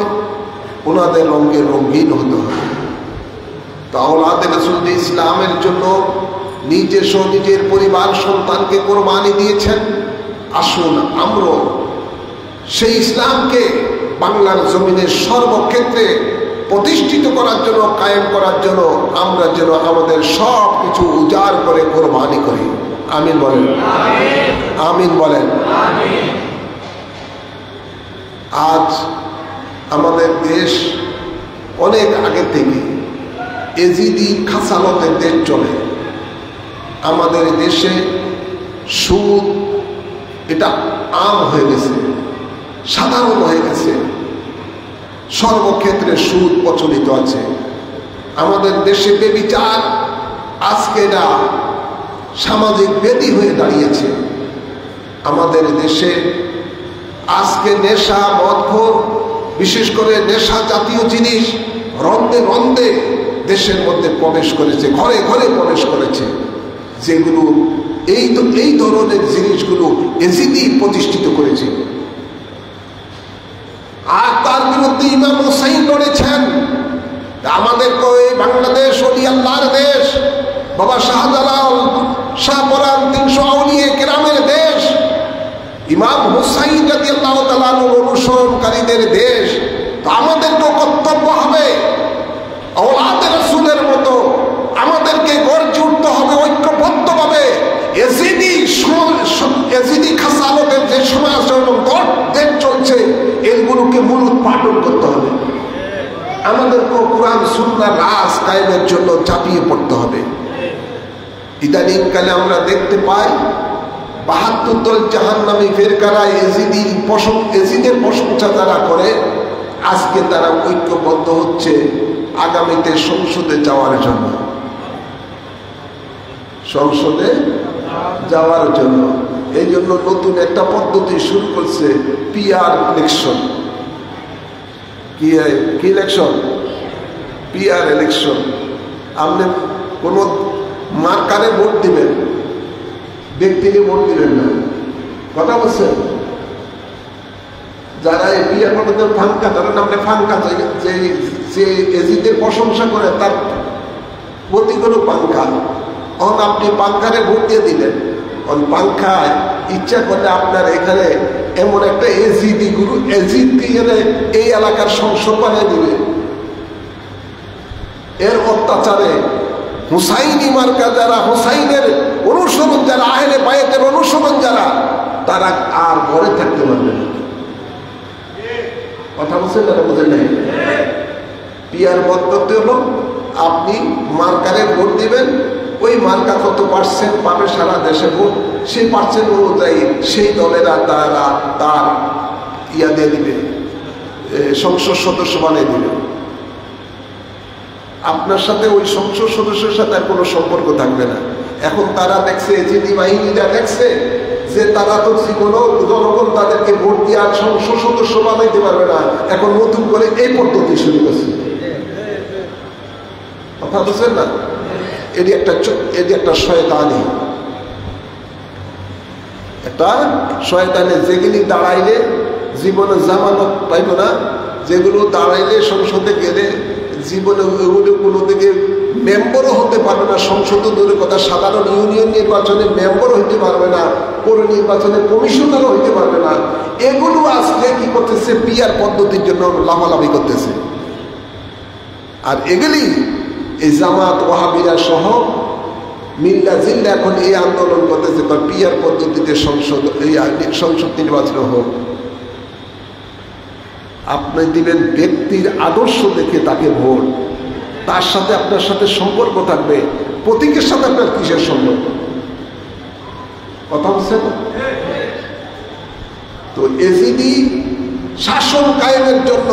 ওনাদের রঙে রঙিন হতে হবে। তো আওলাদে রাসূল যে ইসলামের জন্য নিজের সহ নিজের পরিবার সন্তানকে কোরবানি দিয়েছেন, আসুন আমরা সেই ইসলামকে বাংলার জমিনের সর্বক্ষেত্রে প্রতিষ্ঠিত করার জন্য, কায়েম করার জন্য আমরা যেন আমাদের সব কিছু উজাড় করে কোরবানি করি। আমিন বলেন, আমিন বলেন। আজ আমাদের দেশ অনেক আগে থেকে এজিদি খাসালতের দেশ চলে। আমাদের দেশে সুদ এটা আম হয়ে গেছে, সাধারণ হয়ে গেছে, সর্বক্ষেত্রে সুদ প্রচলিত আছে। আমাদের দেশে ব্যভিচার আজকে এটা সামাজিক ব্যাধি হয়ে দাঁড়িয়েছে। আমাদের দেশে আজকে নেশা, মদখোর, বিশেষ করে নেশা জাতীয় জিনিস রন্দে রন্দে দেশের মধ্যে প্রবেশ করেছে, ঘরে ঘরে প্রবেশ করেছে, যেগুলো এই ধরনের জিনিসগুলো এজিদি প্রতিষ্ঠিত করেছে। আর তার বিরুদ্ধে ইমাম হুসাইন লড়েছেন, আমাদেরকে এই বাংলাদেশ ওলি আল্লাহর দেশ, বাবা শাহজালাল শাহপরান 300 আউলিয়া কেরামের দেশ, ইমাম হুসাইন রাদিয়াল্লাহু তাআলা অনুসরণকারীদের দেশ। তো আমাদেরকে কর্তব্য হবে আওলাদে রাসূলের মতো আমাদেরকে গর্জে উঠতে হবে ঐক্যবদ্ধভাবে। এজিদি খাসালতের যে সময় আচরণ দেশ চলছে এগুলোকে মূল উৎপাদন করতে হবে। আমাদেরকে কোরআন সুন্নাহ রাজ কায়েমের জন্য ঝাঁপিয়ে পড়তে হবে। ইদানিংকালে আমরা দেখতে পাই 72 দল জাহান্নামী ফেরকারা এজিদের প্রশংসা যারা করে আজকে তারা ঐক্যবদ্ধ হচ্ছে আগামীতে সংসদে যাওয়ার জন্য, সংসদে যাওয়ার জন্য। এই জন্য নতুন একটা পদ্ধতি শুরু করছে, পিআর ইলেকশন। কি ইলেকশন? PR election. আপনি কোন মার্কারে ভোট দিবেন, ব্যক্তিকে ভোট দিবেন না। কথা বলছেন? যারা এই পিআর পদ্ধতি ফাঙ্কা, ধরেন আপনি ফাঙ্কা যে এজিদের প্রশংসা করে তার প্রতিগুলো পাঙ্খা, তখন আপনি পাঙ্খারে ভোট দিয়ে দিলেন। পাঙ্খায় ইচ্ছা করলে আপনার এখানে এমন একটা এজিদি গুরু এজিদকে গেলে এই এলাকার সংসদ বানিয়ে দিবে। এর অত্যাচারে হুসাইনি মার্কা যারা, হুসাইনের অনুসরণ যারা, আহলে বায়াতের অনুসরণ যারা, তারা আর ঘরে থাকতে পারবে না। কথা বলছেন না? বোঝেন নাই? পিয়ার পদ্ধতি হলো আপনি মার্কারে ভোট দিবেন, ওই মার্কা কত পার্সেন্ট পাবে সারা দেশে ভোট, সেই পার্সেন্ট অনুযায়ী সেই দলেরা তারা তার ইয়া দিয়ে দিবে, সংসদ সদস্য বানিয়ে দিবে। আপনার সাথে ওই সংসদ সদস্যের সাথে আর কোনো সম্পর্ক থাকবে না। এখন তারা দেখছে, এজিদি বাহিনীরা দেখছে যে তারা তো জীবনও জনগণ তাদেরকে ভোট দিয়ে আর সংসদ সদস্য বানাইতে পারবে না। এখন নতুন করে এই পদ্ধতি শুরু করছে। কথা বলছেন না? এটি একটা শয়তানি, একটা শয়তানি। যেগুলি দাঁড়াইলে জীবনে জামানত পাইব না, যেগুলো দাঁড়াইলে সংসদে গেলে জীবনে ওগুলো কোনো দিকে মেম্বারও হতে পারবে না। সংসদ দূরের কথা, সাধারণ ইউনিয়ন নির্বাচনে মেম্বার হইতে পারবে না, পৌর নির্বাচনে কমিশনারও হইতে পারবে না। এগুলো আজকে কি করতেছে? পিআর পদ্ধতির জন্য লাফালাফি করতেছে। আর এগুলি এই জামাত ওয়াহাবিরা সহ মিল্লা জিল্লা এখন এই আন্দোলন করতেছে, পিআর পদ্ধতিতে সংসদ নির্বাচন হোক। আপনি দিবেন ব্যক্তির আদর্শ দেখে তাকে ভোট, তার সাথে আপনার সাথে সম্পর্ক থাকবে। প্রতীকের সাথে আপনার কিসের সম্পর্ক? কথা বলছেন? তো এজিদি শাসন কায়েমের জন্য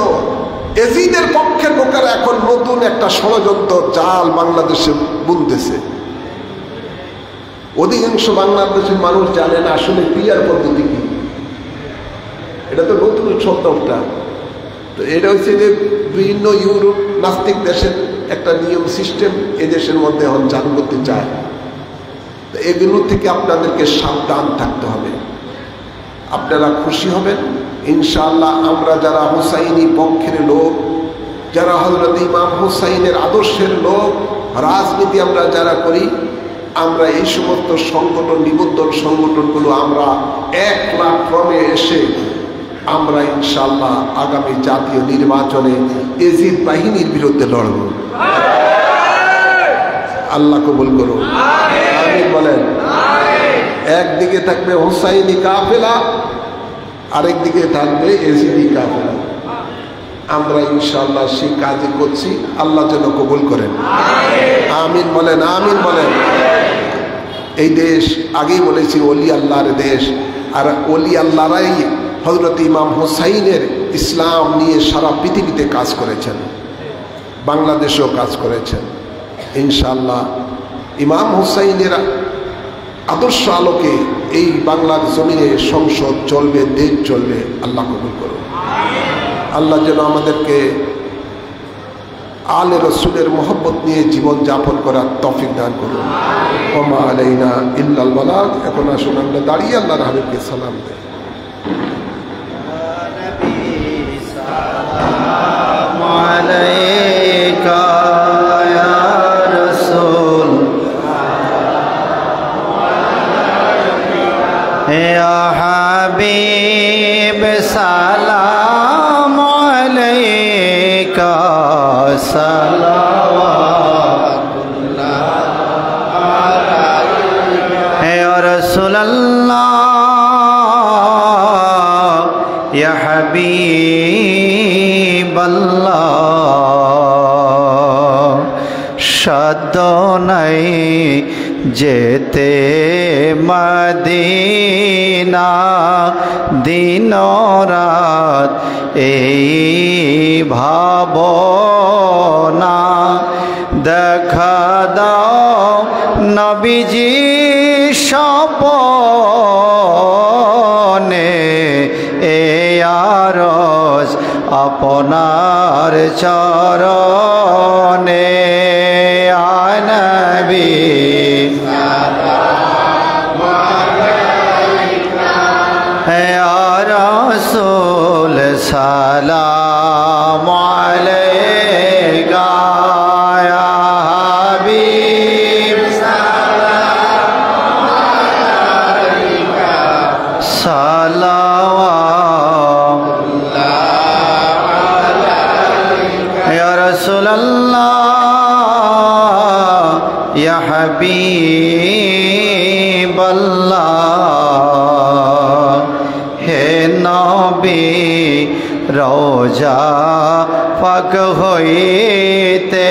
এজিদের পক্ষের লোকেরা এখন নতুন একটা ষড়যন্ত্র জাল বাংলাদেশে বুনতেছে। অধিকাংশ বাংলাদেশের মানুষ জানে না আসলে পিআর পদ্ধতি কি। এটা তো নতুন শব্দটা। তো এটা হচ্ছে যে বিভিন্ন ইউরোপ নাস্তিক দেশের একটা নিয়ম সিস্টেম এদেশের মধ্যে এখন চালু করতে চায়। তো এগুলো থেকে আপনাদেরকে সাবধান থাকতে হবে। আপনারা খুশি হবেন ইনশাআল্লাহ। আমরা যারা হুসাইনি পক্ষের লোক, যারা হযরত ইমাম হুসাইনের আদর্শের লোক, রাজনীতি আমরা যারা করি, আমরা এই সমস্ত সংগঠন, নিবন্ধন সংগঠনগুলো আমরা এক লাখ ক্রমে এসে আমরা ইনশাআল্লাহ আগামী জাতীয় নির্বাচনে এজিদ বাহিনীর বিরুদ্ধে লড়ব। আল্লাহ কবুল করুন, আমিন বলেন। একদিকে থাকবে হুসাইনি কাফেলা, আরেকদিকে থাকবে এজিদি কাফেলা। আমরা ইনশাআল্লাহ সেই কাজই করছি। আল্লাহ যেন কবুল করেন, আমিন বলেন, আমিন বলেন। এই দেশ আগেই বলেছি ওলি আল্লাহর দেশ, আর ওলি আল্লাহরাই হযরত ইমাম হুসাইনের ইসলাম নিয়ে সারা পৃথিবীতে কাজ করেছেন, বাংলাদেশেও কাজ করেছেন। ইনশাআল্লাহ ইমাম হুসাইনের আদর্শ আলোকে এই বাংলার জমিনে সংসদ চলবে, দেশ চলবে। আল্লাহ কবুল করুন। আল্লাহ যেন আমাদেরকে আলে রসুলের মহব্বত নিয়ে জীবন যাপন করার তৌফিক দান করুন। ওমা আলাইনা ইল্লাল বালাগ। এখন আসুন আমরা দাঁড়িয়ে আল্লাহর হাবিবকে সালাম দেই। সালামু আলাইকা या हबीब सलाम अलैका सलावतुल्लाह अलैका या रसूल अल्लाह या हबीब अल्लाह शब्द नहीं जेते मदीना दिन रात এই ভাবনা দেখা দাও নবীজি স্বপনে এই আরজ আপনার চরণে আয় নবী रसूल सलाम अलैका या हबीब सलाम अलैका सलावतुल्लाह अलैका या रसूल अल्लाह या हबीब अल्लाह नबी रोजा पाक হইতে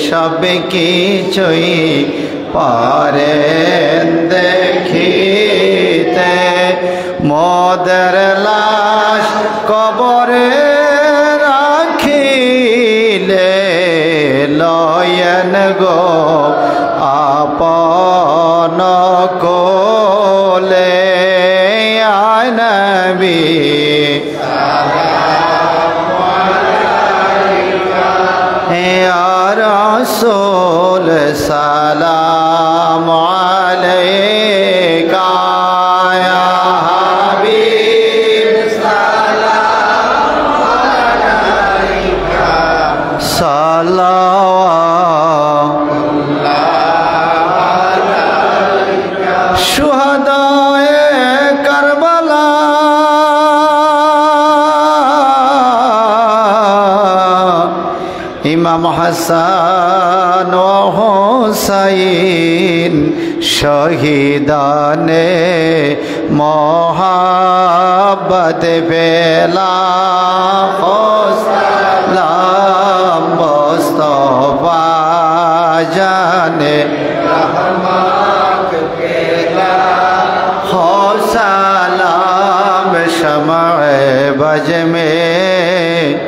সব কিছুই পারেন দেখিতে মোদের লাশ কবরে রাখিলে লয়েন গো আপন কোলে नबी सलाम अलैका या रसूल सलाम अलैका या हबीब सलाम अलैका सलावतुल्लाह अलैका शुहदा इमाम हसन व हुसैन शहीदाने मोहब्बत बेला सलाम मुस्तफा जाने रहमत बेला हो सलाम शमअ बज में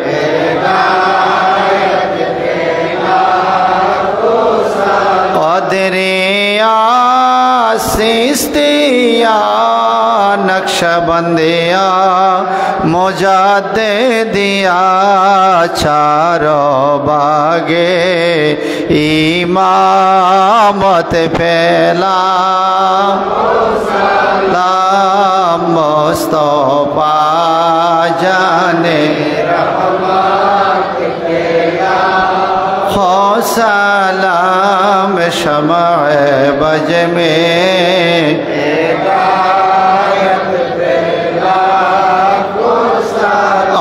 दरिया सिस्तिया नक्शबंदिया मुजाद्दिदिया चारो बागे इमामत फैला सलाम मुस्तफा जाने रहमत फैला हो सलाम शमअ बज में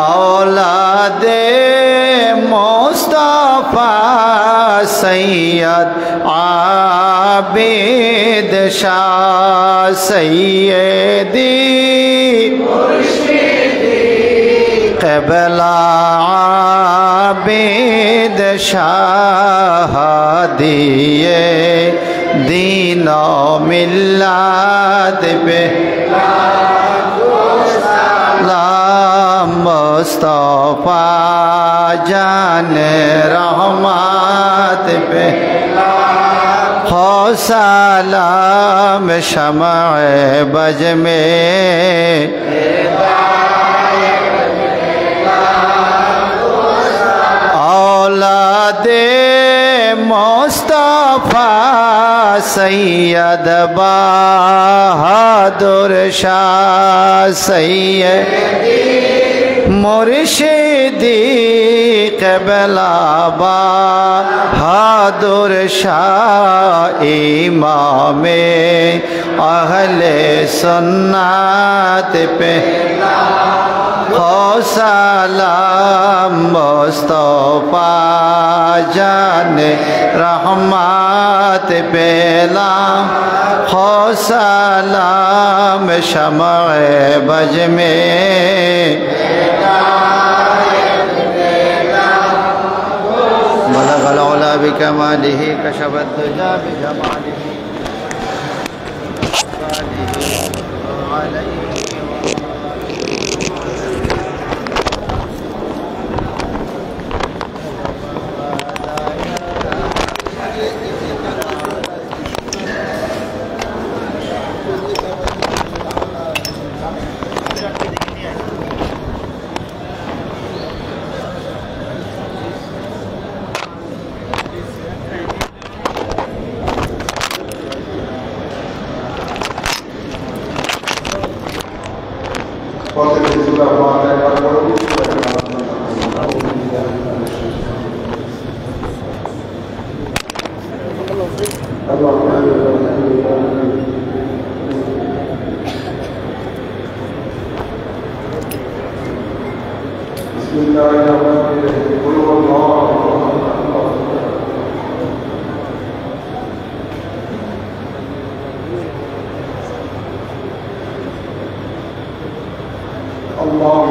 औलादे मुस्तफा सैयद आबिद शाह सैयदी क़िबला आबिद शाह दिए दीन मिल्लत पे सलाम मुस्तफा जान रहमत पे हो सलाम शमअ बज में औलादे मुस्तफा सैयद बहादुर शाह सैयदी मुर्शिदी क़िबला बहादुर बहादुर शाह इमामे अहले सुन्नत पे हो सलाम मुस्तफा जाने रहमत पेला हो सलाम शमए बज में बलगल औला बिकमालिही कशफत दुजा बिजमालिही আল্লাহ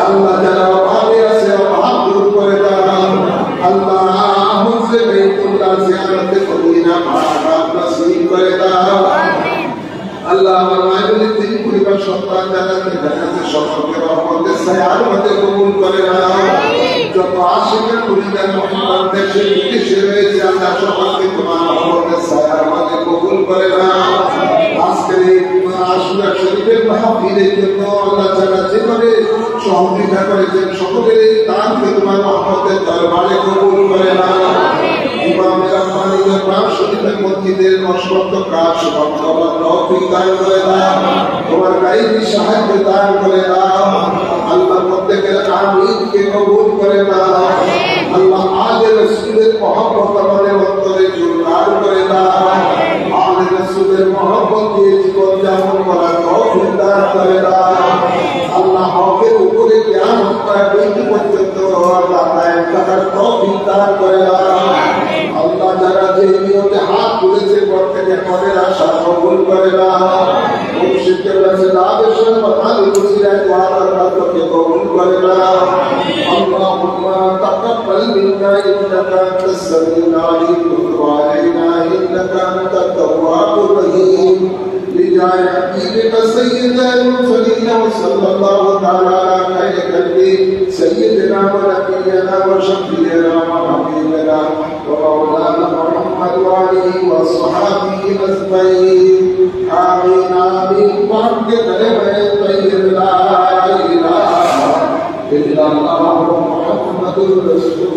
আল্লাহ যারা অভাবে আছে অভাব দূর করে দাও আল্লাহ মুসলিম বাইতুল্লাহ জিয়ারতে কবুলিনা পাক নসিব করে দাও আল্লাহ আমার মায়ের তিন পরিবার সন্তান যারা কাছে সকলকে রহমতের ছায়ার মধ্যে কবুল করে নাও যত আশিকের পরিবার মুহাম্মদ দেশে বিদেশে রয়েছে আল্লাহ সকলকে তোমার রহমতের ছায়ার মধ্যে কবুল করে নাও আজকের এই আশুরা শরীফের মাহফিলের জন্য আল্লাহ যারা যেভাবে সহযোগিতা করেছেন সকলের এই দানকে তোমার রহমতের দরবারে কবুল করে নাও ইমাম রাব্বানী দরবার শরীফের মসজিদের সমস্ত কাজ সমাপ্ত করার তৌফিক দান করে দাও তোমার গায়েবী সাহায্য দান করে দাও আল্লাহ প্রত্যেকের আমিনকে কবুল করে নাও আল্লাহ আলে রাসূলের মহব্বত আমাদের অন্তরে জোরদার করে দাও আলে রাসূলের মহব্বত দিয়ে জীবন যাপন করার তৌফিক দান করে দাও আল্লাহ হকের উপরে কিয়ামত পর্যন্ত আল্লাহ কায়েম থাকার তৌফিক দান করে দাও আল্লাহ যারা যে নিয়তে হাত তুলেছে প্রত্যেকে মনের আশা কবুল করে নাও মুর্শিদের কাছে দাবেশন বহাল কুসিরাত ওয়াদার বাতকে কবুল করে নাও আল্লাহুম্মা তাকাব্বাল মিন্না ইন্নাকা আনতাস সামিউল আলিম ওয়া আলাইনা ইন্নাকা আনতাত তাওয়াবুর রহিম বিজায় হাবিবিকা সাইয়্যিদাল মুরসালিন ওয়া সাল্লাল্লাহু তাআলা আলা খায়রি খালকি সাইয়্যিদিনা ওয়া নাবিয়িনা ওয়া শাফিঈনা ওয়া হাবিবিনা ومولانا محمد وعليه وصحابه أجمعين آمين آمين وحق كلمة طيب لا إله إلا الله محمد رسول